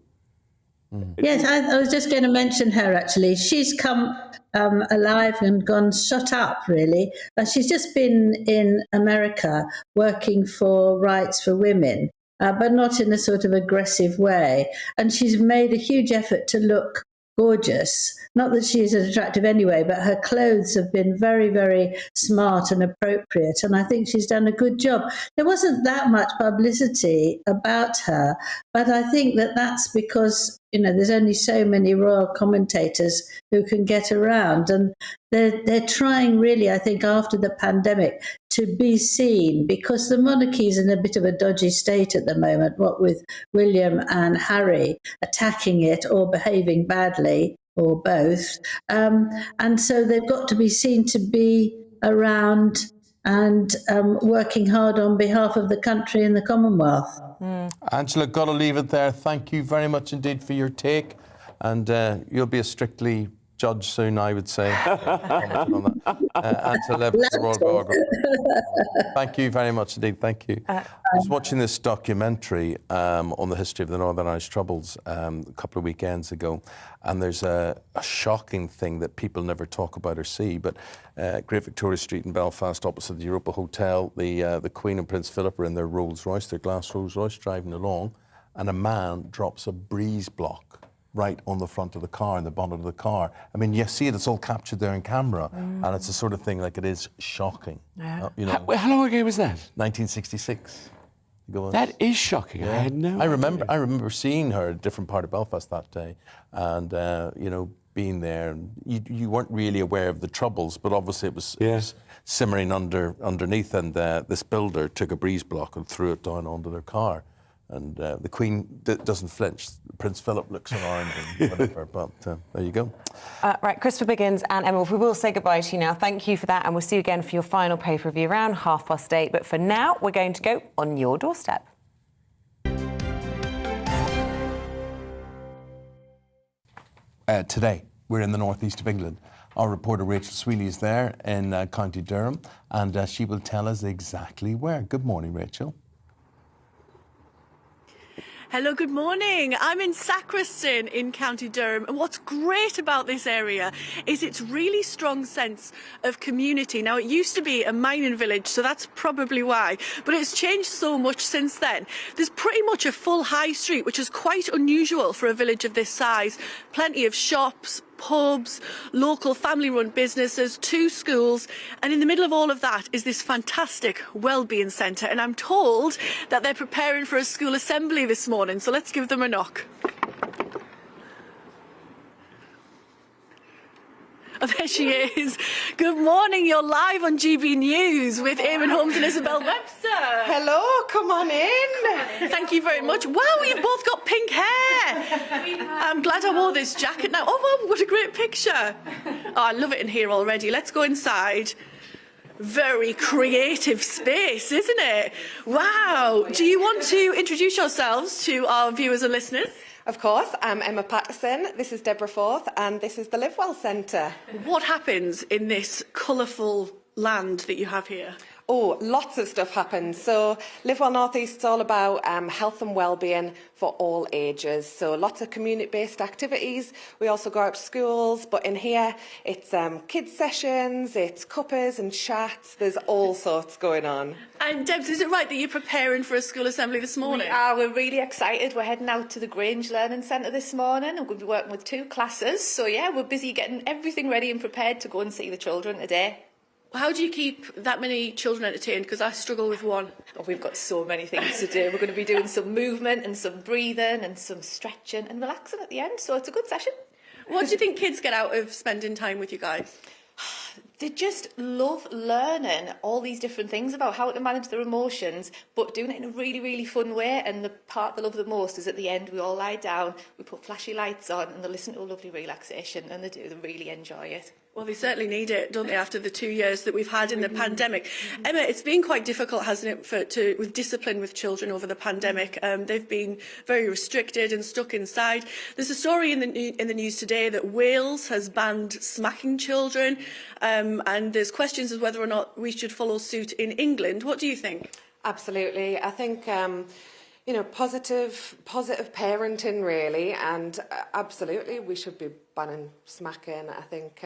Yes, I was just going to mention her, actually. She's come alive and gone shut up, really. She's just been in America working for rights for women, but not in a sort of aggressive way. And she's made a huge effort to look gorgeous. Not that she isn't attractive anyway, but her clothes have been very, very smart and appropriate. And I think she's done a good job. There wasn't that much publicity about her, but I think that that's because, there's only so many royal commentators who can get around. And they're trying really, I think, after the pandemic to be seen, because the monarchy's in a bit of a dodgy state at the moment, what with William and Harry attacking it or behaving badly, or both. And so they've got to be seen to be around and working hard on behalf of the country and the Commonwealth. Angela, got to leave it there. Thank you very much indeed for your take. And you'll be a Strictly judge soon, I would say. Angela Thank you very much indeed. Thank you. I was watching this documentary on the history of the Northern Irish Troubles a couple of weekends ago, and there's a shocking thing that people never talk about or see, but Great Victoria Street in Belfast, opposite the Europa Hotel, the Queen and Prince Philip are in their Rolls Royce, their glass Rolls Royce, driving along, and a man drops a breeze block right on the front of the car, in the bonnet of the car. I mean, you see it, it's all captured there in camera, and it's the sort of thing, like, it is shocking. Yeah. How long ago was that? 1966. That is shocking. Yeah. I had no idea. I remember seeing her at a different part of Belfast that day, and being there. And you weren't really aware of the troubles, but obviously it was simmering underneath. And this builder took a breeze block and threw it down onto their car. And the Queen doesn't flinch. Prince Philip looks around and whatever, but there you go. Right, Christopher Biggins and Emma Wolfe, we will say goodbye to you now. Thank you for that, and we'll see you again for your final pay-per-view around 8:30. But for now, we're going to go on your doorstep. Today, we're in the northeast of England. Our reporter Rachel Sweeley is there in County Durham, and she will tell us exactly where. Good morning, Rachel. Hello, good morning. I'm in Sacriston in County Durham, and what's great about this area is its really strong sense of community. Now, it used to be a mining village, so that's probably why, but it's changed so much since then. There's pretty much a full high street, which is quite unusual for a village of this size. Plenty of shops, pubs, local family-run businesses, 2 schools, and in the middle of all of that is this fantastic wellbeing centre. And I'm told that they're preparing for a school assembly this morning, so let's give them a knock. Oh, there she is. Good morning. You're live on GB News with Eamonn, Holmes and Isabel Webster. Hello, come on in. Thank you very much. Wow, you've both got pink hair. I'm glad I wore this jacket now. Oh, wow, what a great picture. Oh, I love it in here already. Let's go inside. Very creative space, isn't it? Wow. Do you want to introduce yourselves to our viewers and listeners? Of course, I'm Emma Patterson, this is Deborah Forth, and this is the Live Well Centre. What happens in this colourful land that you have here? Oh, lots of stuff happens. So Live Well North East is all about health and wellbeing for all ages. So lots of community-based activities. We also go out to schools, but in here it's kids sessions, it's cuppers and chats. There's all sorts going on. And Debs, is it right that you're preparing for a school assembly this morning? We are. We're really excited. We're heading out to the Grange Learning Centre this morning. I'm going to be working with 2 classes. So yeah, we're busy getting everything ready and prepared to go and see the children today. How do you keep that many children entertained? Because I struggle with one. Oh, we've got so many things to do. We're going to be doing some movement and some breathing and some stretching and relaxing at the end. So it's a good session. What do you think kids get out of spending time with you guys? They just love learning all these different things about how to manage their emotions, but doing it in a really, really fun way. And the part they love the most is at the end, we all lie down, we put flashy lights on, and they listen to a lovely relaxation, and they really enjoy it. Well, they certainly need it, don't they, after the 2 years that we've had in the pandemic. Emma, it's been quite difficult, hasn't it, with discipline with children over the pandemic. They've been very restricted and stuck inside. There's a story in the news today that Wales has banned smacking children, and there's questions as whether or not we should follow suit in England. What do you think? Absolutely. I think you know, positive parenting, really, and absolutely we should be banning smacking. I think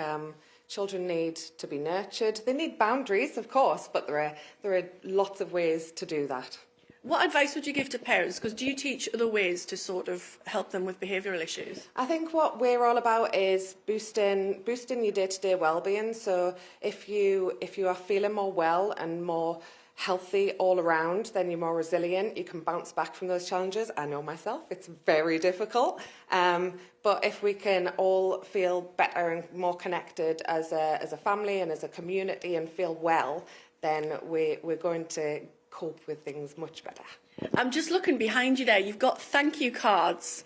children need to be nurtured. They need boundaries, of course, but there are lots of ways to do that. What advice would you give to parents? Because do you teach other ways to sort of help them with behavioural issues? I think what we're all about is boosting your day-to-day well-being. So if you are feeling more well and more healthy all around, then you're more resilient. You can bounce back from those challenges. I know myself, it's very difficult. But if we can all feel better and more connected as a family and as a community and feel well, then we're going to cope with things much better. I'm just looking behind you there. You've got thank you cards,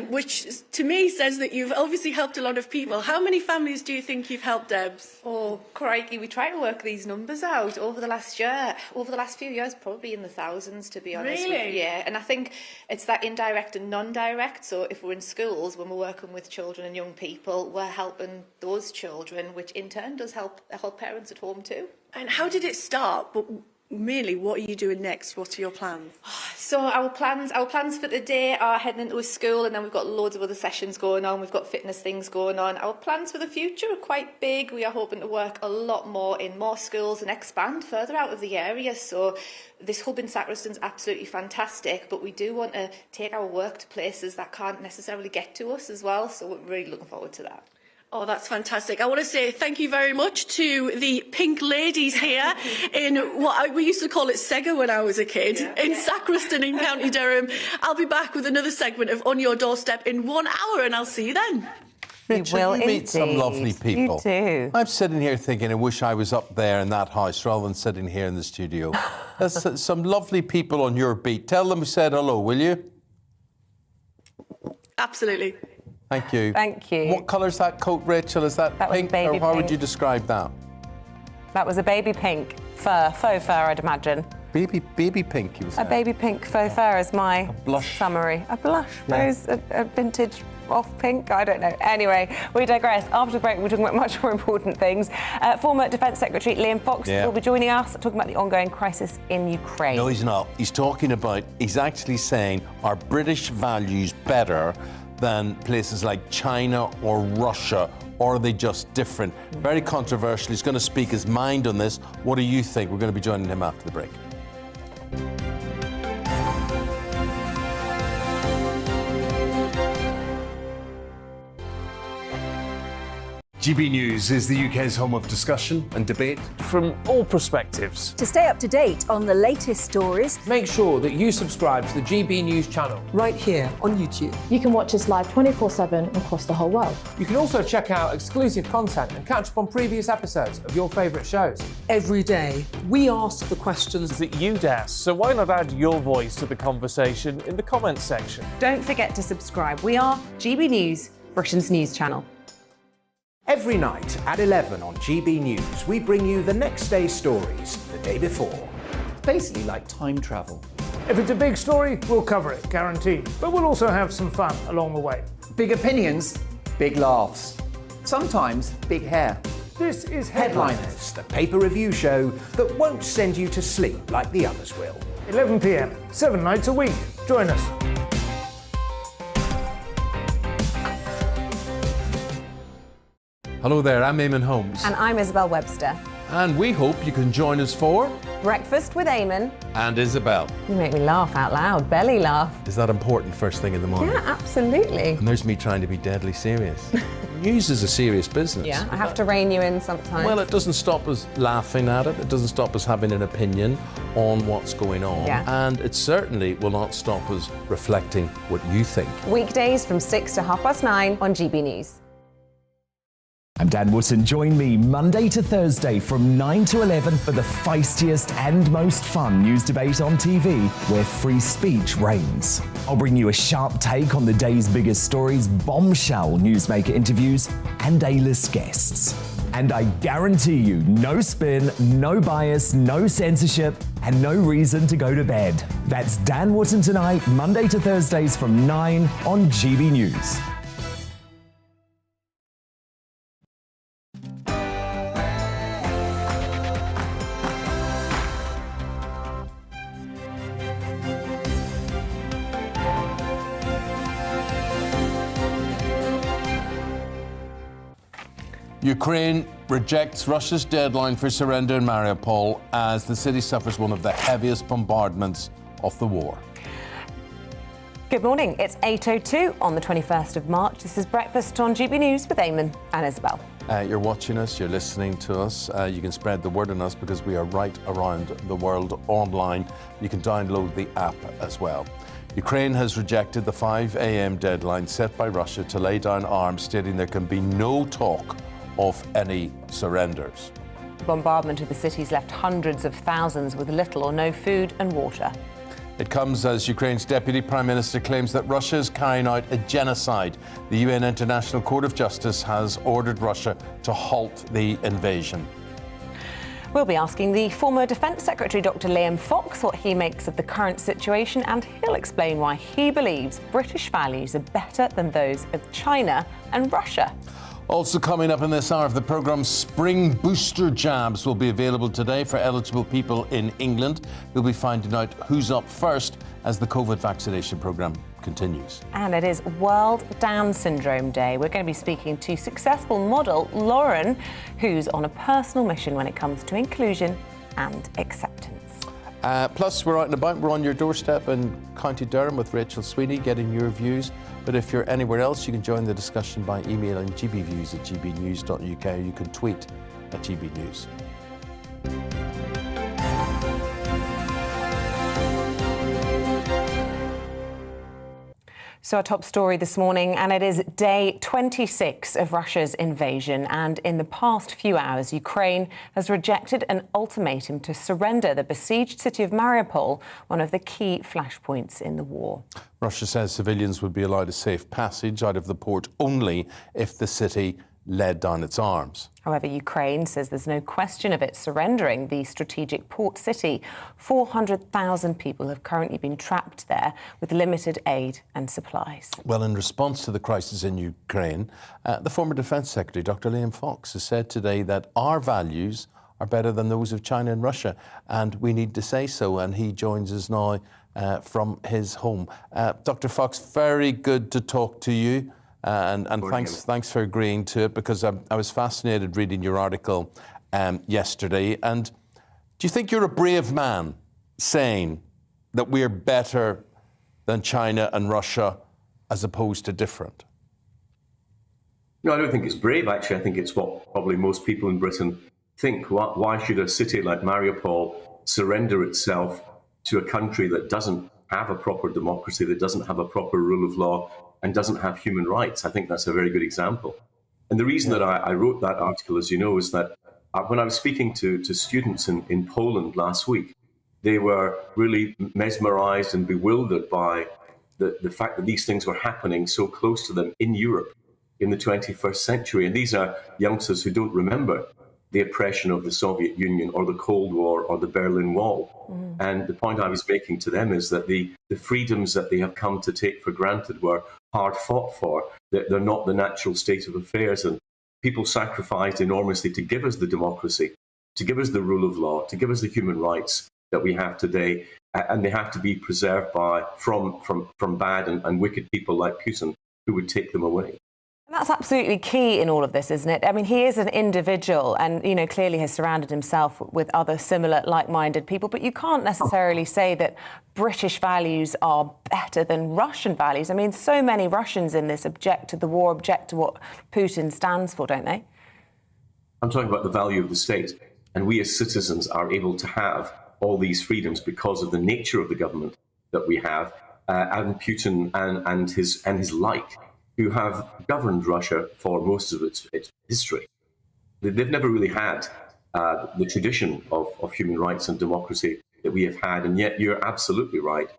which to me says that you've obviously helped a lot of people. How many families do you think you've helped, Debs? Oh, crikey, we try to work these numbers out over the last year. Over the last few years, probably in the thousands, to be honest. Really? Yeah, and I think it's that indirect and non-direct. So if we're in schools, when we're working with children and young people, we're helping those children, which in turn does help parents at home too. And how did it start? But mainly, what are you doing next? What are your plans? So our plans for today are heading into a school, and then we've got loads of other sessions going on. We've got fitness things going on. Our plans for the future are quite big. We are hoping to work a lot more in more schools and expand further out of the area. So this hub in Sacriston's absolutely fantastic, but we do want to take our work to places that can't necessarily get to us as well. So we're really looking forward to that. Oh, that's fantastic. I want to say thank you very much to the pink ladies here in what we used to call it Sega when I was a kid, in Sacriston in County Durham. I'll be back with another segment of On Your Doorstep in 1 hour, and I'll see you then. Richard, you meet some lovely people. You do. I'm sitting here thinking, I wish I was up there in that house rather than sitting here in the studio. There's some lovely people on your beat. Tell them we said hello, will you? Absolutely. Thank you. Thank you. What colour's that coat, Rachel? Is that pink, or how would you describe that? That was a baby pink faux fur, I'd imagine. Baby pink, you were saying? A baby pink faux fur is my summary. A blush rose, a vintage off pink, I don't know. Anyway, we digress. After the break, we're talking about much more important things. Former Defence Secretary Liam Fox will be joining us, talking about the ongoing crisis in Ukraine. No, he's not. He's actually saying, are British values better than places like China or Russia, or are they just different? Very controversial. He's going to speak his mind on this. What do you think? We're going to be joining him after the break. GB News is the UK's home of discussion and debate from all perspectives. To stay up to date on the latest stories, Make sure that you subscribe to the GB News channel right here on YouTube. You can watch us live 24/7 across the whole world. You can also check out exclusive content and catch up on previous episodes of your favourite shows. Every day, we ask the questions That you'd ask, so why not add your voice to the conversation in the comments section? Don't forget to subscribe. We are GB News, Britain's news channel. Every night at 11 on GB News, we bring you the next day's stories the day before. Basically like time travel. If it's a big story, we'll cover it, guaranteed. But we'll also have some fun along the way. Big opinions, big laughs. Sometimes big hair. This is Headliners, the paper review show that won't send you to sleep like the others will. 11 p.m, 7 nights a week. Join us. Hello there, I'm Eamonn Holmes. And I'm Isabel Webster. And we hope you can join us for Breakfast with Eamonn. And Isabel. You make me laugh out loud, belly laugh. Is that important first thing in the morning? Yeah, absolutely. And there's me trying to be deadly serious. News is a serious business. Yeah, I have to rein you in sometimes. Well, it doesn't stop us laughing at it. It doesn't stop us having an opinion on what's going on. Yeah. And it certainly will not stop us reflecting what you think. Weekdays from 6 to 9:30 on GB News. I'm Dan Wootton. Join me Monday to Thursday from 9 to 11 for the feistiest and most fun news debate on TV, where free speech reigns. I'll bring you a sharp take on the day's biggest stories, bombshell newsmaker interviews, and A-list guests. And I guarantee you, no spin, no bias, no censorship, and no reason to go to bed. That's Dan Wootton Tonight, Monday to Thursdays from 9 on GB News. Ukraine rejects Russia's deadline for surrender in Mariupol as the city suffers one of the heaviest bombardments of the war. Good morning. It's 8:02 on the 21st of March. This is Breakfast on GB News with Eamonn and Isabel. You're watching us, you're listening to us. You can spread the word on us because we are right around the world online. You can download the app as well. Ukraine has rejected the 5 a.m. deadline set by Russia to lay down arms, stating there can be no talk of any surrenders. The bombardment of the city's left hundreds of thousands with little or no food and water. It comes as Ukraine's Deputy Prime Minister claims that Russia is carrying out a genocide. The UN International Court of Justice has ordered Russia to halt the invasion. We'll be asking the former Defence Secretary Dr Liam Fox what he makes of the current situation, and he'll explain why he believes British values are better than those of China and Russia. Also coming up in this hour of the programme, spring booster jabs will be available today for eligible people in England. We'll be finding out who's up first as the COVID vaccination programme continues. And it is World Down Syndrome Day. We're going to be speaking to successful model Lauren, who's on a personal mission when it comes to inclusion and acceptance. Plus, we're out and about. We're on your doorstep in County Durham with Rachel Sweeney, getting your views. But if you're anywhere else, you can join the discussion by emailing gbviews@gbnews.uk, or you can tweet at gbnews. So our top story this morning, and it is day 26 of Russia's invasion. And in the past few hours, Ukraine has rejected an ultimatum to surrender the besieged city of Mariupol, one of the key flashpoints in the war. Russia says civilians would be allowed a safe passage out of the port only if the city laid down its arms. However, Ukraine says there's no question of it surrendering the strategic port city. 400,000 people have currently been trapped there with limited aid and supplies. Well, in response to the crisis in Ukraine, the former Defence Secretary, Dr Liam Fox, has said today that our values are better than those of China and Russia, and we need to say so. And he joins us now from his home. Dr Fox, very good to talk to you. And thanks for agreeing to it, because I was fascinated reading your article yesterday. And do you think you're a brave man saying that we're better than China and Russia as opposed to different? No, I don't think it's brave, actually. I think it's what probably most people in Britain think. Why should a city like Mariupol surrender itself to a country that doesn't have a proper democracy, that doesn't have a proper rule of law, and doesn't have human rights? I think that's a very good example. And the reason that I wrote that article, as you know, is that when I was speaking to students in Poland last week, they were really mesmerized and bewildered by the fact that these things were happening so close to them in Europe in the 21st century. And these are youngsters who don't remember the oppression of the Soviet Union or the Cold War or the Berlin Wall. And the point I was making to them is that the freedoms that they have come to take for granted were hard fought for, that they're not the natural state of affairs. And people sacrificed enormously to give us the democracy, to give us the rule of law, to give us the human rights that we have today. And they have to be preserved from bad and wicked people like Putin, who would take them away. And that's absolutely key in all of this, isn't it? I mean, he is an individual and, you know, clearly has surrounded himself with other similar like-minded people, but you can't necessarily say that British values are better than Russian values. I mean, so many Russians in this object to the war, object to what Putin stands for, don't they? I'm talking about the value of the state. And we as citizens are able to have all these freedoms because of the nature of the government that we have, and Putin and his like, who have governed Russia for most of its history. They've never really had the tradition of human rights and democracy that we have had, and yet you're absolutely right.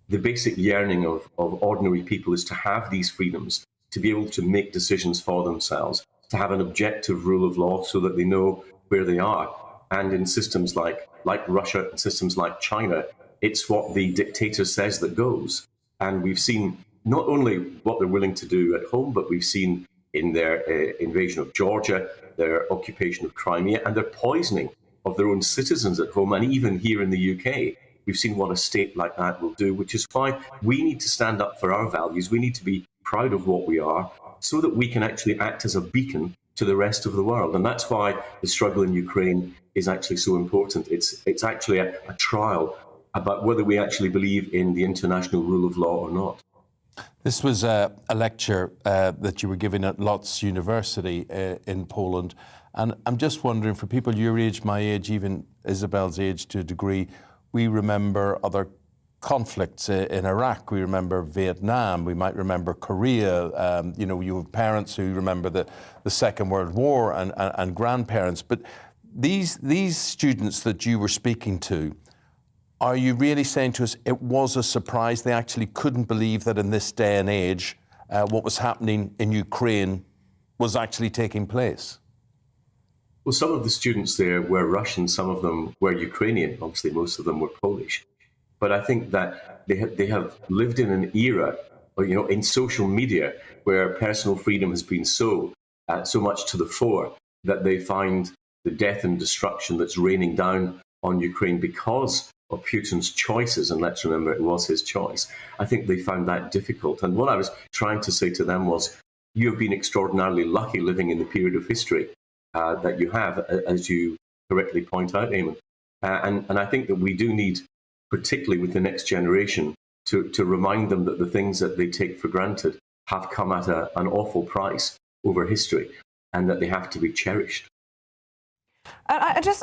The basic yearning of ordinary people is to have these freedoms, to be able to make decisions for themselves, to have an objective rule of law so that they know where they are. And in systems like Russia and systems like China, it's what the dictator says that goes. And we've seen not only what they're willing to do at home, but we've seen in their invasion of Georgia, their occupation of Crimea, and their poisoning of their own citizens at home. And even here in the UK, we've seen what a state like that will do, which is why we need to stand up for our values. We need to be proud of what we are so that we can actually act as a beacon to the rest of the world. And that's why the struggle in Ukraine is actually so important. It's actually a trial about whether we actually believe in the international rule of law or not. This was a lecture that you were giving at Lodz University in Poland. And I'm just wondering, for people your age, my age, even Isabel's age to a degree, we remember other conflicts in Iraq. We remember Vietnam. We might remember Korea. You know, you have parents who remember the Second World War and grandparents. But these students that you were speaking to, are you really saying to us it was a surprise? They actually couldn't believe that in this day and age, what was happening in Ukraine was actually taking place? Well, some of the students there were Russian, some of them were Ukrainian. Obviously, most of them were Polish. But I think that they have lived in an era, you know, in social media where personal freedom has been so much to the fore that they find the death and destruction that's raining down on Ukraine because of Putin's choices, and let's remember it was his choice. I think they found that difficult. And what I was trying to say to them was, you have been extraordinarily lucky living in the period of history that you have, as you correctly point out, Eamonn. And I think that we do need, particularly with the next generation, to remind them that the things that they take for granted have come at an awful price over history, and that they have to be cherished.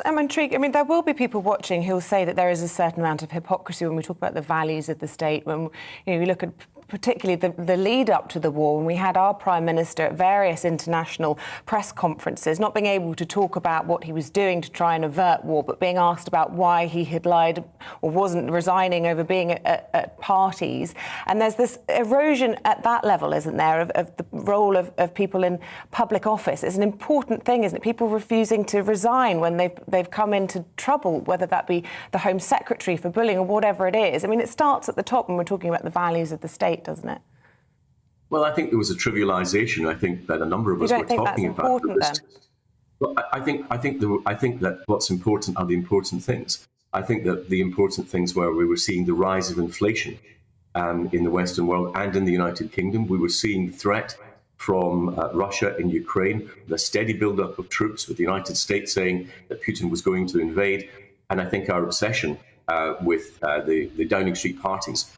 I'm intrigued. I mean, there will be people watching who will say that there is a certain amount of hypocrisy when we talk about the values of the state, when we look at particularly the lead up to the war, when we had our Prime Minister at various international press conferences not being able to talk about what he was doing to try and avert war, but being asked about why he had lied or wasn't resigning over being at parties. And there's this erosion at that level, isn't there, of the role of people in public office. It's an important thing, isn't it? People refusing to resign when they've come into trouble, whether that be the Home Secretary for bullying or whatever it is. I mean, it starts at the top when we're talking about the values of the state, doesn't it? Well, I think there was a trivialization. I think that a number of us were talking about. Well, I think that what's important are the important things. I think that the important things were we were seeing the rise of inflation in the Western world and in the United Kingdom. We were seeing the threat from Russia in Ukraine, the steady buildup of troops, with the United States saying that Putin was going to invade. And I think our obsession with the Downing Street parties,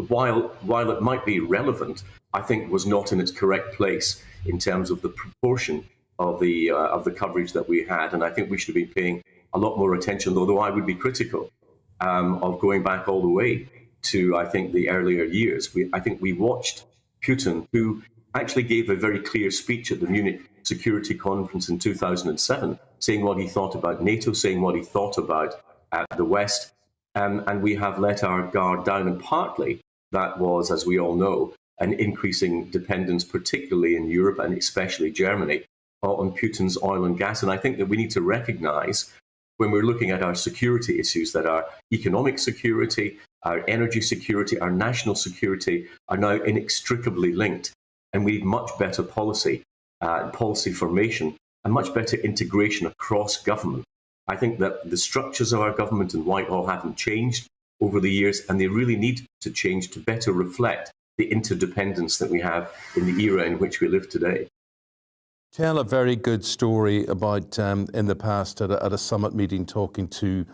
while it might be relevant, I think was not in its correct place in terms of the proportion of the coverage that we had. And I think we should be paying a lot more attention, although I would be critical of going back all the way to, I think, the earlier years. I think we watched Putin, who actually gave a very clear speech at the Munich Security Conference in 2007, saying what he thought about NATO, saying what he thought about the West, and we have let our guard down. And partly that was, as we all know, an increasing dependence, particularly in Europe and especially Germany, on Putin's oil and gas. And I think that we need to recognize, when we're looking at our security issues, that our economic security, our energy security, our national security are now inextricably linked. And we need much better policy formation, and much better integration across government. I think that the structures of our government in Whitehall haven't changed over the years, and they really need to change to better reflect the interdependence that we have in the era in which we live today. Tell a very good story about in the past at a summit meeting, talking to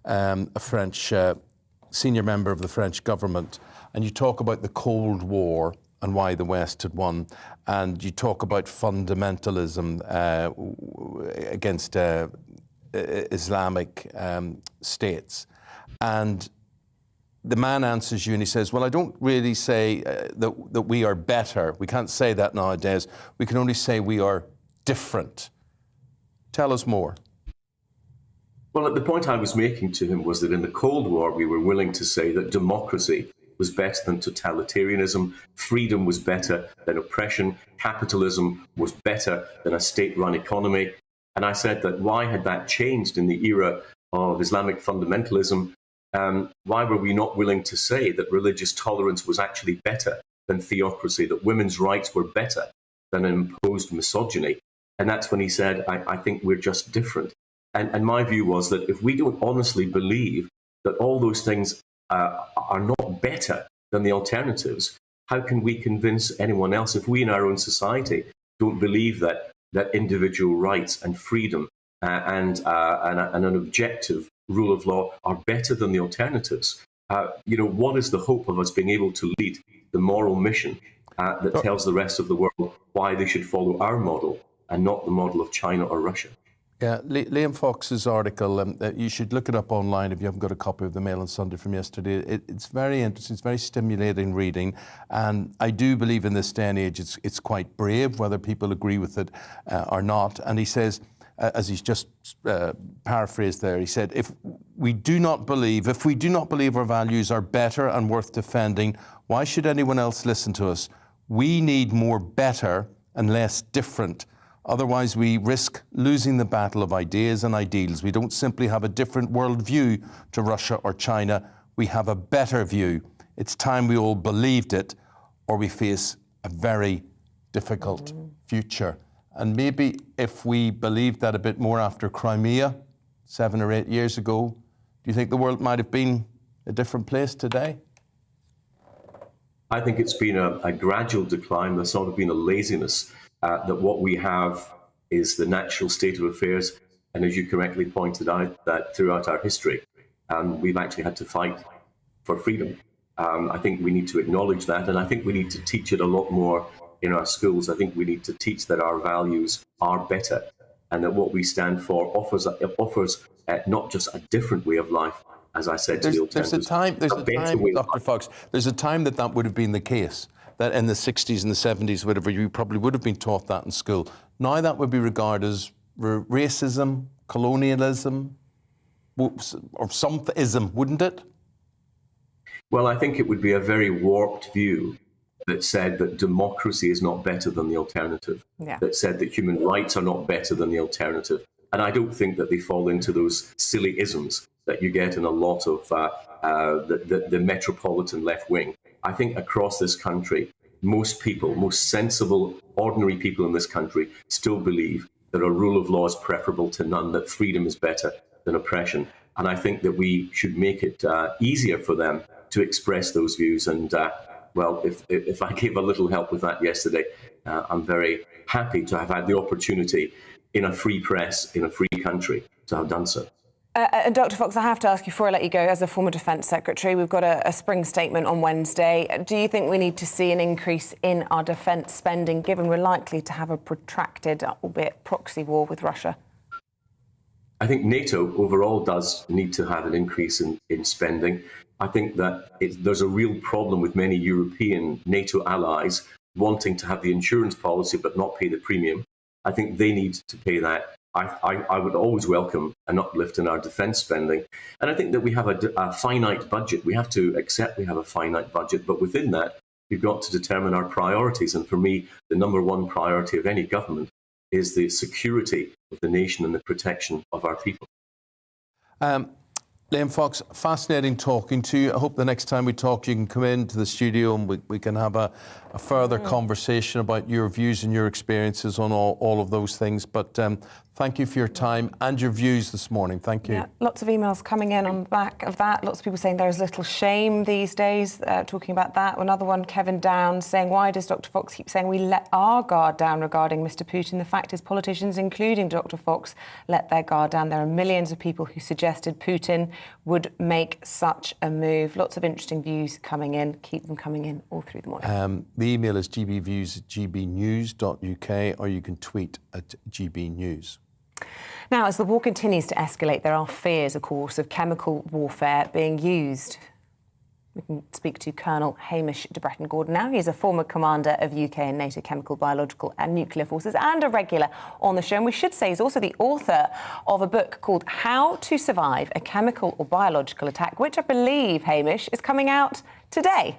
a French senior member of the French government, and you talk about the Cold War and why the West had won, and you talk about fundamentalism against Islamic states. And the man answers you and he says, well, I don't really say that we are better. We can't say that nowadays. We can only say we are different. Tell us more. Well, the point I was making to him was that in the Cold War, we were willing to say that democracy was better than totalitarianism, freedom was better than oppression, capitalism was better than a state-run economy. And I said that why had that changed in the era of Islamic fundamentalism? Why were we not willing to say that religious tolerance was actually better than theocracy, that women's rights were better than imposed misogyny? And that's when he said, I think we're just different. And my view was that if we don't honestly believe that all those things are not better than the alternatives, how can we convince anyone else? If we in our own society don't believe that individual rights and freedom and an objective rule of law are better than the alternatives, what is the hope of us being able to lead the moral mission that tells the rest of the world why they should follow our model and not the model of China or Russia? Yeah, Liam Fox's article, you should look it up online if you haven't got a copy of the Mail on Sunday from yesterday. It's very interesting, it's very stimulating reading, and I do believe in this day and age it's quite brave, whether people agree with it or not. And he says, as he's just paraphrased there, he said, if we do not believe our values are better and worth defending, why should anyone else listen to us? We need more better and less different. Otherwise, we risk losing the battle of ideas and ideals. We don't simply have a different worldview to Russia or China. We have a better view. It's time we all believed it, or we face a very difficult future. And maybe if we believed that a bit more after Crimea 7 or 8 years ago, do you think the world might have been a different place today? I think it's been a gradual decline. There's sort of been a laziness that what we have is the natural state of affairs. And as you correctly pointed out, that throughout our history, we've actually had to fight for freedom. I think we need to acknowledge that, and I think we need to teach it a lot more in our schools. I think we need to teach that our values are better, and that what we stand for offers not just a different way of life, as I said to the alternatives. There's a time, Dr. Fox, there's a time that would have been the case, that in the 60s and the 70s, whatever, you probably would have been taught that in school. Now that would be regarded as racism, colonialism, or some ism, wouldn't it? Well, I think it would be a very warped view that said that democracy is not better than the alternative, that said that human rights are not better than the alternative. And I don't think that they fall into those silly isms that you get in a lot of the metropolitan left wing. I think across this country, most people, most sensible, ordinary people in this country still believe that a rule of law is preferable to none, that freedom is better than oppression. And I think that we should make it easier for them to express those views. And well, if I gave a little help with that yesterday, I'm very happy to have had the opportunity in a free press, in a free country, to have done so. And Dr. Fox, I have to ask you before I let you go, as a former Defence Secretary, we've got a spring statement on Wednesday. Do you think we need to see an increase in our defence spending, given we're likely to have a protracted, albeit proxy war with Russia? I think NATO overall does need to have an increase in spending. I think that there's a real problem with many European NATO allies wanting to have the insurance policy but not pay the premium. I think they need to pay that. I would always welcome an uplift in our defence spending. And I think that we have a finite budget. We have to accept we have a finite budget, but within that, we've got to determine our priorities. And for me, the number one priority of any government is the security of the nation and the protection of our people. Liam Fox, fascinating talking to you. I hope the next time we talk, you can come into the studio and we can have a further conversation about your views and your experiences on all of those things. But thank you for your time and your views this morning. Thank you. Yeah, lots of emails coming in on the back of that. Lots of people saying there is little shame these days, talking about that. Another one, Kevin Downs, saying, why does Dr. Fox keep saying we let our guard down regarding Mr. Putin? The fact is politicians, including Dr. Fox, let their guard down. There are millions of people who suggested Putin would make such a move. Lots of interesting views coming in. Keep them coming in all through the morning. The email is gbviews@gbnews.uk, or you can tweet at gbnews. Now, as the war continues to escalate, there are fears, of course, of chemical warfare being used. We can speak to Colonel Hamish de Bretton-Gordon now. He's a former commander of UK and NATO chemical, biological and nuclear forces and a regular on the show. And we should say he's also the author of a book called How to Survive a Chemical or Biological Attack, which I believe, Hamish, is coming out today.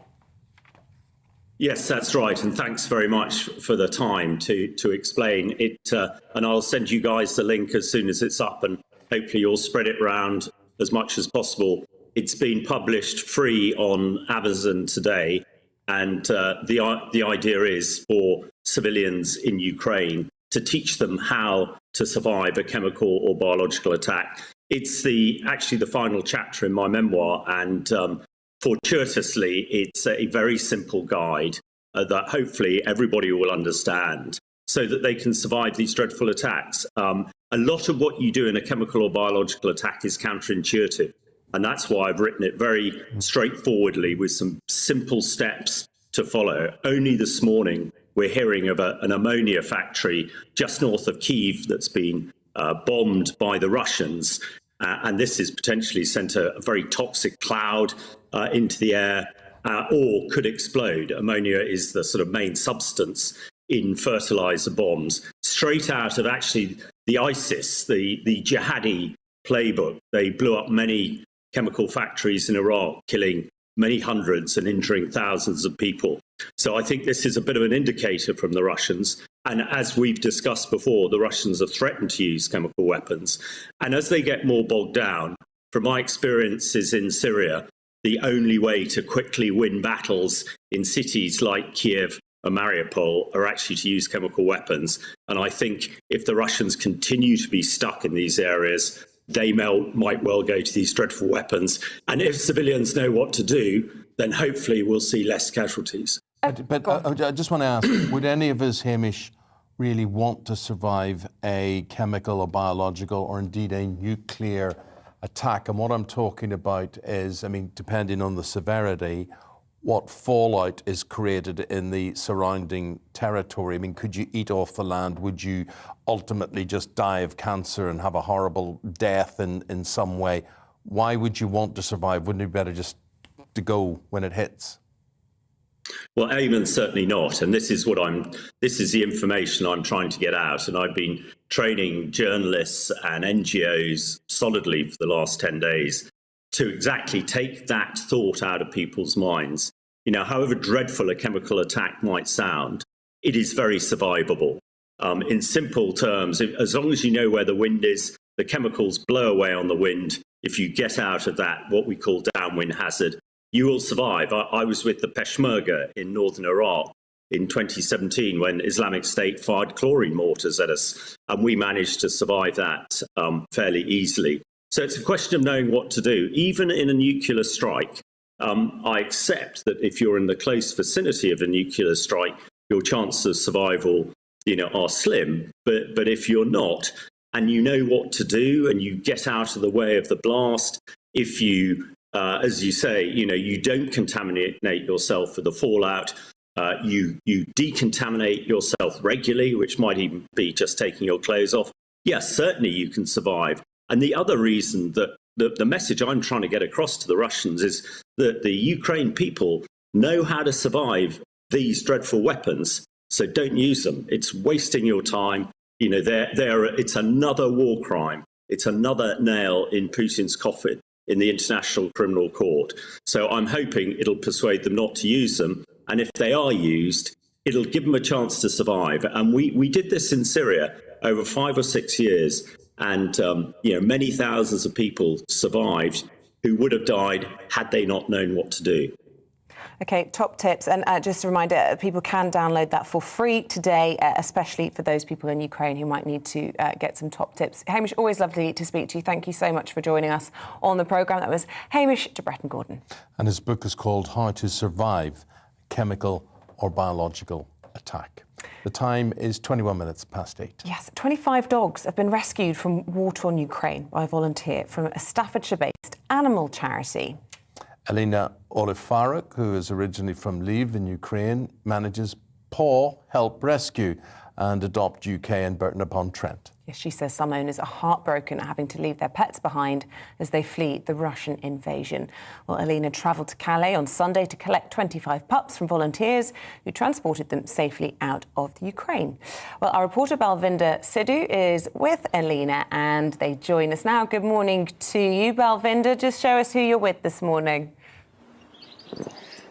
Yes, that's right. And thanks very much for the time to explain it. And I'll send you guys the link as soon as it's up, and hopefully you'll spread it around as much as possible. It's been published free on Amazon today. And the idea is for civilians in Ukraine to teach them how to survive a chemical or biological attack. It's actually the final chapter in my memoir, and fortuitously, it's a very simple guide that hopefully everybody will understand so that they can survive these dreadful attacks. A lot of what you do in a chemical or biological attack is counterintuitive. And that's why I've written it very straightforwardly with some simple steps to follow. Only this morning, we're hearing of an ammonia factory just north of Kyiv that's been bombed by the Russians. And this has potentially sent a very toxic cloud into the air, or could explode. Ammonia is the sort of main substance in fertilizer bombs, straight out of actually the ISIS, the jihadi playbook. They blew up many chemical factories in Iraq, killing many hundreds and injuring thousands of people. So I think this is a bit of an indicator from the Russians. And as we've discussed before, the Russians are threatened to use chemical weapons. And as they get more bogged down, from my experiences in Syria, the only way to quickly win battles in cities like Kiev and Mariupol are actually to use chemical weapons. And I think if the Russians continue to be stuck in these areas, they might well go to these dreadful weapons. And if civilians know what to do, then hopefully we'll see less casualties. But I just want to ask, would any of us, Hamish, really want to survive a chemical or biological or indeed a nuclear attack? And what I'm talking about is, I mean, depending on the severity, what fallout is created in the surrounding territory. I mean, could you eat off the land? Would you ultimately just die of cancer and have a horrible death in some way? Why would you want to survive? Wouldn't it be better just to go when it hits? Well, Eamonn, certainly not. And this is the information I'm trying to get out. And I've been training journalists and NGOs solidly for the last 10 days to exactly take that thought out of people's minds. You know, however dreadful a chemical attack might sound, it is very survivable. In simple terms, as long as you know where the wind is, the chemicals blow away on the wind. If you get out of that, what we call downwind hazard, you will survive. I was with the Peshmerga in northern Iraq in 2017 when Islamic State fired chlorine mortars at us, and we managed to survive that fairly easily. So it's a question of knowing what to do. Even in a nuclear strike, I accept that if you're in the close vicinity of a nuclear strike, your chances of survival, are slim. But if you're not, and you know what to do, and you get out of the way of the blast. If you, as you say, you don't contaminate yourself with the fallout. You decontaminate yourself regularly, which might even be just taking your clothes off. Yes, certainly you can survive. And the other reason that the message I'm trying to get across to the Russians is that the Ukraine people know how to survive these dreadful weapons, so don't use them. It's wasting your time. It's another war crime. It's another nail in Putin's coffin in the International Criminal Court. So I'm hoping it'll persuade them not to use them. And if they are used, it'll give them a chance to survive. And we did this in Syria over 5 or 6 years. And, many thousands of people survived who would have died had they not known what to do. OK, top tips. And just a reminder, people can download that for free today, especially for those people in Ukraine who might need to get some top tips. Hamish, always lovely to speak to you. Thank you so much for joining us on the programme. That was Hamish de Bretton-Gordon. And his book is called How to Survive Chemical or Biological Attack. The time is 21 minutes past 8. Yes, 25 dogs have been rescued from war-torn Ukraine by a volunteer from a Staffordshire-based animal charity. Elena Olifaruk, who is originally from Lviv in Ukraine, manages Paw Help Rescue and Adopt UK in Burton-upon-Trent. Yes, she says some owners are heartbroken at having to leave their pets behind as they flee the Russian invasion. Well, Elena travelled to Calais on Sunday to collect 25 pups from volunteers who transported them safely out of the Ukraine. Well, our reporter Balvinder Sidhu is with Elena and they join us now. Good morning to you, Balvinder. Just show us who you're with this morning.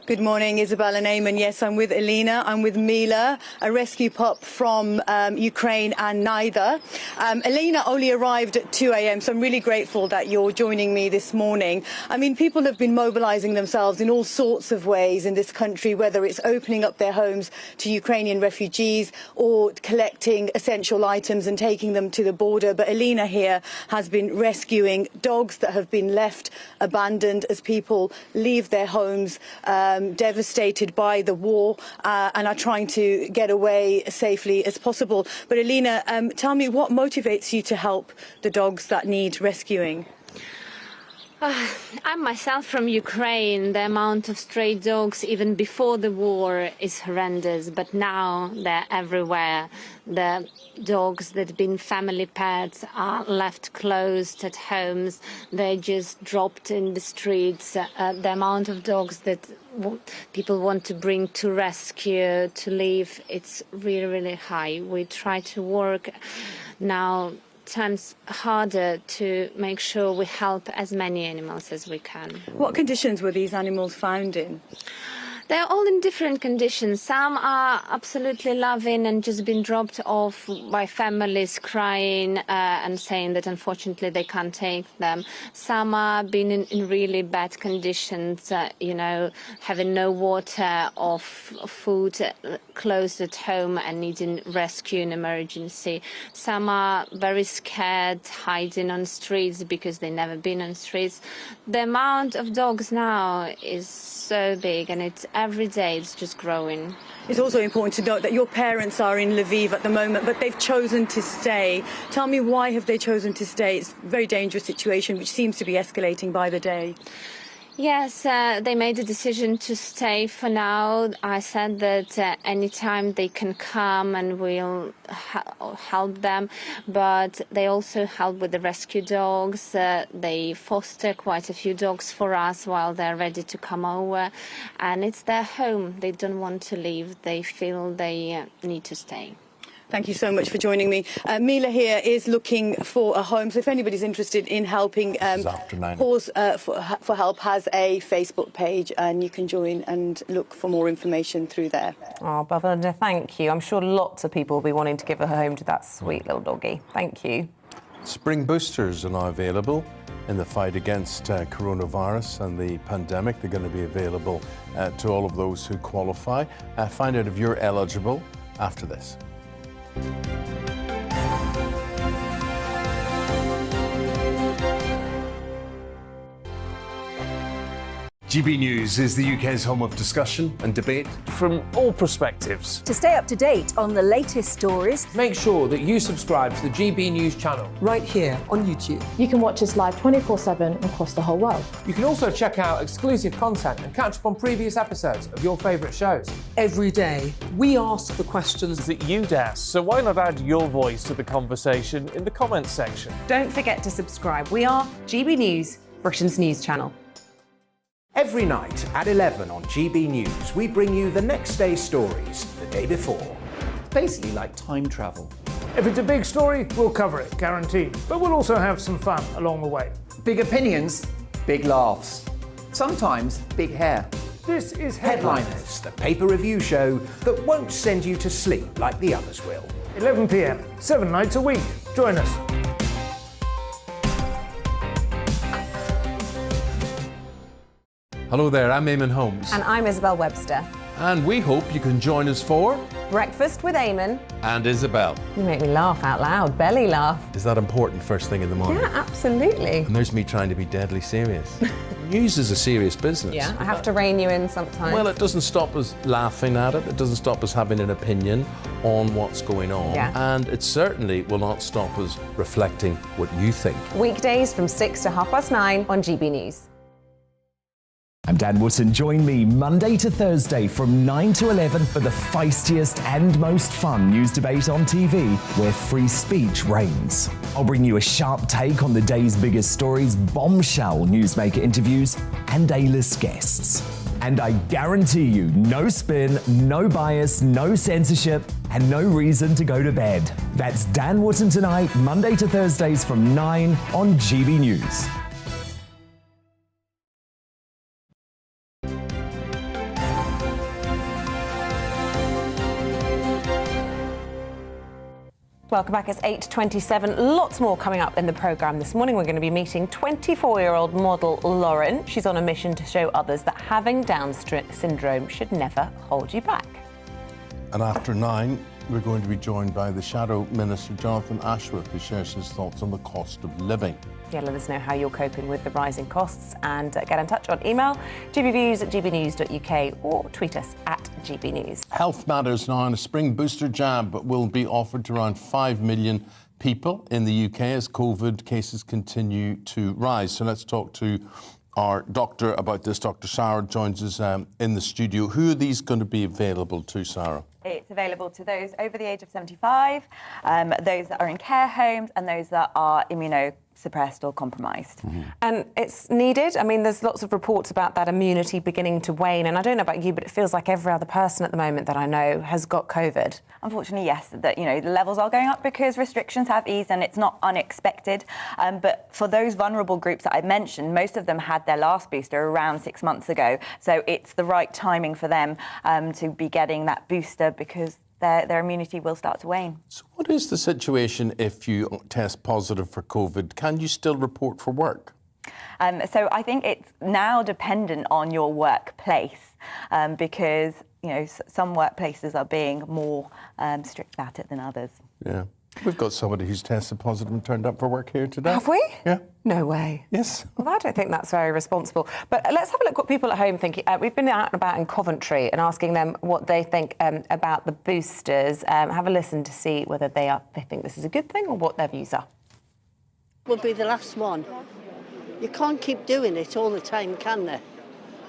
Good morning, Isabel and Eamonn. Yes, I'm with Elena. I'm with Mila, a rescue pup from Ukraine and Neither. Elena only arrived at 2 a.m, so I'm really grateful that you're joining me this morning. I mean, people have been mobilising themselves in all sorts of ways in this country, whether it's opening up their homes to Ukrainian refugees or collecting essential items and taking them to the border. But Elena here has been rescuing dogs that have been left abandoned as people leave their homes, devastated by the war and are trying to get away safely as possible. But Elena, tell me, what motivates you to help the dogs that need rescuing? I'm myself from Ukraine. The amount of stray dogs even before the war is horrendous, but now they're everywhere. The dogs that have been family pets are left closed at homes. They're just dropped in the streets. The amount of dogs that people want to bring to rescue, to leave, it's really, really high. We try to work now times harder to make sure we help as many animals as we can. What conditions were these animals found in? They're all in different conditions. Some are absolutely loving and just been dropped off by families crying and saying that unfortunately they can't take them. Some are being in really bad conditions, having no water or food closed at home and needing rescue in emergency. Some are very scared, hiding on streets because they've never been on streets. The amount of dogs now is so big and it's every day it's just growing. It's also important to note that your parents are in Lviv at the moment, but they've chosen to stay. Tell me, why have they chosen to stay? It's a very dangerous situation, which seems to be escalating by the day. Yes, they made a decision to stay for now. I said that anytime they can come and we'll help them, but they also help with the rescue dogs. They foster quite a few dogs for us while they're ready to come over, and it's their home. They don't want to leave. They feel they need to stay. Thank you so much for joining me. Mila here is looking for a home, so if anybody's interested in helping, Pause for Help has a Facebook page and you can join and look for more information through there. Oh, Balvinder, thank you. I'm sure lots of people will be wanting to give a home to that sweet little doggy. Thank you. Spring boosters are now available in the fight against coronavirus and the pandemic. They're going to be available to all of those who qualify. Find out if you're eligible after this. GB News is the UK's home of discussion and debate from all perspectives. To stay up to date on the latest stories, make sure that you subscribe to the GB News channel right here on YouTube. You can watch us live 24/7 across the whole world. You can also check out exclusive content and catch up on previous episodes of your favourite shows. Every day, we ask the questions that you'd ask, so why not add your voice to the conversation in the comments section? Don't forget to subscribe. We are GB News, Britain's news channel. Every night at 11 on GB News, we bring you the next day's stories the day before. Basically like time travel. If it's a big story, we'll cover it, guaranteed. But we'll also have some fun along the way. Big opinions, big laughs. Sometimes big hair. This is Headliners, the paper review show that won't send you to sleep like the others will. 11 p.m, 7 nights a week. Join us. Hello there, I'm Eamonn Holmes. And I'm Isabel Webster. And we hope you can join us for Breakfast with Eamonn and Isabel. You make me laugh out loud, belly laugh. Is that important first thing in the morning? Yeah, absolutely. And there's me trying to be deadly serious. News is a serious business. Yeah, I have to rein you in sometimes. Well, it doesn't stop us laughing at it. It doesn't stop us having an opinion on what's going on. Yeah. And it certainly will not stop us reflecting what you think. Weekdays from 6 to 9:30 on GB News. I'm Dan Wootton. Join me Monday to Thursday from 9 to 11 for the feistiest and most fun news debate on TV, where free speech reigns. I'll bring you a sharp take on the day's biggest stories, bombshell newsmaker interviews, and A-list guests. And I guarantee you, no spin, no bias, no censorship, and no reason to go to bed. That's Dan Wootton Tonight, Monday to Thursdays from 9 on GB News. Welcome back. It's 8:27. Lots more coming up in the programme this morning. We're going to be meeting 24-year-old model Lauren. She's on a mission to show others that having Down syndrome should never hold you back. And after 9, we're going to be joined by the Shadow Minister, Jonathan Ashworth, who shares his thoughts on the cost of living. Yeah, let us know how you're coping with the rising costs and get in touch on email, gbviews@gbnews.uk, or tweet us at gbnews. Health matters now, and a spring booster jab will be offered to around 5 million people in the UK as COVID cases continue to rise. So let's talk to our doctor about this. Dr. Sarah joins us in the studio. Who are these going to be available to, Sarah? It's available to those over the age of 75, those that are in care homes, and those that are immunosuppressed or compromised. And it's needed. I mean, there's lots of reports about that immunity beginning to wane. And I don't know about you, but it feels like every other person at the moment that I know has got COVID. Unfortunately, yes, that the levels are going up because restrictions have eased, and it's not unexpected. But for those vulnerable groups that I mentioned, most of them had their last booster around 6 months ago. So it's the right timing for them to be getting that booster, because their immunity will start to wane. So what is the situation if you test positive for COVID? Can you still report for work? So I think it's now dependent on your workplace, because some workplaces are being more strict about it than others. Yeah. We've got somebody who's tested positive and turned up for work here today. Have we? Yeah. No way. Yes. Well, I don't think that's very responsible. But let's have a look what people at home think. We've been out and about in Coventry and asking them what they think about the boosters. Have a listen to see whether they think this is a good thing or what their views are. Will be the last one. You can't keep doing it all the time, can they?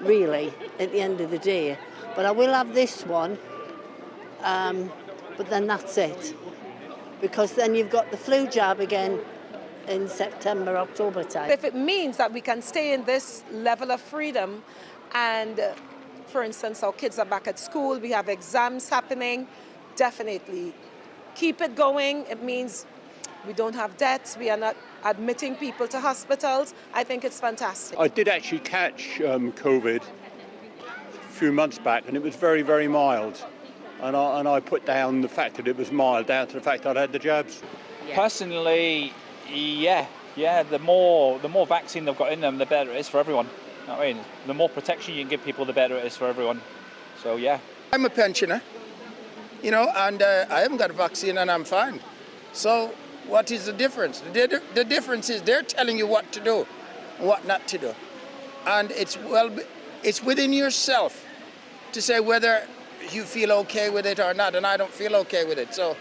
Really, at the end of the day. But I will have this one, but then that's it. Because then you've got the flu jab again in September, October time. If it means that we can stay in this level of freedom and, for instance, our kids are back at school, we have exams happening, definitely keep it going. It means we don't have deaths, we are not admitting people to hospitals. I think it's fantastic. I did actually catch COVID a few months back, and it was very, very mild. And I put down the fact that it was mild down to the fact I'd had the jabs. Personally, yeah. The more vaccine they've got in them, the better it is for everyone. You know what I mean, the more protection you can give people, the better it is for everyone. So yeah. I'm a pensioner, and I haven't got a vaccine, and I'm fine. So what is the difference? The difference is they're telling you what to do and what not to do, and it's it's within yourself to say whether you feel okay with it or not, and I don't feel okay with it. So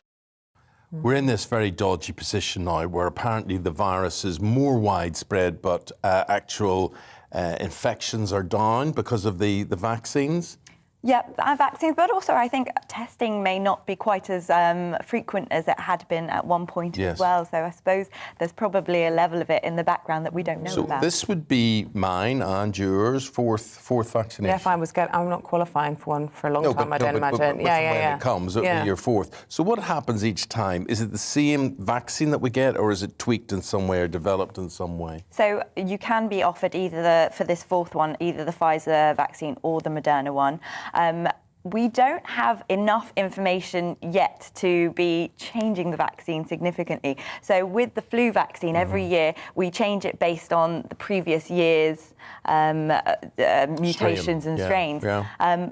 we're in this very dodgy position now where apparently the virus is more widespread, but actual infections are down because of the vaccines. Yeah, vaccines, but also I think testing may not be quite as frequent as it had been at one point as well. So I suppose there's probably a level of it in the background that we don't know about. So this would be mine and yours fourth vaccination. Yeah, if I was I'm not qualifying for one for a long time. I don't imagine. But when it comes, it'll be your fourth. So what happens each time? Is it the same vaccine that we get, or is it tweaked in some way or developed in some way? So you can be offered either for this fourth one, either the Pfizer vaccine or the Moderna one. We don't have enough information yet to be changing the vaccine significantly. So with the flu vaccine, every year we change it based on the previous year's mutations and strains. Yeah.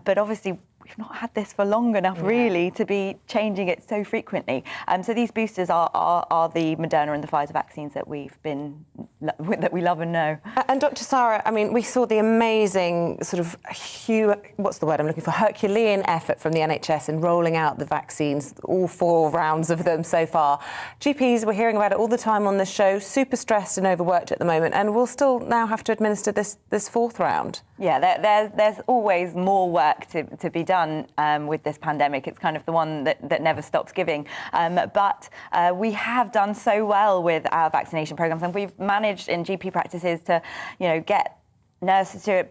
But obviously, we've not had this for long enough, really, to be changing it so frequently. So these boosters are the Moderna and the Pfizer vaccines that we love and know. And Dr. Sarah, I mean, we saw the amazing sort of Herculean effort from the NHS in rolling out the vaccines, all 4 rounds of them so far. GPs, we're hearing about it all the time on the show, super stressed and overworked at the moment, and we'll still now have to administer this 4th round. Yeah, there's always more work to be done with this pandemic. It's kind of the one that never stops giving. But we have done so well with our vaccination programs, and we've managed in GP practices to, get nurses to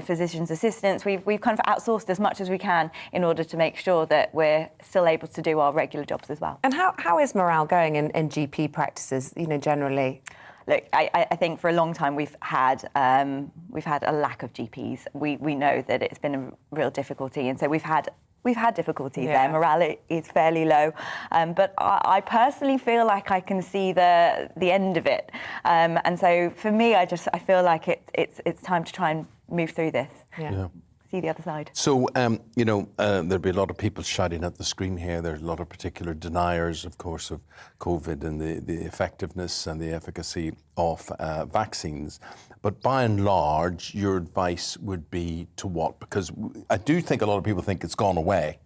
physicians' assistants. We've kind of outsourced as much as we can in order to make sure that we're still able to do our regular jobs as well. And how is morale going in GP practices, generally? Look, I think for a long time we've had a lack of GPs. We know that it's been a real difficulty, and so we've had difficulties there. Morale is fairly low, but I personally feel like I can see the end of it. And so for me, I feel like it's time to try and move through this. Yeah. See the other side. So, there'll be a lot of people shouting at the screen here. There's a lot of particular deniers, of course, of COVID and the effectiveness and the efficacy of vaccines. But by and large, your advice would be to what? Because I do think a lot of people think it's gone away.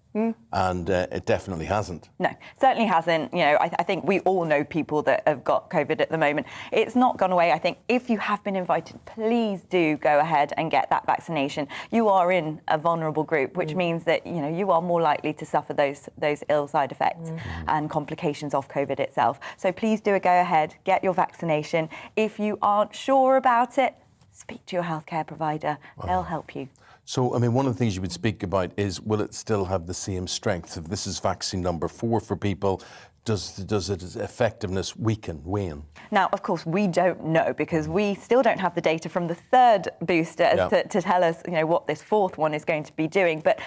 And it definitely hasn't. No, certainly hasn't. I think we all know people that have got COVID at the moment. It's not gone away. I think if you have been invited, please do go ahead and get that vaccination. You are in a vulnerable group, which means that you are more likely to suffer those ill side effects and complications of COVID itself. So please do go ahead, get your vaccination. If you aren't sure about it, speak to your healthcare provider. They'll help you. So, one of the things you would speak about is, will it still have the same strength? If this is vaccine number 4 for people, does its effectiveness wane? Now, of course, we don't know, because we still don't have the data from the 3rd booster to tell us, what this 4th one is going to be doing. But,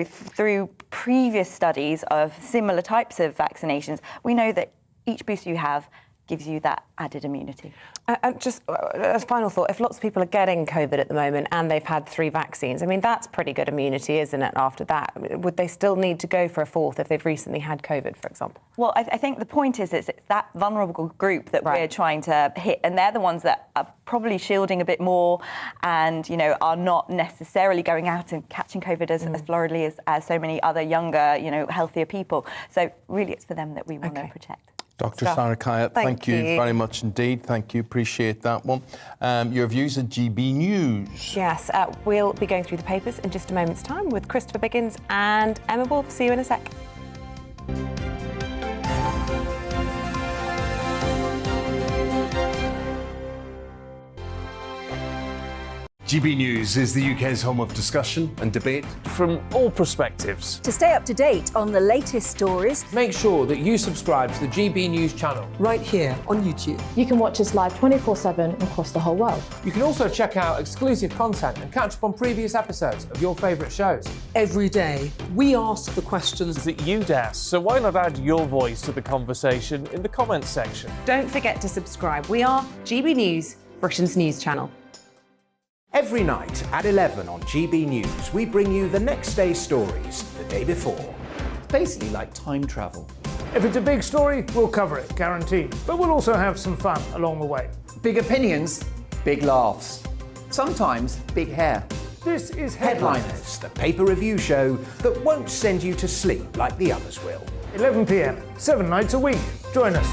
through previous studies of similar types of vaccinations, we know that each booster you have gives you that added immunity. And just a final thought, if lots of people are getting COVID at the moment and they've had 3 vaccines, that's pretty good immunity, isn't it, after that? Would they still need to go for a 4th if they've recently had COVID, for example? Well, I think the point is it's that vulnerable group that we're trying to hit, and they're the ones that are probably shielding a bit more and, are not necessarily going out and catching COVID as floridly as so many other younger, healthier people. So really it's for them that we want to protect. Dr. Zaghari-Ratcliffe, thank you very much indeed. Thank you, appreciate that one. Your views at GBNews. Yes, we'll be going through the papers in just a moment's time with Christopher Biggins and Emma Wolf. See you in a sec. GB News is the UK's home of discussion and debate from all perspectives. To stay up to date on the latest stories, make sure that you subscribe to the GB News channel right here on YouTube. You can watch us live 24/7 across the whole world. You can also check out exclusive content and catch up on previous episodes of your favourite shows. Every day, we ask the questions that you'd ask, so why not add your voice to the conversation in the comments section? Don't forget to subscribe. We are GB News, Britain's news channel. Every night at 11 on GB News, we bring you the next day's stories the day before. It's basically like time travel. If it's a big story, we'll cover it, guaranteed. But we'll also have some fun along the way. Big opinions, big laughs. Sometimes big hair. This is Headliners, the paper review show that won't send you to sleep like the others will. 11 p.m, 7 nights a week. Join us.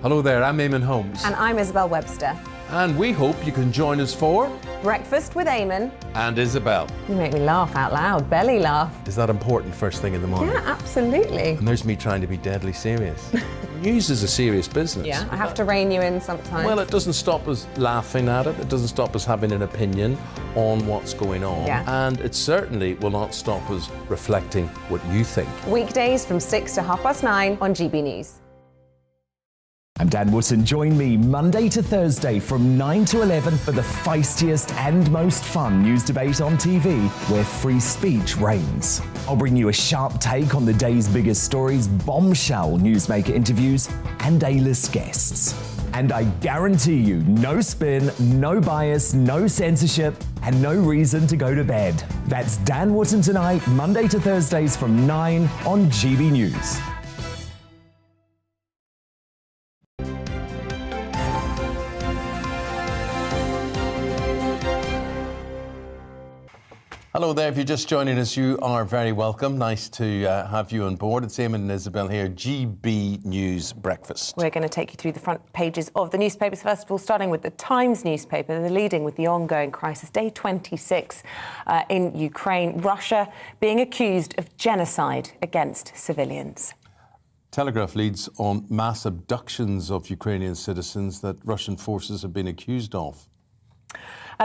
Hello there, I'm Eamonn Holmes. And I'm Isabel Webster. And we hope you can join us for Breakfast with Eamonn. And Isabel. You make me laugh out loud, belly laugh. Is that important first thing in the morning? Yeah, absolutely. And there's me trying to be deadly serious. News is a serious business. Yeah, I have to rein you in sometimes. Well, it doesn't stop us laughing at it. It doesn't stop us having an opinion on what's going on. Yeah. And it certainly will not stop us reflecting what you think. Weekdays from 6 to 9:30 on GBNews. I'm Dan Wootton. Join me Monday to Thursday from 9 to 11 for the feistiest and most fun news debate on TV, where free speech reigns. I'll bring you a sharp take on the day's biggest stories, bombshell newsmaker interviews, and A-list guests. And I guarantee you, no spin, no bias, no censorship, and no reason to go to bed. That's Dan Wootton Tonight, Monday to Thursdays from 9 on GB News. Hello there, if you're just joining us, you are very welcome. Nice to have you on board. It's Eamonn and Isabel here, GB News Breakfast. We're going to take you through the front pages of the newspapers. First of all, starting with the Times newspaper. They're leading with the ongoing crisis. Day 26 in Ukraine. Russia being accused of genocide against civilians. Telegraph leads on mass abductions of Ukrainian citizens that Russian forces have been accused of.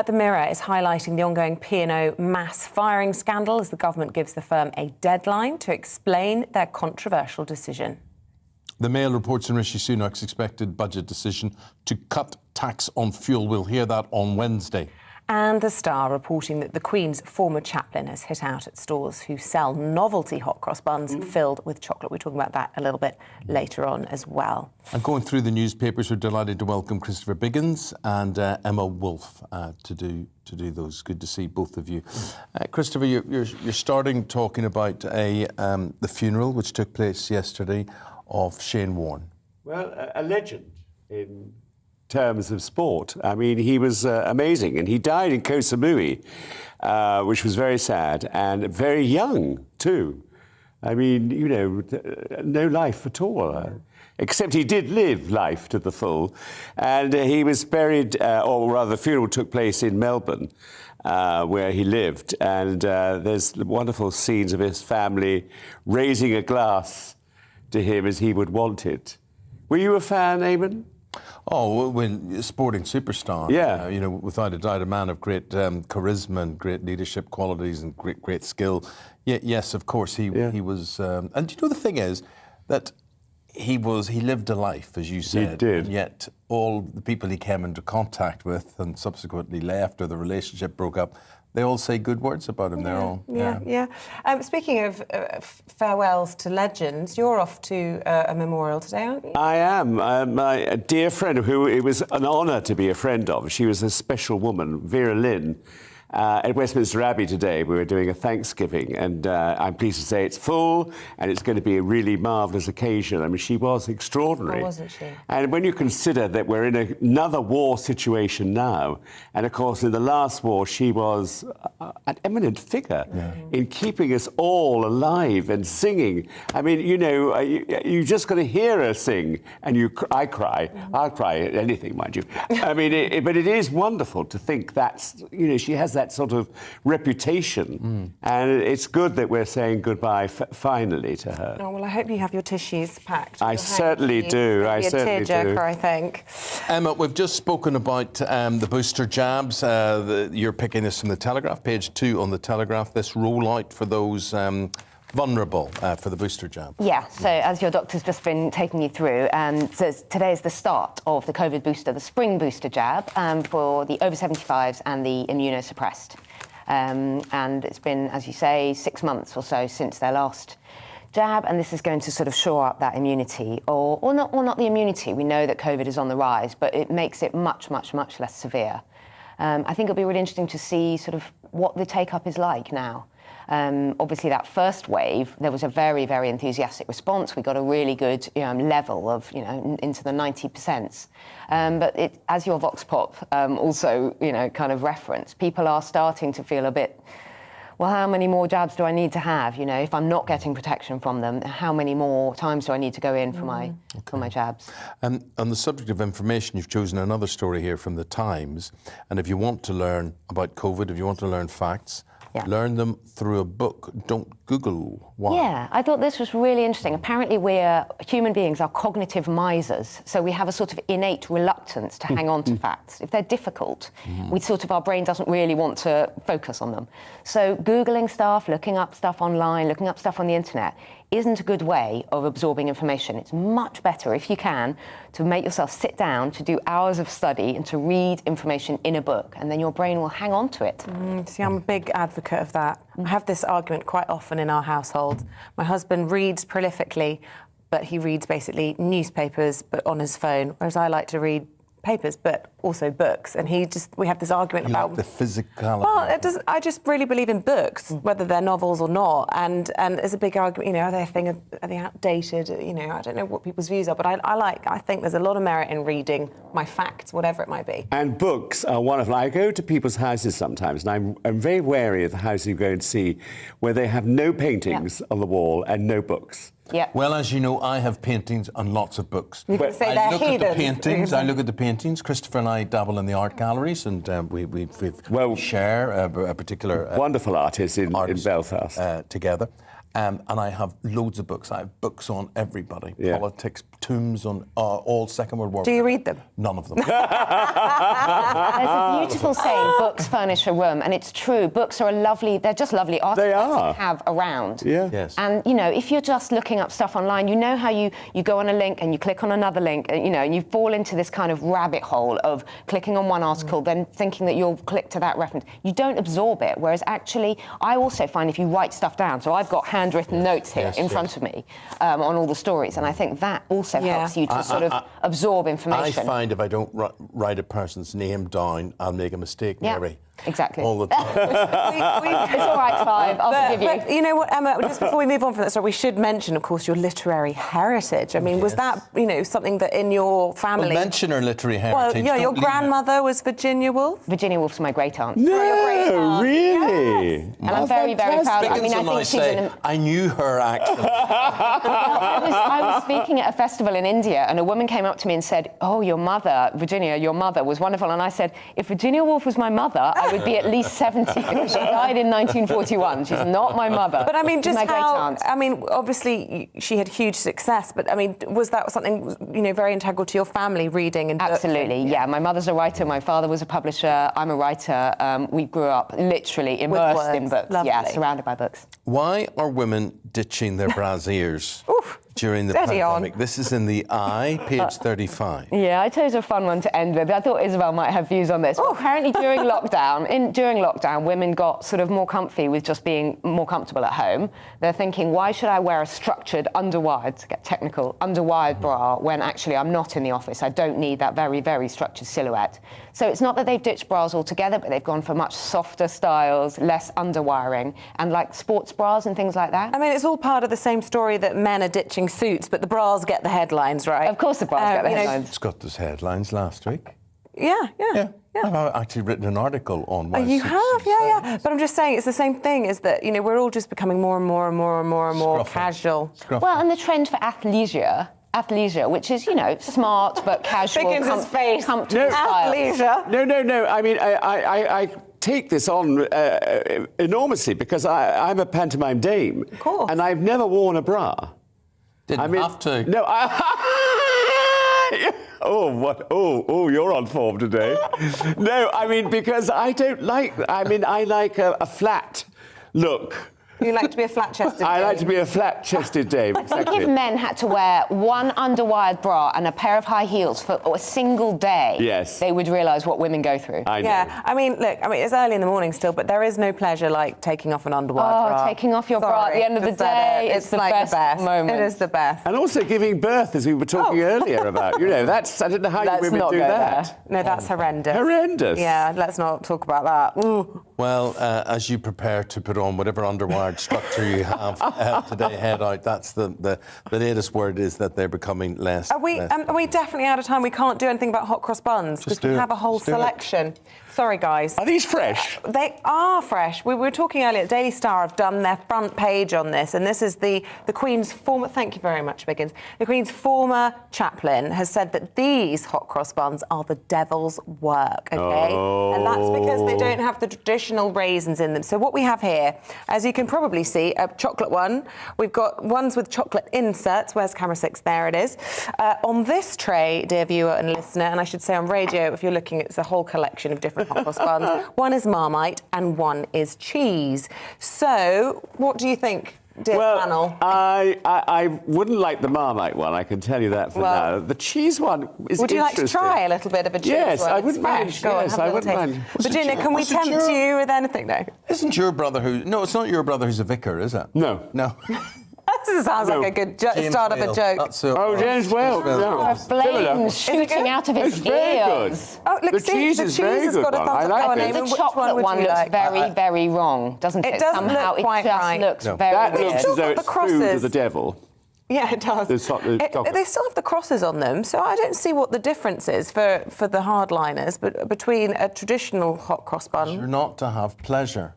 The Mirror is highlighting the ongoing P&O mass firing scandal as the government gives the firm a deadline to explain their controversial decision. The Mail reports on Rishi Sunak's expected budget decision to cut tax on fuel. We'll hear that on Wednesday. And The Star reporting that the Queen's former chaplain has hit out at stores who sell novelty hot cross buns filled with chocolate. We're talking about that a little bit later on as well. And going through the newspapers, we're delighted to welcome Christopher Biggins and Emma Wolfe to do those. Good to see both of you. Christopher, you're starting talking about the funeral which took place yesterday of Shane Warne. Well, a legend in terms of sport. I mean, he was amazing, and he died in Koh Samui, which was very sad, and very young too. I mean, you know, no life at all, except he did live life to the full, and he was buried, or rather the funeral took place in Melbourne, where he lived, and there's wonderful scenes of his family raising a glass to him as he would want it. Were you a fan, Eamonn? Oh, when sporting superstar. Yeah. You know, without a doubt, a man of great charisma and great leadership qualities and great skill. Yes, of course, he was. And you know, the thing is that he lived a life, as you said. He did. And yet all the people he came into contact with and subsequently left or the relationship broke up, they all say good words about him. They're all. Yeah. Speaking of farewells to legends, you're off to a memorial today, aren't you? I am. My dear friend, who it was an honour to be a friend of. She was a special woman, Vera Lynn. At Westminster Abbey today, we were doing a Thanksgiving, and I'm pleased to say it's full, and it's going to be a really marvellous occasion. I mean, she was extraordinary. Oh, wasn't she? And when you consider that we're in another war situation now, and of course, in the last war, she was an eminent figure in keeping us all alive and singing. I mean, you know, you just got to hear her sing, and I cry. I'll cry at anything, mind you. I mean, but it is wonderful to think that's, you know, she has that sort of reputation, and it's good that we're saying goodbye finally to her. Oh, well, I hope you have your tissues packed. I certainly do. I certainly do. A tearjerker, I think. Emma, we've just spoken about the booster jabs. You're picking this from the Telegraph, page 2 on the Telegraph, this rollout for those vulnerable for the booster jab. Yeah, so as your doctor's just been taking you through, so today is the start of the COVID booster, the spring booster jab for the over 75s and the immunosuppressed. And it's been, as you say, 6 months or so since their last jab, and this is going to sort of shore up that immunity, or not the immunity. We know that COVID is on the rise, but it makes it much less severe. I think it'll be really interesting to see sort of what the take-up is like now. Obviously, that first wave, there was a very, very enthusiastic response. We got a really good level of, into the 90%. But as your Vox Pop also, kind of referenced, people are starting to feel a bit, well, how many more jabs do I need to have? If I'm not getting protection from them, how many more times do I need to go in for my jabs? And on the subject of information, you've chosen another story here from the Times. And if you want to learn about COVID, if you want to learn facts, learn them through a book. Don't Google. Why? Yeah, I thought this was really interesting. Apparently, human beings are cognitive misers, so we have a sort of innate reluctance to hang on to facts. If they're difficult, our brain doesn't really want to focus on them. So Googling stuff, looking up stuff online, looking up stuff on the internet isn't a good way of absorbing information. It's much better, if you can, to make yourself sit down, to do hours of study and to read information in a book, and then your brain will hang on to it. See, I'm a big advocate of that. I have this argument quite often in our household. My husband reads prolifically, but he reads basically newspapers, but on his phone, whereas I like to read papers, but also books. And we have this argument about the physicality. Well, I just really believe in books, whether they're novels or not. And there's a big argument. Are they outdated? I don't know what people's views are, but I think there's a lot of merit in reading my facts, whatever it might be. And books are wonderful. I go to people's houses sometimes, and I'm very wary of the house you go and see where they have no paintings on the wall and no books. Yeah. Well, as you know, I have paintings and lots of books. You can say they're heathens. I look at the paintings. Christopher and I dabble in the art galleries, and we share a particular wonderful artist in Belfast together. And I have loads of books. I have books on everybody. Politics, tombs on all Second World War. Do you read them? None of them. There's a beautiful saying, books furnish a room, and it's true. Books are they're just lovely artifacts to have around. Yeah. Yes. And, if you're just looking up stuff online, how you go on a link and you click on another link, and you fall into this kind of rabbit hole of clicking on one article, then thinking that you'll click to that reference. You don't absorb it, whereas actually, I also find if you write stuff down, so I've got handwritten notes here in front of me on all the stories, and I think that also helps you to sort of absorb information. I find if I don't write a person's name down, I'll make a mistake, Mary. Exactly. All the time. It's all right, Clive. I'll forgive you. But you know what, Emma, just before we move on from that story, we should mention, of course, your literary heritage. I mean, was that, something that in your family... Well, mention her literary heritage. Well, your grandmother was Virginia Woolf? Virginia Woolf's my great-aunt. No, really? Yes. And I'm very, very proud of her. I think she's I knew her, actually. I was speaking at a festival in India, and a woman came up to me and said, "Oh, your mother, Virginia, your mother was wonderful." And I said, "If Virginia Woolf was my mother, I would be at least 70, because she died in 1941. She's not my mother." But I mean, she's just my great-aunt. I mean, obviously she had huge success, but I mean, was that something, very integral to your family, reading and Absolutely, yeah. My mother's a writer, my father was a publisher, I'm a writer. We grew up literally immersed in books. Lovely. Yeah, surrounded by books. Why are women ditching their brasiers during the pandemic? This is in the Eye, page 35. Yeah, I chose a fun one to end with. I thought Isabel might have views on this. Well, apparently during lockdown, women got sort of more comfy with just being more comfortable at home. They're thinking, why should I wear a structured, underwired, to get technical, underwired bra when actually I'm not in the office? I don't need that very, very structured silhouette. So it's not that they've ditched bras altogether, but they've gone for much softer styles, less underwiring, and like sports bras and things like that. I mean, it's all part of the same story that men are ditching suits, but the bras get the headlines, right? Of course the bras get the headlines. It's got those headlines last week. Yeah. I've actually written an article on why you have, yeah. But I'm just saying, it's the same thing, is that, we're all just becoming more and more casual. Well, and the trend for athleisure, which is, smart but casual, comfortable style. Athleisure? No. I mean, I take this on enormously because I'm a pantomime dame. Of course. And I've never worn a bra. Didn't have to. No, Oh, you're on form today. No, I mean, because I like a flat look. You like to be a flat-chested dame? I like to be a flat-chested dame, exactly. I think if men had to wear one underwired bra and a pair of high heels for a single day, they would realise what women go through. I know. Yeah, I mean, look, it's early in the morning still, but there is no pleasure like taking off an underwired bra. Taking off your bra at the end of the day, it's the like best moment. It is the best. And also giving birth, as we were talking earlier about. I don't know how you women do that. No, that's horrendous. Horrendous. Yeah, let's not talk about that. Ooh. Well, as you prepare to put on whatever underwired structure you have today, head out, that's the latest word is that they're becoming less. Are we definitely out of time? We can't do anything about hot cross buns because we have a whole selection. Sorry, guys. Are these fresh? They are fresh. We were talking earlier, Daily Star have done their front page on this, and this is the Queen's former... Thank you very much, Biggins. The Queen's former chaplain has said that these hot cross buns are the devil's work, OK? Oh. And that's because they don't have the traditional raisins in them. So what we have here, as you can probably see, a chocolate one. We've got ones with chocolate inserts. Where's camera 6? There it is. On this tray, dear viewer and listener, and I should say on radio, if you're looking, it's a whole collection of different hot cross buns. One is Marmite and one is cheese. So, what do you think, dear panel? I wouldn't like the Marmite one, I can tell you that for now. The cheese one is Would you like to try a little bit of a cheese one? Yes, I wouldn't mind. Go on, Yes, have a I little wouldn't taste. mind. Virginia, can we tempt you with anything? No. Isn't your brother who... No, it's not your brother who's a vicar, is it? No. No. This sounds like a good start of a joke. James Whale. Oh, flames shooting out of his ears. Oh, look, the cheese is very has good got a one. I thumbs up. like Go on, it. Eamonn, The chocolate one looks very, very wrong, doesn't it? It doesn't Somehow look quite it just right. looks No. very That weird. looks as though it's food of the devil. Yeah, it does. They still have the crosses on them, so I don't see what the difference is for the hardliners between a traditional hot cross bun. You're not to have pleasure.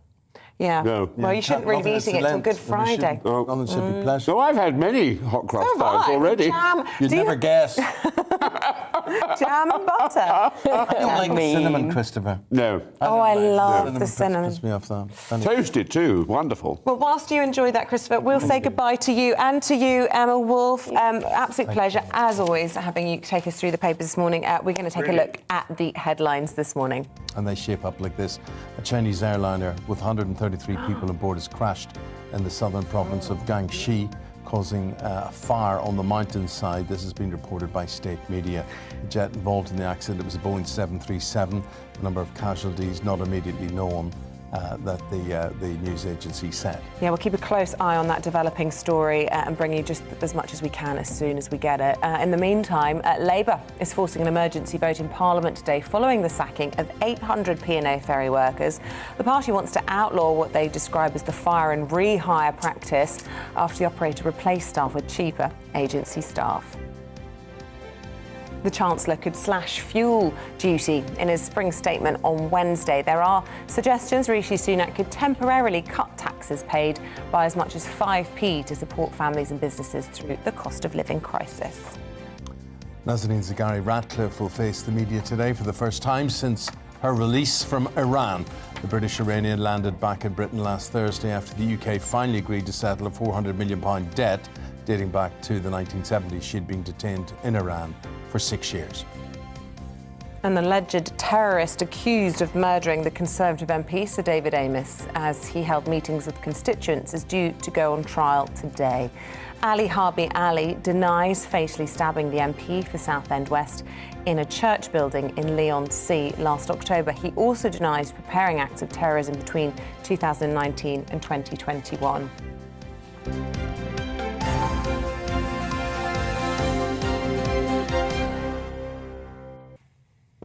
Yeah. No. Well, you shouldn't really be eating it till Good Friday. Nothing should be pleasure. So I've had many hot cross So have buns I. already. Jam. You'd never guess. Jam and butter. I don't like the cinnamon, Christopher. No. Oh, I love the cinnamon. Piss me off that. Toasted too. Wonderful. Well, whilst you enjoy that, Christopher, we'll say goodbye to you and to you, Emma Wolfe. Absolute pleasure, as always, having you take us through the papers this morning. We're going to take a look at the headlines this morning. And they shape up like this. A Chinese airliner with 133 people on board has crashed in the southern province of Guangxi, causing a fire on the mountainside. This has been reported by state media. The jet involved in the accident was a Boeing 737. The number of casualties not immediately known, that the news agency said. Yeah, we'll keep a close eye on that developing story and bring you just as much as we can as soon as we get it. In the meantime, Labour is forcing an emergency vote in Parliament today following the sacking of 800 P&O ferry workers. The party wants to outlaw what they describe as the fire and rehire practice after the operator replaced staff with cheaper agency staff. The Chancellor could slash fuel duty in his spring statement on Wednesday. There are suggestions Rishi Sunak could temporarily cut taxes paid by as much as 5p to support families and businesses through the cost of living crisis. Nazanin Zaghari-Ratcliffe will face the media today for the first time since her release from Iran. The British Iranian landed back in Britain last Thursday after the UK finally agreed to settle a £400 million debt dating back to the 1970s. She'd been detained in Iran for 6 years. An alleged terrorist accused of murdering the Conservative MP, Sir David Amess, as he held meetings with constituents, is due to go on trial today. Ali Harbi Ali denies fatally stabbing the MP for Southend West in a church building in Leigh-on-Sea last October. He also denies preparing acts of terrorism between 2019 and 2021.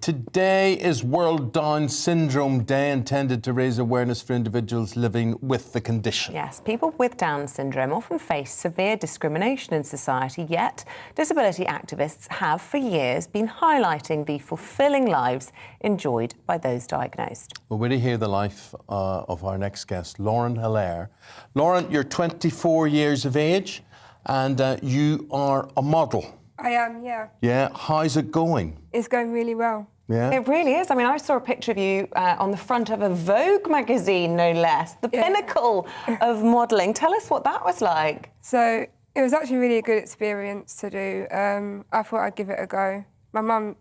Today is World Down Syndrome Day, intended to raise awareness for individuals living with the condition. Yes, people with Down syndrome often face severe discrimination in society, yet disability activists have for years been highlighting the fulfilling lives enjoyed by those diagnosed. Well, we're to hear the life of our next guest, Lauren Hilaire. Lauren, you're 24 years of age and you are a model. I am, yeah. Yeah, how's it going? It's going really well. Yeah. It really is. I mean, I saw a picture of you on the front of a Vogue magazine, no less. The pinnacle of modelling. Tell us what that was like. So it was actually really a good experience to do. I thought I'd give it a go. My mum...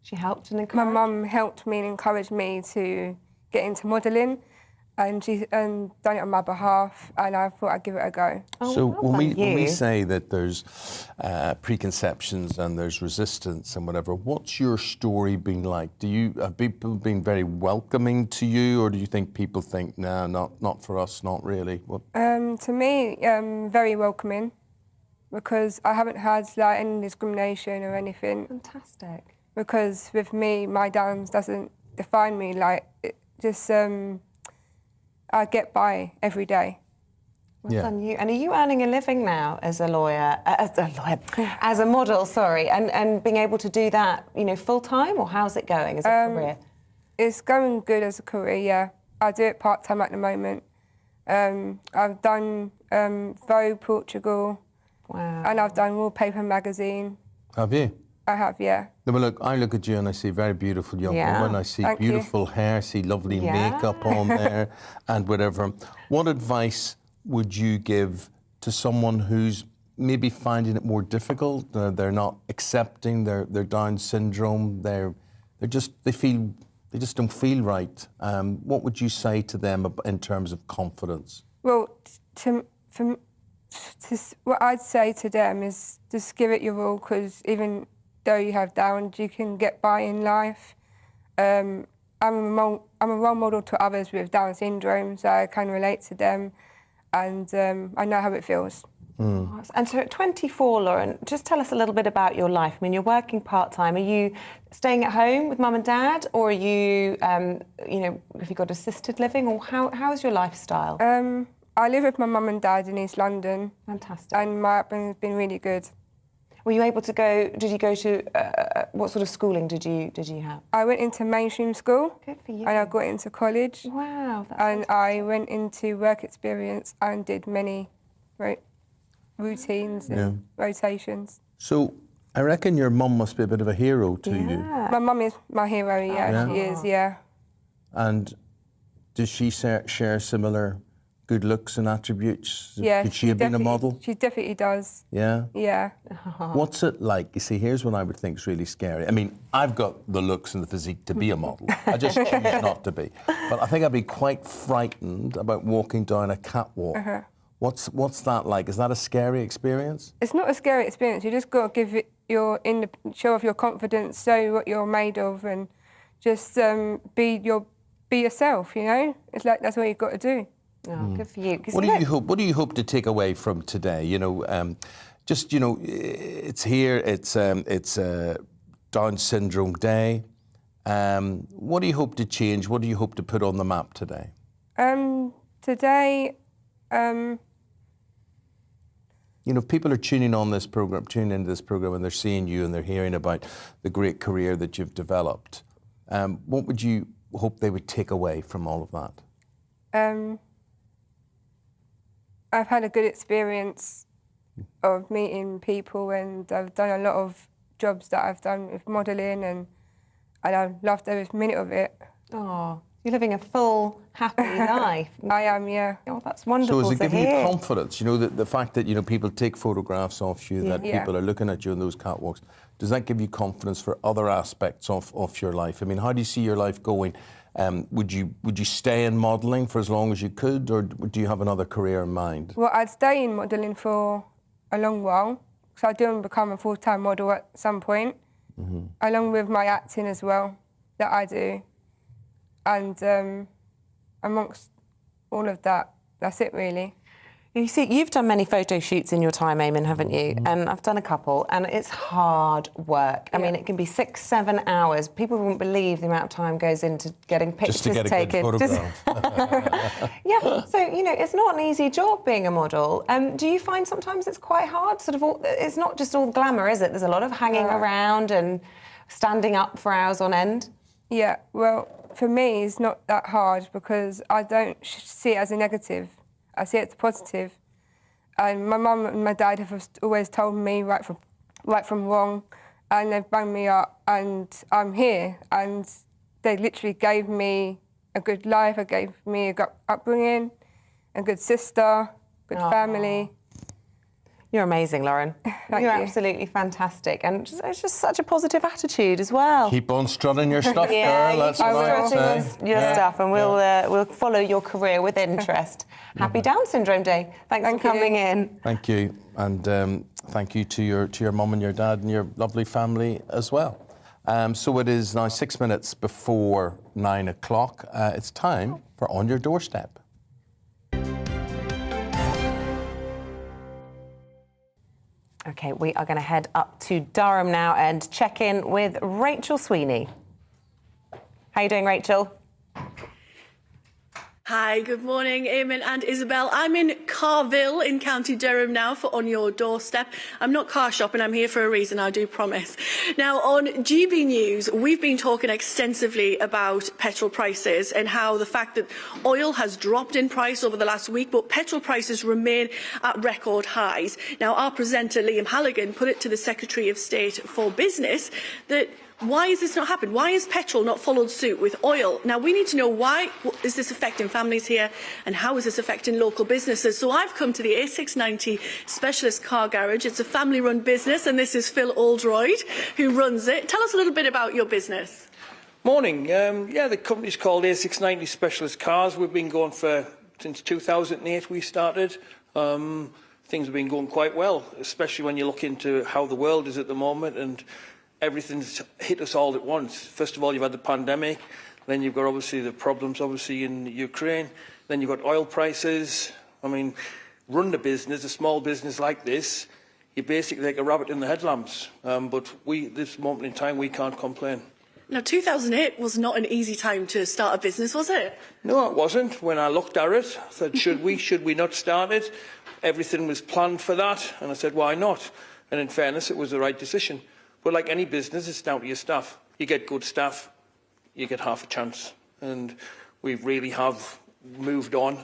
she helped and encouraged? My mum helped me and encouraged me to get into modelling. And she's done it on my behalf, and I thought I'd give it a go. So when we say that there's preconceptions and there's resistance and whatever, what's your story been like? Have people been very welcoming to you, or do you think people think, nah, not for us, not really? To me, very welcoming, because I haven't had any discrimination or anything. Fantastic. because with me, my Downs doesn't define me. Like, it just, I get by every day. Well done you. And are you earning a living now as a lawyer, as a model, sorry, and being able to do that, you know, full time, or how's it going as a career? It's going good as a career, yeah. I do it part time at the moment. I've done Vogue Portugal. Wow. And I've done Wallpaper magazine. Have you? I have, yeah. No, but look, I look at you and I see a very beautiful young woman. I see beautiful hair, I see lovely makeup on there and whatever. What advice would you give to someone who's maybe finding it more difficult? They're not accepting their Down syndrome. They just don't feel right. What would you say to them in terms of confidence? Well, what I'd say to them is just give it your all, because even though you have Downs, you can get by in life. I'm a role model to others with Down syndrome, so I can relate to them, and I know how it feels. And so at 24, Lauren, just tell us a little bit about your life. I mean, you're working part-time. Are you staying at home with mum and dad, or are you, you know, have you got assisted living, or how is your lifestyle? I live with my mum and dad in East London. Fantastic. And my upbringing has been really good. Were you able to go, did you go to, what sort of schooling did you have? I went into mainstream school. Good for you. And I got into college. Wow, that's And I went into work experience and did many routines and rotations. So I reckon your mum must be a bit of a hero to you. My mum is my hero, she is, yeah. And does she share similar good looks and attributes? Yeah. Could she have been a model? She definitely does. Yeah? Yeah. What's it like? You see, here's what I would think is really scary. I mean, I've got the looks and the physique to be a model. I just choose not to be. But I think I'd be quite frightened about walking down a catwalk. What's that like? Is that a scary experience? It's not a scary experience. You just got to give it show off your confidence, show what you're made of, and just be yourself. You know, it's like that's what you've got to do. Oh, good for you. What do you hope to take away from today? You know, just, you know, it's here. It's Down Syndrome Day. What do you hope to change? What do you hope to put on the map today? Today. You know, if people are tuning into this program, and they're seeing you and they're hearing about the great career that you've developed, what would you hope they would take away from all of that? I've had a good experience of meeting people, and I've done a lot of jobs that I've done with modelling, and I've loved every minute of it. Oh, you're living a full, happy life. I am, yeah. Oh, that's wonderful. So is it to giving hear. you confidence? You know, the fact that, you know, people take photographs of you, that people are looking at you on those catwalks, does that give you confidence for other aspects of your life? I mean, how do you see your life going? Would you stay in modelling for as long as you could, or do you have another career in mind? Well, I'd stay in modelling for a long while, because I do want to become a full-time model at some point, along with my acting as well, that I do. And amongst all of that, that's it really. You see, you've done many photo shoots in your time, Eamonn, haven't you? And I've done a couple, and it's hard work. I mean, it can be 6-7 hours. People wouldn't believe the amount of time goes into getting pictures taken. Just to get a good photograph. Yeah, so, you know, it's not an easy job being a model. Do you find sometimes it's quite hard? It's not just all glamour, is it? There's a lot of hanging around and standing up for hours on end. Yeah, well, for me, it's not that hard, because I don't see it as a negative. I see it as positive. And my mum and my dad have always told me right from wrong, and they've banged me up, and I'm here. And they literally gave me a good life, they gave me a good upbringing, a good sister, good family. You're amazing, Lauren. You're absolutely fantastic. And it's just such a positive attitude as well. Keep on strutting your stuff, girl. That's what I would say. Your stuff, and we'll follow your career with interest. Happy Down Syndrome Day. Thanks for coming in. Thank you. And thank you to your mum and your dad and your lovely family as well. So it is now 6 minutes before 9 o'clock. It's time for On Your Doorstep. OK, we are going to head up to Durham now and check in with Rachel Sweeney. How are you doing, Rachel? Hi, good morning, Eamonn and Isabel. I'm in Carville in County Durham now for On Your Doorstep. I'm not car shopping, I'm here for a reason, I do promise. Now, on GB News, we've been talking extensively about petrol prices and how the fact that oil has dropped in price over the last week, but petrol prices remain at record highs. Now, our presenter, Liam Halligan, put it to the Secretary of State for Business that why has this not happened? Why has petrol not followed suit with oil? Now, we need to know why is this affecting families here and how is this affecting local businesses? So I've come to the A690 Specialist Car Garage. It's a family-run business, and this is Phil Oldroyd, who runs it. Tell us a little bit about your business. Morning. Yeah, the company's called A690 Specialist Cars. We've been going since 2008 we started. Things have been going quite well, especially when you look into how the world is at the moment, and everything's hit us all at once. First of all, you've had the pandemic, then you've got obviously the problems in Ukraine, then you've got oil prices. I mean, run the business, a small business like this, you're basically like a rabbit in the headlamps. But this moment in time, we can't complain. Now, 2008 was not an easy time to start a business, was it? No, it wasn't. When I looked at it, I said, should we not start it? Everything was planned for that, and I said, why not? And in fairness, it was the right decision. But like any business, it's down to your staff. You get good staff, you get half a chance. And we really have moved on.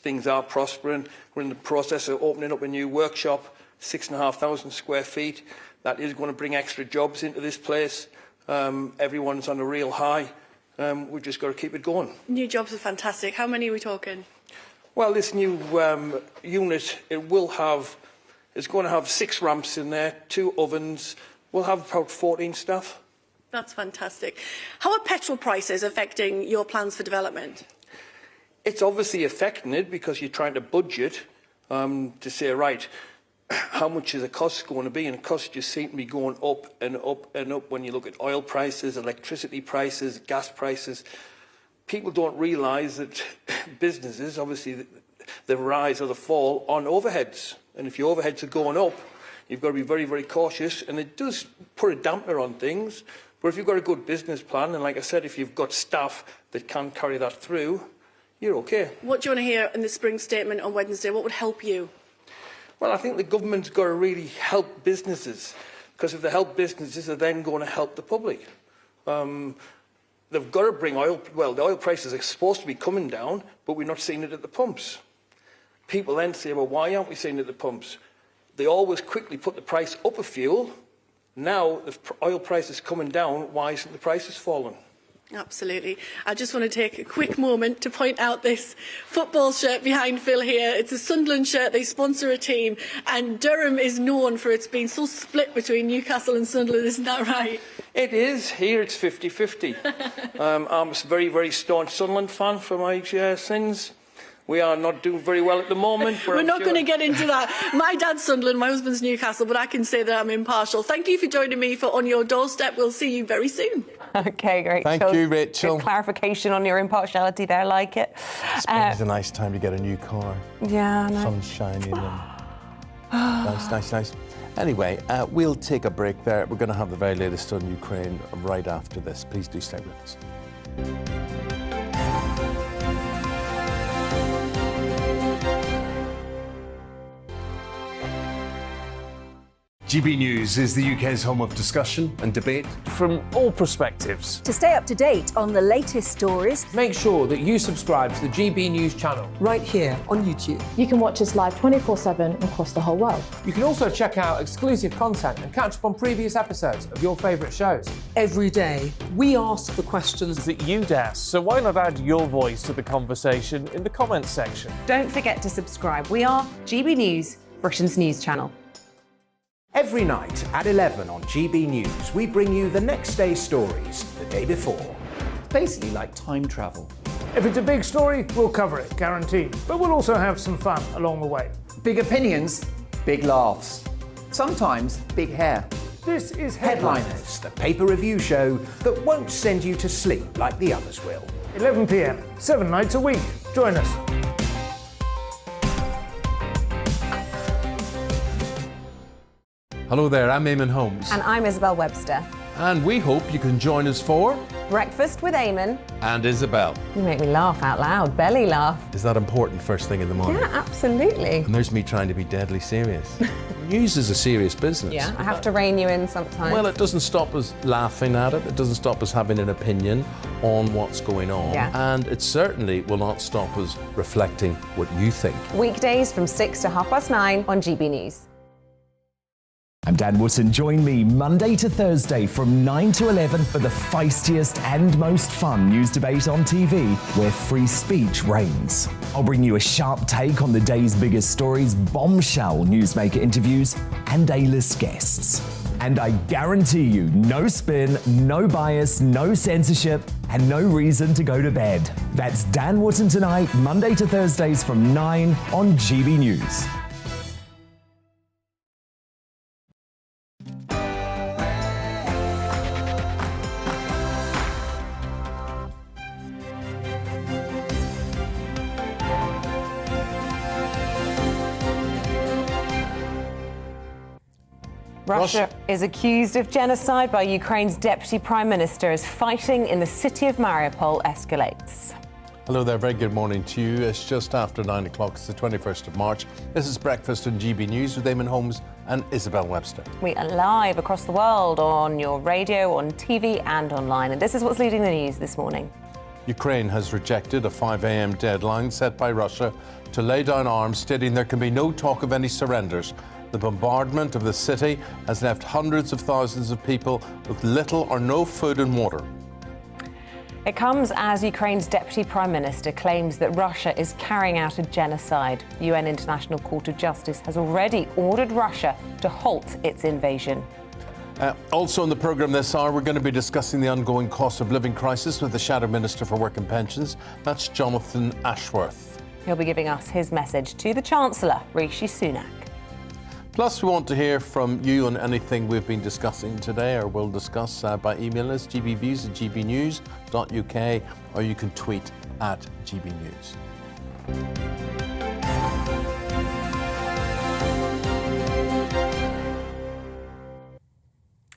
Things are prospering. We're in the process of opening up a new workshop, 6,500 square feet. That is going to bring extra jobs into this place. Everyone's on a real high. We've just got to keep it going. New jobs are fantastic. How many are we talking? Well, this new unit, it's going to have 6 ramps in there, 2 ovens. We'll have about 14 staff. That's fantastic. How are petrol prices affecting your plans for development? It's obviously affecting it because you're trying to budget to say, right, how much is the cost going to be? And costs just seem to be going up and up and up when you look at oil prices, electricity prices, gas prices. People don't realise that businesses, obviously, the rise or the fall on overheads. And if your overheads are going up, you've got to be very, very cautious. And it does put a dampener on things. But if you've got a good business plan, and like I said, if you've got staff that can carry that through, you're OK. What do you want to hear in the spring statement on Wednesday? What would help you? Well, I think the government's got to really help businesses. Because if they help businesses, they're then going to help the public. They've got to bring oil. Well, the oil prices are supposed to be coming down, but we're not seeing it at the pumps. People then say, well, why aren't we seeing it at the pumps? They always quickly put the price up of fuel. Now, the oil price is coming down. Why isn't the prices falling? Absolutely. I just want to take a quick moment to point out this football shirt behind Phil here. It's a Sunderland shirt. They sponsor a team. And Durham is known for its being so split between Newcastle and Sunderland. Isn't that right? It is. Here it's 50-50. I'm a very, very staunch Sunderland fan for my sins. We are not doing very well at the moment. We're not going to get into that. My dad's Sunderland, my husband's Newcastle, but I can say that I'm impartial. Thank you for joining me for On Your Doorstep. We'll see you very soon. OK, great. Thank you, Rachel. Good clarification on your impartiality there, like it. It's a nice time to get a new car. Yeah, I know. Sun's shining and nice. Anyway, we'll take a break there. We're going to have the very latest on Ukraine right after this. Please do stay with us. GB News is the UK's home of discussion and debate from all perspectives. To stay up to date on the latest stories, make sure that you subscribe to the GB News channel right here on YouTube. You can watch us live 24/7 across the whole world. You can also check out exclusive content and catch up on previous episodes of your favourite shows. Every day, we ask the questions that you'd ask, so why not add your voice to the conversation in the comments section? Don't forget to subscribe. We are GB News, Britain's news channel. Every night at 11 on GB News, we bring you the next day's stories the day before. Basically like time travel. If it's a big story, we'll cover it, guaranteed. But we'll also have some fun along the way. Big opinions, big laughs. Sometimes big hair. This is Headliners, the paper review show that won't send you to sleep like the others will. 11 p.m, 7 nights a week. Join us. Hello there, I'm Eamonn Holmes. And I'm Isabel Webster. And we hope you can join us for Breakfast with Eamonn and Isabel. You make me laugh out loud, belly laugh. Is that important first thing in the morning? Yeah, absolutely. And there's me trying to be deadly serious. News is a serious business. Yeah, I have to rein you in sometimes. Well, it doesn't stop us laughing at it. It doesn't stop us having an opinion on what's going on. Yeah. And it certainly will not stop us reflecting what you think. Weekdays from 6 to 9:30 on GB News. I'm Dan Wootton. Join me Monday to Thursday from 9 to 11 for the feistiest and most fun news debate on TV, where free speech reigns. I'll bring you a sharp take on the day's biggest stories, bombshell newsmaker interviews, and A-list guests. And I guarantee you, no spin, no bias, no censorship, and no reason to go to bed. That's Dan Wootton tonight, Monday to Thursdays from 9 on GB News. Russia is accused of genocide by Ukraine's Deputy Prime Minister as fighting in the city of Mariupol escalates. Hello there, very good morning to you. It's just after 9 o'clock, it's the 21st of March. This is Breakfast on GB News with Eamonn Holmes and Isabel Webster. We are live across the world on your radio, on TV and online. And this is what's leading the news this morning. Ukraine has rejected a 5 a.m. deadline set by Russia to lay down arms, stating there can be no talk of any surrenders. The bombardment of the city has left hundreds of thousands of people with little or no food and water. It comes as Ukraine's Deputy Prime Minister claims that Russia is carrying out a genocide. UN International Court of Justice has already ordered Russia to halt its invasion. Also on the programme this hour, we're going to be discussing the ongoing cost of living crisis with the Shadow Minister for Work and Pensions. That's Jonathan Ashworth. He'll be giving us his message to the Chancellor, Rishi Sunak. Plus, we want to hear from you on anything we've been discussing today or will discuss by email us, gbviews@gbnews.uk, or you can tweet at GBNews.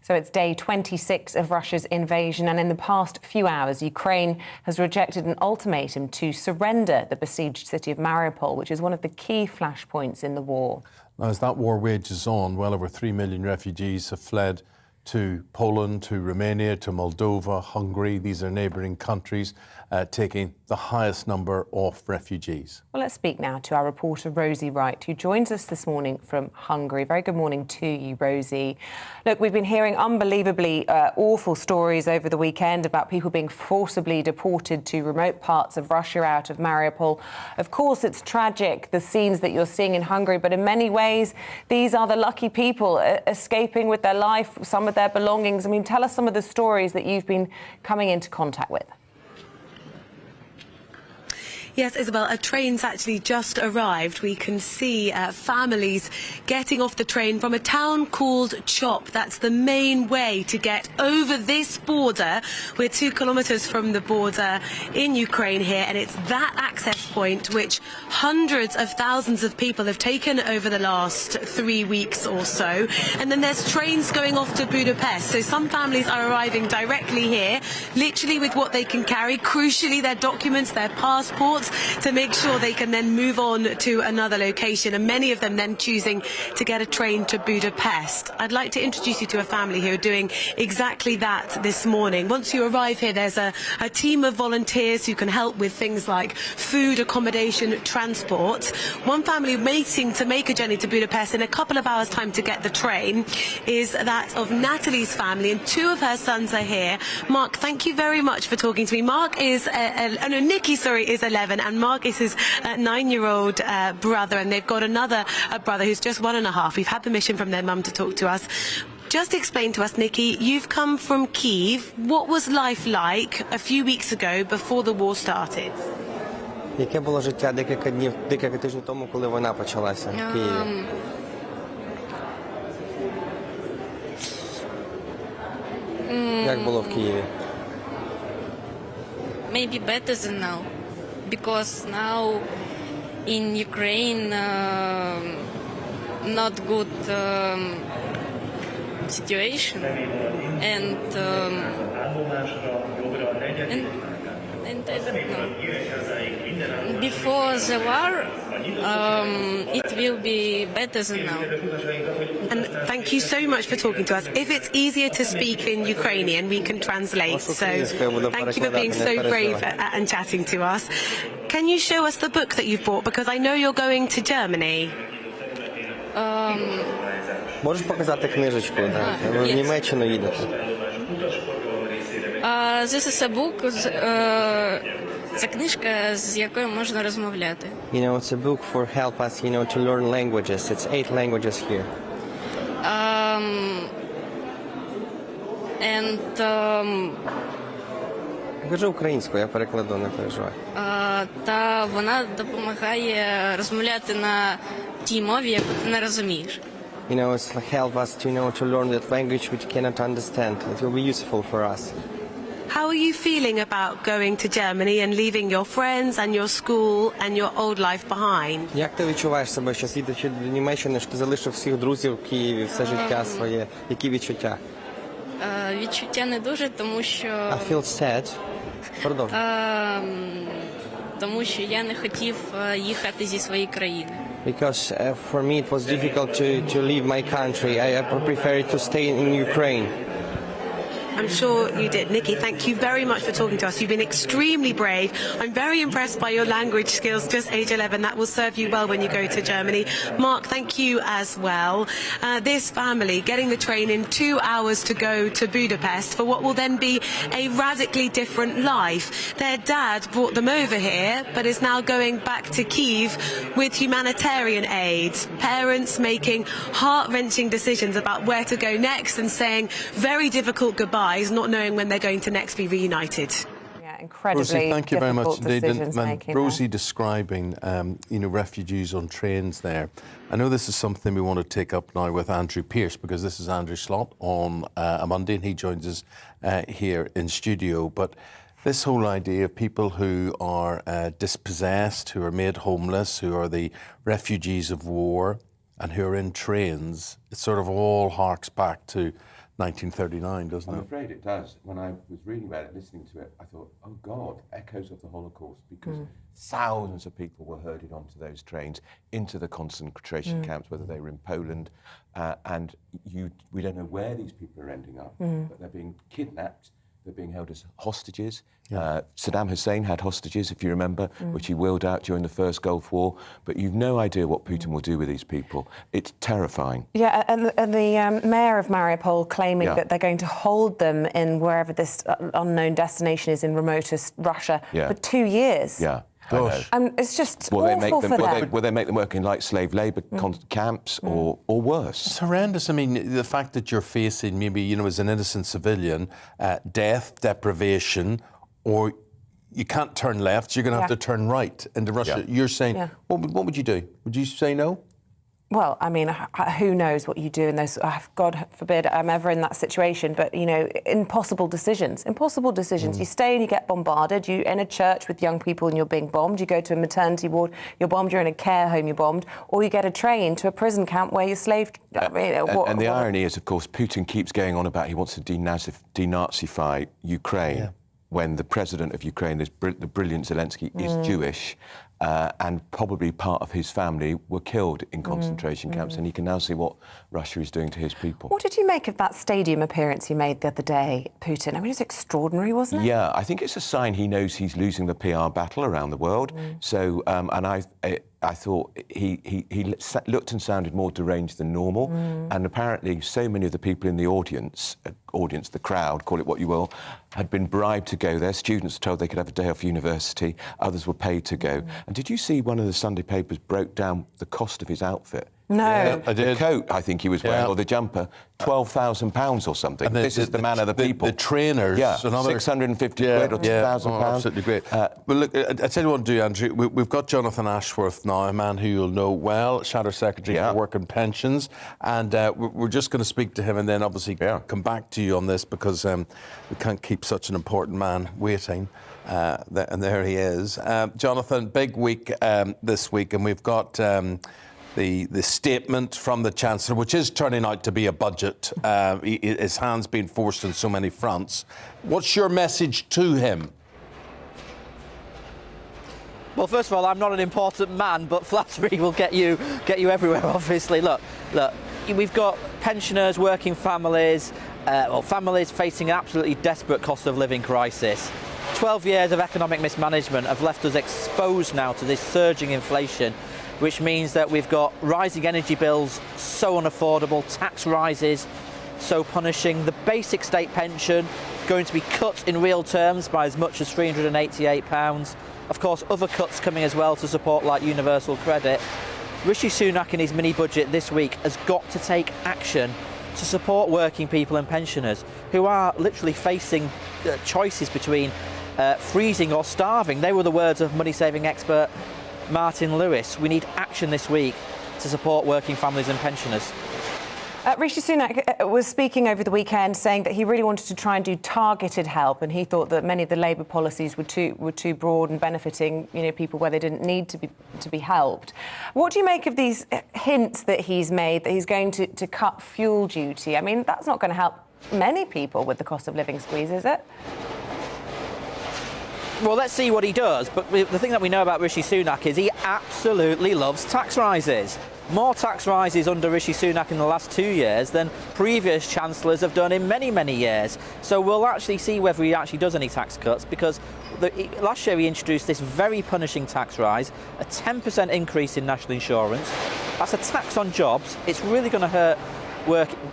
So it's day 26 of Russia's invasion, and in the past few hours, Ukraine has rejected an ultimatum to surrender the besieged city of Mariupol, which is one of the key flashpoints in the war. Now, as that war wages on, well over 3 million refugees have fled to Poland, to Romania, to Moldova, Hungary. These are neighbouring countries taking the highest number of refugees. Well, let's speak now to our reporter, Rosie Wright, who joins us this morning from Hungary. Very good morning to you, Rosie. Look, we've been hearing unbelievably awful stories over the weekend about people being forcibly deported to remote parts of Russia out of Mariupol. Of course, it's tragic, the scenes that you're seeing in Hungary, but in many ways, these are the lucky people escaping with their life, some of their belongings. I mean, tell us some of the stories that you've been coming into contact with. Yes, Isabel, a train's actually just arrived. We can see families getting off the train from a town called Chop. That's the main way to get over this border. We're 2 kilometres from the border in Ukraine here, and it's that access point which hundreds of thousands of people have taken over the last 3 weeks or so. And then there's trains going off to Budapest. So some families are arriving directly here, literally with what they can carry, crucially their documents, their passports, to make sure they can then move on to another location, and many of them then choosing to get a train to Budapest. I'd like to introduce you to a family who are doing exactly that this morning. Once you arrive here, there's a team of volunteers who can help with things like food, accommodation, transport. One family waiting to make a journey to Budapest in a couple of hours' time to get the train is that of Natalie's family, and 2 of her sons are here. Mark, thank you very much for talking to me. Mark is, Nicky, is 11, and Mark is his 9-year-old brother, and they've got another brother who's just 1.5. We've had permission from their mum to talk to us. Just explain to us, Nicky, you've come from Kyiv. What was life like a few weeks ago before the war started? Яке було життя декілька тижнів тому, коли війна почалася в Києві? Як було в Києві? Maybe better than now, because now in Ukraine not good situation, and I don't know. Before the war, it will be better than now. And thank you so much for talking to us. If it's easier to speak in Ukrainian, we can translate. So thank you for being so brave and chatting to us. Can you show us the book that you've bought? Because I know you're going to Germany. Можеш показати книжечку, так? Ви в Німеччину їдете. This is a book, це книжка, з якою можна розмовляти. You know, it's a book for help us, you know, to learn languages. It's 8 languages here. Кажи українською, я перекладу, не переживай. Та вона допомагає розмовляти на тій мові, яку ти не розумієш. You know, it's like help us to, you know, to learn that language which cannot understand. It will be useful for us. How are you feeling about going to Germany and leaving your friends and your school and your old life behind? Як ти відчуваєш себе, що їдучи до Німеччини, що ти залишив всіх друзів в Києві, все життя своє? Які відчуття? Відчуття не дуже, тому що... I feel sad. Продовжуй. Тому що я не хотів їхати зі своєї країни. Because for me it was difficult to leave my country. I preferred to stay in Ukraine. I'm sure you did. Nikki, thank you very much for talking to us. You've been extremely brave. I'm very impressed by your language skills, just age 11. That will serve you well when you go to Germany. Mark, thank you as well. This family getting the train in 2 hours to go to Budapest for what will then be a radically different life. Their dad brought them over here, but is now going back to Kyiv with humanitarian aid. Parents making heart-wrenching decisions about where to go next and saying very difficult goodbyes, not knowing when they're going to next be reunited. Yeah, incredibly Rosie, thank you very much indeed. And Rosie there. describing, refugees on trains there. I know this is something we want to take up now with Andrew Pearce, because this is Andrew Slott on a Monday, and he joins us here in studio. But this whole idea of people who are dispossessed, who are made homeless, who are the refugees of war, and who are in trains, it sort of all harks back to 1939, doesn't it? I'm afraid it does. When I was reading about it, listening to it, I thought, oh God, echoes of the Holocaust, because thousands of people were herded onto those trains into the concentration camps, whether they were in Poland, and we don't know where these people are ending up, but they're being kidnapped, they're being held as hostages. Saddam Hussein had hostages, if you remember, which he wheeled out during the First Gulf War. But you've no idea what Putin will do with these people. It's terrifying. Yeah, and the mayor of Mariupol claiming that they're going to hold them in wherever this unknown destination is in remotest Russia for 2 years. Yeah. Gosh. It's just awful for them. Will they make them work in like slave labour camps or worse? It's horrendous. I mean, the fact that you're facing maybe, as an innocent civilian, death, deprivation, or you can't turn left, so you're going to have to turn right into Russia. You're saying, what would you do? Would you say no? Well, I mean, who knows what you do in those... God forbid I'm ever in that situation, but, impossible decisions. Impossible decisions. You stay and you get bombarded. You're in a church with young people and you're being bombed. You go to a maternity ward, you're bombed. You're in a care home, you're bombed. Or you get a train to a prison camp where you're slaved... and the irony is, of course, Putin keeps going on about he wants to denazify Ukraine, when the president of Ukraine, the brilliant Zelensky, is Jewish. And probably part of his family were killed in concentration camps, and he can now see what Russia is doing to his people. What did you make of that stadium appearance he made the other day, Putin? I mean, it's extraordinary, wasn't it? Yeah, I think it's a sign he knows he's losing the PR battle around the world. So, and I thought he looked and sounded more deranged than normal, and apparently so many of the people in the audience, the crowd, call it what you will, had been bribed to go there. Students were told they could have a day off university, others were paid to go. And did you see one of the Sunday papers broke down the cost of his outfit? No. I did. The coat, I think he was wearing, or the jumper, £12,000 or something. And this is the man of the people. The trainers. Yeah, another 650 quid or £2,000. Absolutely great. Well, look, I tell you what to do, Andrew. We've got Jonathan Ashworth now, a man who you'll know well, Shadow Secretary for Work and Pensions. And we're just going to speak to him and then obviously come back to you on this, because we can't keep such an important man waiting. And there he is. Jonathan, big week this week, and we've got the statement from the Chancellor, which is turning out to be a budget. His hand's been forced on so many fronts. What's your message to him? Well, first of all, I'm not an important man, but flattery will get you everywhere, obviously. Look, we've got pensioners, working families, families facing an absolutely desperate cost of living crisis. 12 years of economic mismanagement have left us exposed now to this surging inflation, which means that we've got rising energy bills, so unaffordable, tax rises, so punishing, the basic state pension going to be cut in real terms by as much as £388. Of course, other cuts coming as well to support like universal credit. Rishi Sunak in his mini-budget this week has got to take action to support working people and pensioners who are literally facing choices between freezing or starving. They were the words of money-saving expert Martin Lewis. We need action this week to support working families and pensioners. Rishi Sunak was speaking over the weekend saying that he really wanted to try and do targeted help, and he thought that many of the Labour policies were too broad and benefiting, people where they didn't need to be helped. What do you make of these hints that he's made that he's going to cut fuel duty? I mean, that's not going to help many people with the cost of living squeeze, is it? Well, let's see what he does. But the thing that we know about Rishi Sunak is he absolutely loves tax rises. More tax rises under Rishi Sunak in the last 2 years than previous chancellors have done in many, many years. So we'll actually see whether he actually does any tax cuts, because last year he introduced this very punishing tax rise, a 10% increase in national insurance. That's a tax on jobs. It's really going to hurt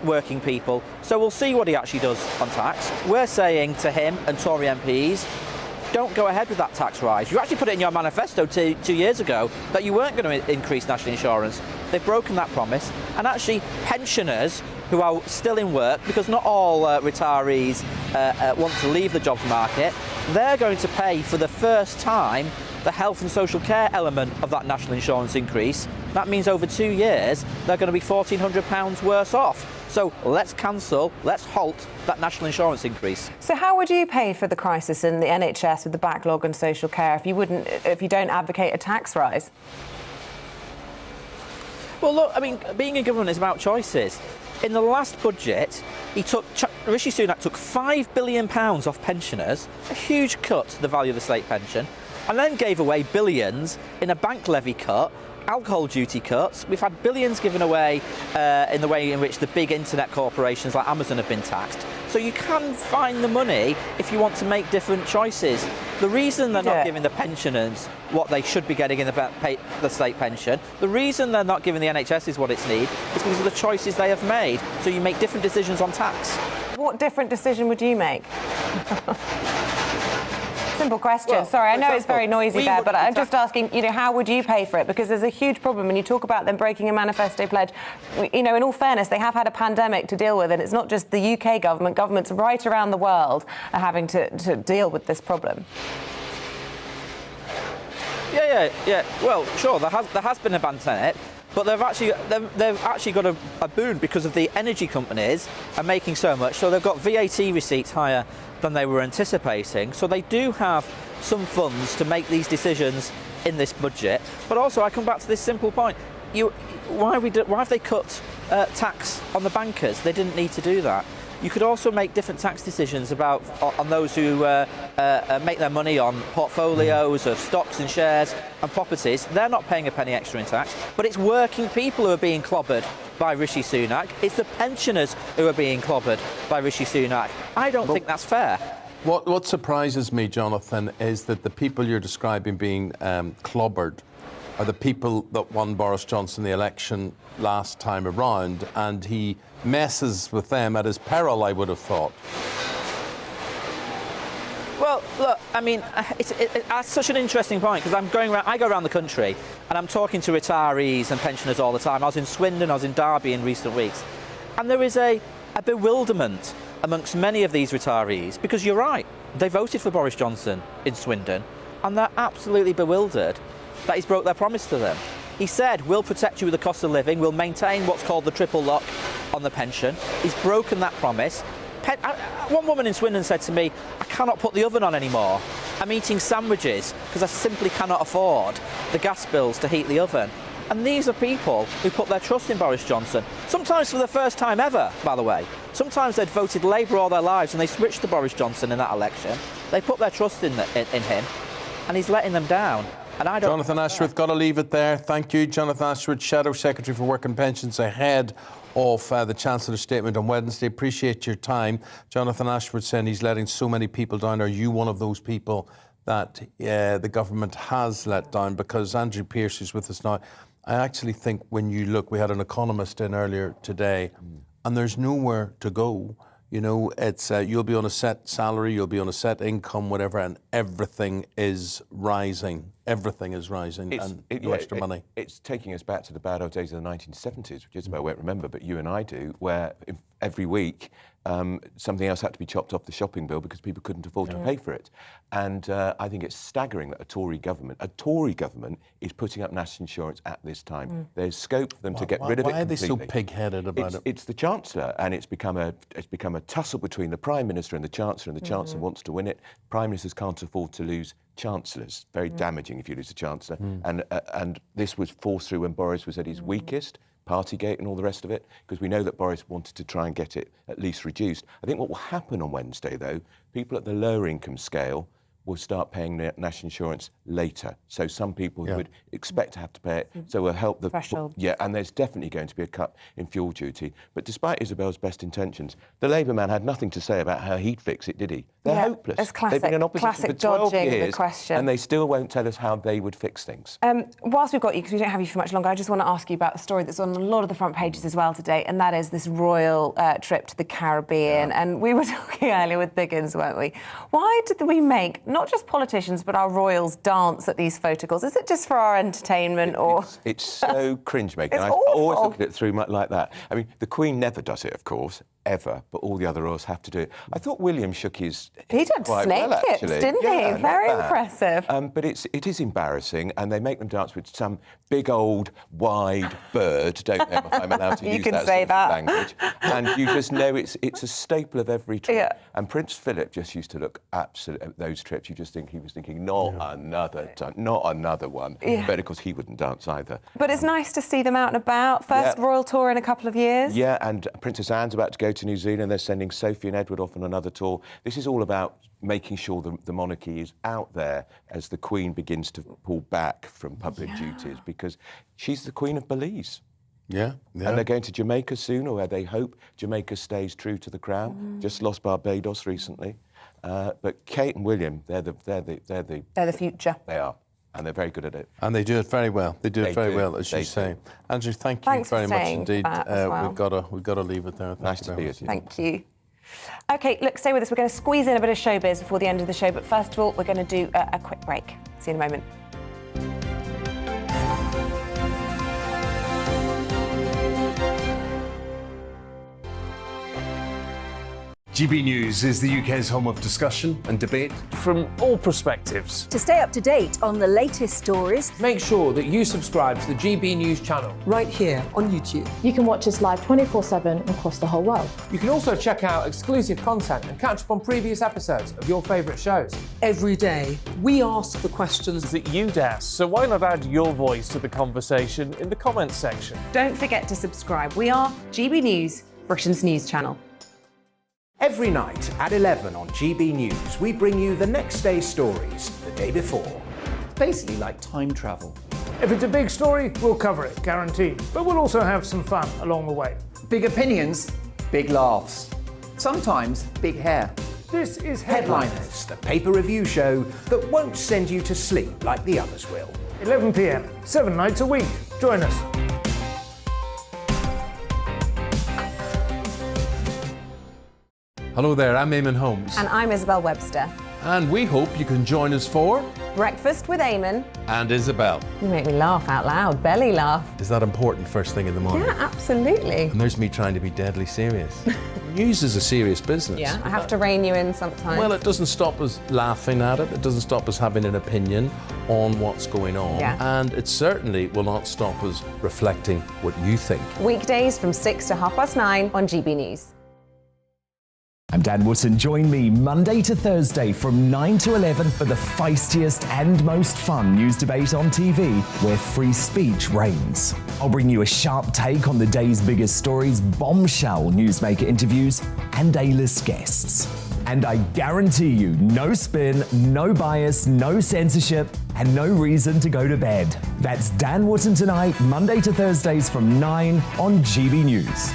working people. So we'll see what he actually does on tax. We're saying to him and Tory MPs, don't go ahead with that tax rise. You actually put it in your manifesto 2 years ago that you weren't going to increase national insurance. They've broken that promise. And actually, pensioners who are still in work, because not all retirees want to leave the jobs market, they're going to pay for the first time the health and social care element of that national insurance increase. That means over 2 years, they're going to be £1,400 worse off. So let's halt that national insurance increase. So how would you pay for the crisis in the NHS with the backlog and social care if you don't advocate a tax rise? Well, look, I mean, being in government is about choices. In the last budget, Rishi Sunak took £5 billion off pensioners, a huge cut to the value of the state pension, and then gave away billions in a bank levy cut, alcohol duty cuts. We've had billions given away in the way in which the big internet corporations like Amazon have been taxed. So you can find the money if you want to make different choices. The reason they're not giving the pensioners what they should be getting in the state pension, the reason they're not giving the NHS what it's need, is because of the choices they have made. So you make different decisions on tax. What different decision would you make? Simple question. Well, sorry, I know it's very noisy there, but I'm just asking, how would you pay for it? Because there's a huge problem when you talk about them breaking a manifesto pledge. In all fairness, they have had a pandemic to deal with, and it's not just the UK government. Governments right around the world are having to deal with this problem. Yeah. Well, sure, there has been a pandemic, but they've actually got a boon because of the energy companies are making so much. So they've got VAT receipts higher than they were anticipating. So they do have some funds to make these decisions in this budget. But also, I come back to this simple point. Why have they cut tax on the bankers? They didn't need to do that. You could also make different tax decisions on those who make their money on portfolios of stocks and shares and properties. They're not paying a penny extra in tax, but it's working people who are being clobbered by Rishi Sunak. It's the pensioners who are being clobbered by Rishi Sunak. I don't think that's fair. What surprises me, Jonathan, is that the people you're describing being clobbered are the people that won Boris Johnson the election last time around, and he messes with them at his peril, I would have thought. Well, look, I mean, it's such an interesting point, because I go around the country and I'm talking to retirees and pensioners all the time. I was in Swindon, I was in Derby in recent weeks, and there is a bewilderment amongst many of these retirees, because you're right, they voted for Boris Johnson in Swindon, and they're absolutely bewildered that he's broke their promise to them. He said, we'll protect you with the cost of living, we'll maintain what's called the triple lock on the pension. He's broken that promise. One woman in Swindon said to me, I cannot put the oven on anymore. I'm eating sandwiches because I simply cannot afford the gas bills to heat the oven. And these are people who put their trust in Boris Johnson, sometimes for the first time ever, by the way. Sometimes they'd voted Labour all their lives and they switched to Boris Johnson in that election. They put their trust in him, and he's letting them down. And I don't. Jonathan Ashworth, got to leave it there. Thank you, Jonathan Ashworth, Shadow Secretary for Work and Pensions, ahead of the Chancellor's statement on Wednesday. Appreciate your time. Jonathan Ashworth saying he's letting so many people down. Are you one of those people that the government has let down? Because Andrew Pearce is with us now. I actually think when you look, we had an economist in earlier today, and there's nowhere to go. You know, it's you'll be on a set salary, you'll be on a set income, whatever, and everything is rising. Everything is rising, and no extra money. It's taking us back to the bad old days of the 1970s, which Isabel won't remember, but you and I do, where every week something else had to be chopped off the shopping bill because people couldn't afford to pay for it. And I think it's staggering that a Tory government is putting up national insurance at this time. There's scope for them to get rid of it completely. Why are they so pig-headed about it? It's the Chancellor, and it's become a tussle between the Prime Minister and the Chancellor, and the Chancellor wants to win it. Prime Ministers can't afford to lose chancellors. Very damaging if you lose a chancellor. And this was forced through when Boris was at his weakest, Partygate and all the rest of it, because we know that Boris wanted to try and get it at least reduced. I think what will happen on Wednesday, though, people at the lower income scale will start paying their national insurance later. So some people who would expect to have to pay it, so will help the threshold. Yeah, and there's definitely going to be a cut in fuel duty. But despite Isabel's best intentions, the Labour man had nothing to say about how he'd fix it, did he? They're hopeless. It's classic, They've been in opposition for 12 years, the question. and they still won't tell us how they would fix things. Whilst we've got you, because we don't have you for much longer, I just want to ask you about the story that's on a lot of the front pages as well today, and that is this royal trip to the Caribbean. And we were talking earlier with Biggins, weren't we? Why did we make, not just politicians, but our royals dance at these photocalls? Is it just for our entertainment, or...? It's so cringe-making. I awful. always look at it through like that. I mean, the Queen never does it, of course, ever, but all the other royals have to do it. I thought William shook his... He did quite snake well, hips, actually. didn't he? Very impressive. But it is embarrassing, and they make them dance with some big old wide bird. Don't know if I'm allowed to use that sort of language. And you just know it's a staple of every trip. Yeah. And Prince Philip just used to look absolute at those trips. You just think he was thinking, not another one. Yeah. But of course he wouldn't dance either. But it's nice to see them out and about. First royal tour in a couple of years. Yeah, and Princess Anne's about to go to New Zealand. They're sending Sophie and Edward off on another tour. This is all about making sure the monarchy is out there as the Queen begins to pull back from public duties, because she's the Queen of Belize. Yeah. And they're going to Jamaica soon, or where they hope Jamaica stays true to the crown. Just lost Barbados recently. But Kate and William, they're the future. They are. And they're very good at it. And they do it very well. They do it very well, as you say. Andrew, thank you very much indeed. We've got to leave it there. Nice to be with you. Thank you. OK, look, stay with us. We're going to squeeze in a bit of showbiz before the end of the show. But first of all, we're going to do a quick break. See you in a moment. GB News is the UK's home of discussion and debate from all perspectives. To stay up to date on the latest stories, make sure that you subscribe to the GB News channel right here on YouTube. You can watch us live 24/7 across the whole world. You can also check out exclusive content and catch up on previous episodes of your favourite shows. Every day, we ask the questions that you'd ask, so why not add your voice to the conversation in the comments section? Don't forget to subscribe. We are GB News, Britain's news channel. Every night at 11 on GB News, we bring you the next day's stories the day before. It's basically like time travel. If it's a big story, we'll cover it, guaranteed. But we'll also have some fun along the way. Big opinions, big laughs. Sometimes big hair. This is Headliners, the paper review show that won't send you to sleep like the others will. 11 p.m, 7 nights a week. Join us. Hello there, I'm Eamonn Holmes. And I'm Isabel Webster. And we hope you can join us for... Breakfast with Eamonn. And Isabel. You make me laugh out loud, belly laugh. Is that important first thing in the morning? Yeah, absolutely. And there's me trying to be deadly serious. News is a serious business. Yeah, I have to rein you in sometimes. Well, it doesn't stop us laughing at it. It doesn't stop us having an opinion on what's going on. Yeah. And it certainly will not stop us reflecting what you think. Weekdays from 6 to 9:30 on GB News. I'm Dan Wootton. Join me Monday to Thursday from 9 to 11 for the feistiest and most fun news debate on TV, where free speech reigns. I'll bring you a sharp take on the day's biggest stories, bombshell newsmaker interviews, and A-list guests. And I guarantee you, no spin, no bias, no censorship, and no reason to go to bed. That's Dan Wootton Tonight, Monday to Thursdays from 9 on GB News.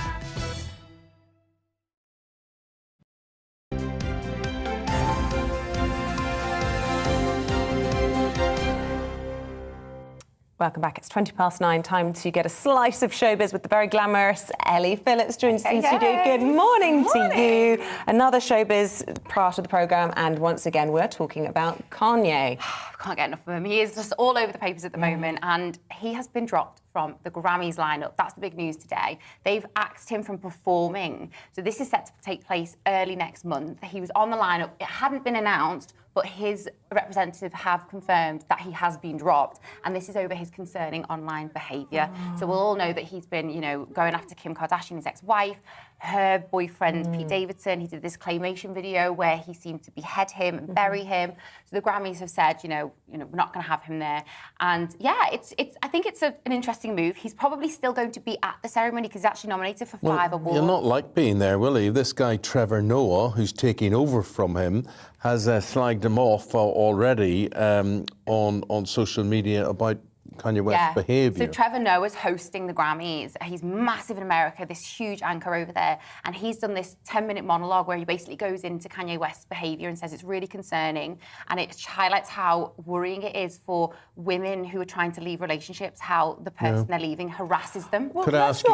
Welcome back. It's 9:20, time to get a slice of showbiz with the very glamorous Ellie Phillips joins us in the studio. Good morning to you. Another showbiz part of the programme, and once again we're talking about Kanye. Can't get enough of him. He is just all over the papers at the moment, and he has been dropped from the Grammys lineup. That's the big news today. They've axed him from performing. So this is set to take place early next month. He was on the lineup. It hadn't been announced, but his representative have confirmed that he has been dropped, and this is over his concerning online behaviour. So we'll all know that he's been, going after Kim Kardashian, his ex-wife, her boyfriend Pete Davidson. He did this claymation video where he seemed to behead him and bury him. So the Grammys have said, we're not going to have him there. And yeah, I think it's an interesting move. He's probably still going to be at the ceremony because he's actually nominated for 5 awards. You'll not like being there, will he? This guy Trevor Noah, who's taking over from him, has slagged him off already on social media about Kanye West's behaviour. So Trevor Noah's hosting the Grammys. He's massive in America, this huge anchor over there. And he's done this 10-minute monologue where he basically goes into Kanye West's behaviour and says it's really concerning. And it highlights how worrying it is for women who are trying to leave relationships, how the person they're leaving harasses them. Well, could I ask you,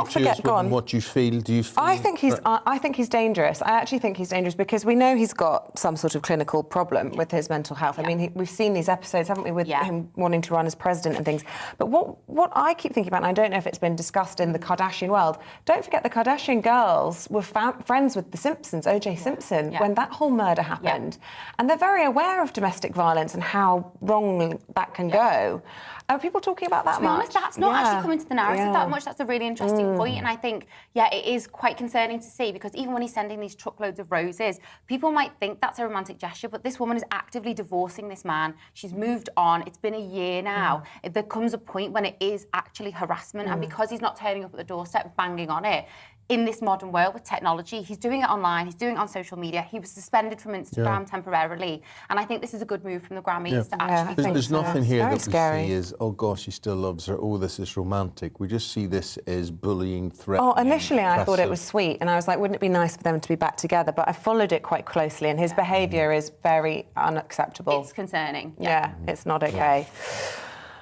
what you feel? Do you feel... I think he's dangerous. I actually think he's dangerous because we know he's got some sort of clinical problem with his mental health. I mean, we've seen these episodes, haven't we, with him wanting to run as president and things. But what I keep thinking about, and I don't know if it's been discussed in the Kardashian world, don't forget the Kardashian girls were friends with the Simpsons, O.J. Simpson, when that whole murder happened. And they're very aware of domestic violence and how wrong that can go. Are people talking about that much? To be honest, that's not actually come into the narrative that much. That's a really interesting point. And I think, it is quite concerning to see because even when he's sending these truckloads of roses, people might think that's a romantic gesture, but this woman is actively divorcing this man. She's moved on. It's been a year now. There comes a point when it is actually harassment. And because he's not turning up at the doorstep, banging on it, in this modern world with technology, he's doing it online, he's doing it on social media. He was suspended from Instagram temporarily. And I think this is a good move from the Grammys to actually There's nothing here that we scary. see is, oh gosh, he still loves her, oh, this is romantic. We just see this as bullying, threatening. Oh, initially I thought it was sweet, and I was like, wouldn't it be nice for them to be back together? But I followed it quite closely, and his behaviour is very unacceptable. It's concerning. Yeah, it's not okay.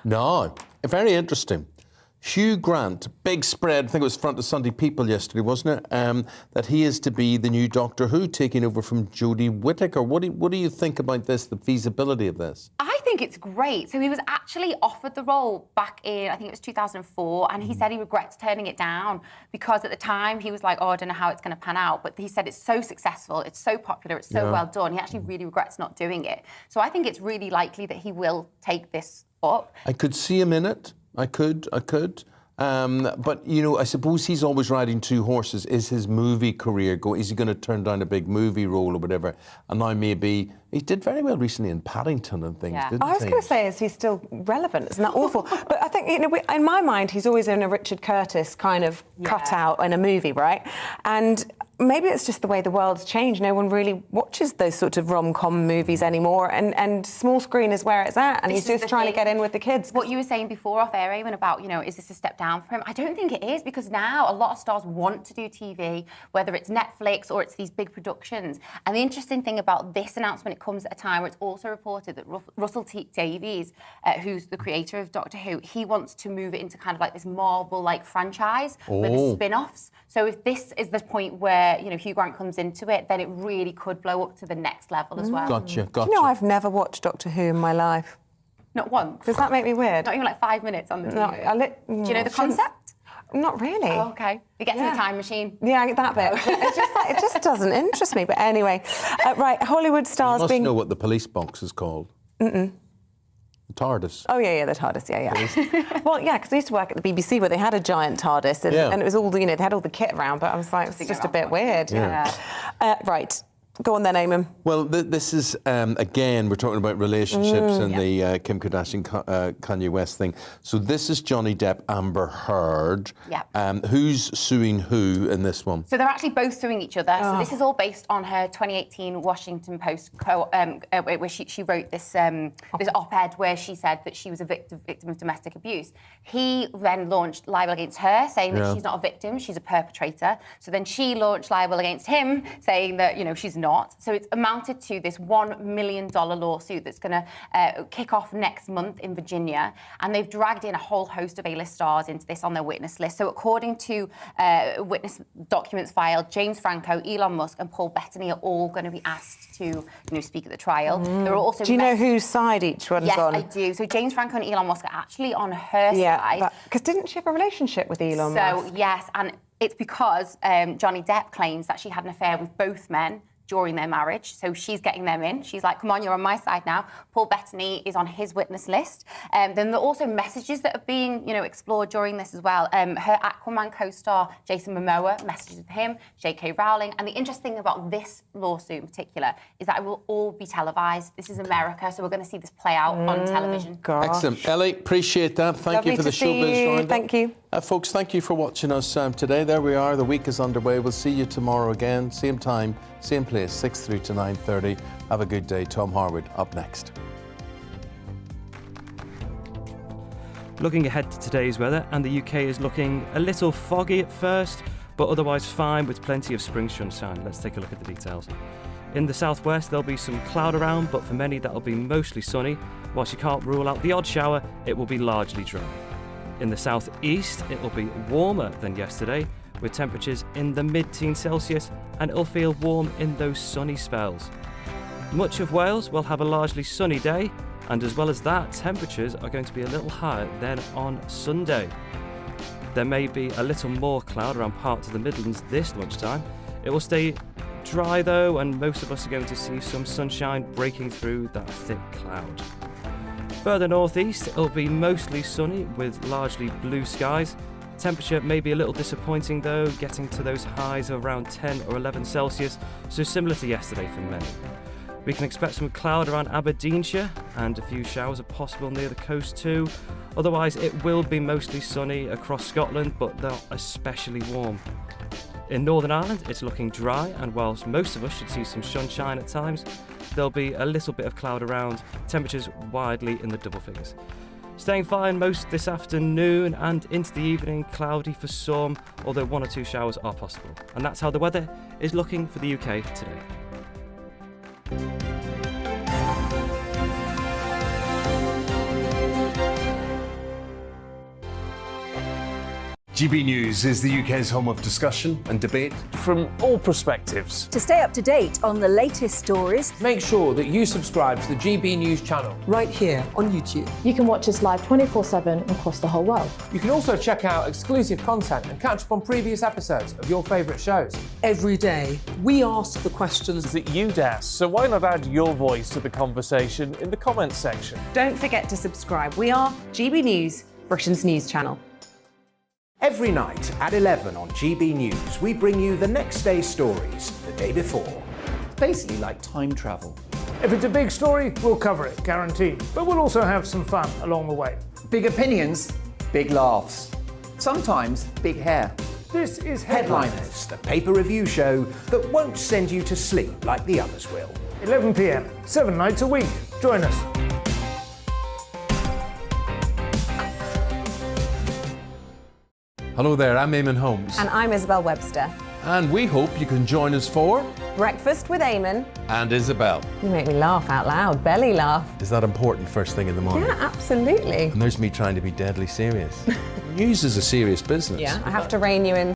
No, very interesting. Hugh Grant, big spread, I think it was front of Sunday People yesterday, wasn't it? That he is to be the new Doctor Who, taking over from Jodie Whittaker. What do you think about this, the feasibility of this? I think it's great. So he was actually offered the role back in, I think it was 2004, and he said he regrets turning it down because at the time he was like, I don't know how it's going to pan out. But he said it's so successful, it's so popular, it's so well done. He actually really regrets not doing it. So I think it's really likely that he will take this up. I could see him in it. I could. But, I suppose he's always riding 2 horses. Is his movie career is he going to turn down a big movie role or whatever? And now maybe... He did very well recently in Paddington and things, didn't he? I was going to say, is he still relevant? Isn't that awful? But I think, in my mind, he's always in a Richard Curtis kind of cutout in a movie, right? And maybe it's just the way the world's changed. No one really watches those sort of rom-com movies anymore, and small screen is where it's at, and he's just trying to get in with the kids. What you were saying before off air, Eamonn, about, is this a step down for him? I don't think it is, because now a lot of stars want to do TV, whether it's Netflix or it's these big productions. And the interesting thing about this announcement, it comes at a time where it's also reported that Russell T Davies, who's the creator of Doctor Who, he wants to move it into kind of like this Marvel-like franchise with the spin-offs. So if this is the point where, Hugh Grant comes into it, then it really could blow up to the next level as well. Gotcha. Do you know I've never watched Doctor Who in my life? Not once? Does that make me weird? Not even like 5 minutes on the TV? No, do you know the concept? Not really. Oh, okay. It gets in the time machine. Yeah, that bit. It's just it just doesn't interest me. But anyway, right, Hollywood stars you must know what the police box is called. The TARDIS. Oh, yeah, the TARDIS, yeah. Well, yeah, because I used to work at the BBC where they had a giant TARDIS and it was all, they had all the kit around, but I was like, it's just a bit weird. Yeah. Right. Go on then, Eamonn. Well, this is, again, we're talking about relationships and the Kim Kardashian, Kanye West thing. So this is Johnny Depp, Amber Heard. Yep. Who's suing who in this one? So they're actually both suing each other. So this is all based on her 2018 Washington Post where she wrote this this op-ed where she said that she was a victim of domestic abuse. He then launched libel against her, saying that she's not a victim, she's a perpetrator. So then she launched libel against him, saying that, she's not. So it's amounted to this $1 million lawsuit that's going to kick off next month in Virginia. And they've dragged in a whole host of A-list stars into this on their witness list. So according to witness documents filed, James Franco, Elon Musk and Paul Bettany are all going to be asked to speak at the trial. There are also Do you know whose side each one's on? Yes, I do. So James Franco and Elon Musk are actually on her side. Because didn't she have a relationship with Elon Musk? So, yes, and it's because Johnny Depp claims that she had an affair with both men during their marriage, so she's getting them in. She's like, come on, you're on my side now. Paul Bettany is on his witness list. Then there are also messages that are being, explored during this as well. Her Aquaman co-star, Jason Momoa, messages with him, J.K. Rowling. And the interesting thing about this lawsuit in particular is that it will all be televised. This is America, so we're going to see this play out on television. Excellent. Ellie, appreciate that. Thank you for the Showbiz roundup. Thank you. Folks, thank you for watching us today. There we are. The week is underway. We'll see you tomorrow again. Same time, same place, 6 through to 9:30. Have a good day. Tom Harwood up next. Looking ahead to today's weather, and the UK is looking a little foggy at first, but otherwise fine with plenty of spring sunshine. Let's take a look at the details. In the southwest, there'll be some cloud around, but for many that'll be mostly sunny. Whilst you can't rule out the odd shower, it will be largely dry. In the southeast, it will be warmer than yesterday, with temperatures in the mid-teens Celsius, and it'll feel warm in those sunny spells. Much of Wales will have a largely sunny day, and as well as that, temperatures are going to be a little higher than on Sunday. There may be a little more cloud around parts of the Midlands this lunchtime. It will stay dry though, and most of us are going to see some sunshine breaking through that thick cloud. Further northeast, it'll be mostly sunny with largely blue skies. Temperature may be a little disappointing though, getting to those highs of around 10 or 11 Celsius, so similar to yesterday for many. We can expect some cloud around Aberdeenshire, and a few showers are possible near the coast too. Otherwise, it will be mostly sunny across Scotland, but not especially warm. In Northern Ireland, it's looking dry, and whilst most of us should see some sunshine at times, there'll be a little bit of cloud around, temperatures widely in the double figures. Staying fine most this afternoon and into the evening, cloudy for some, although 1 or 2 showers are possible. And that's how the weather is looking for the UK today. GB News is the UK's home of discussion and debate from all perspectives. To stay up to date on the latest stories, make sure that you subscribe to the GB News channel right here on YouTube. You can watch us live 24/7 across the whole world. You can also check out exclusive content and catch up on previous episodes of your favourite shows. Every day, we ask the questions that you'd ask, so why not add your voice to the conversation in the comments section? Don't forget to subscribe. We are GB News, Britain's news channel. Every night at 11 on GB News, we bring you the next day's stories the day before. It's basically like time travel. If it's a big story, we'll cover it, guaranteed. But we'll also have some fun along the way. Big opinions, big laughs. Sometimes big hair. This is Headliners, the paper review show that won't send you to sleep like the others will. 11 p.m, 7 nights a week. Join us. Hello there, I'm Eamonn Holmes. And I'm Isabel Webster. And we hope you can join us for Breakfast with Eamonn and Isabel. You make me laugh out loud, belly laugh. Is that important first thing in the morning? Yeah, absolutely. And there's me trying to be deadly serious. News is a serious business. Yeah, I have to rein you in.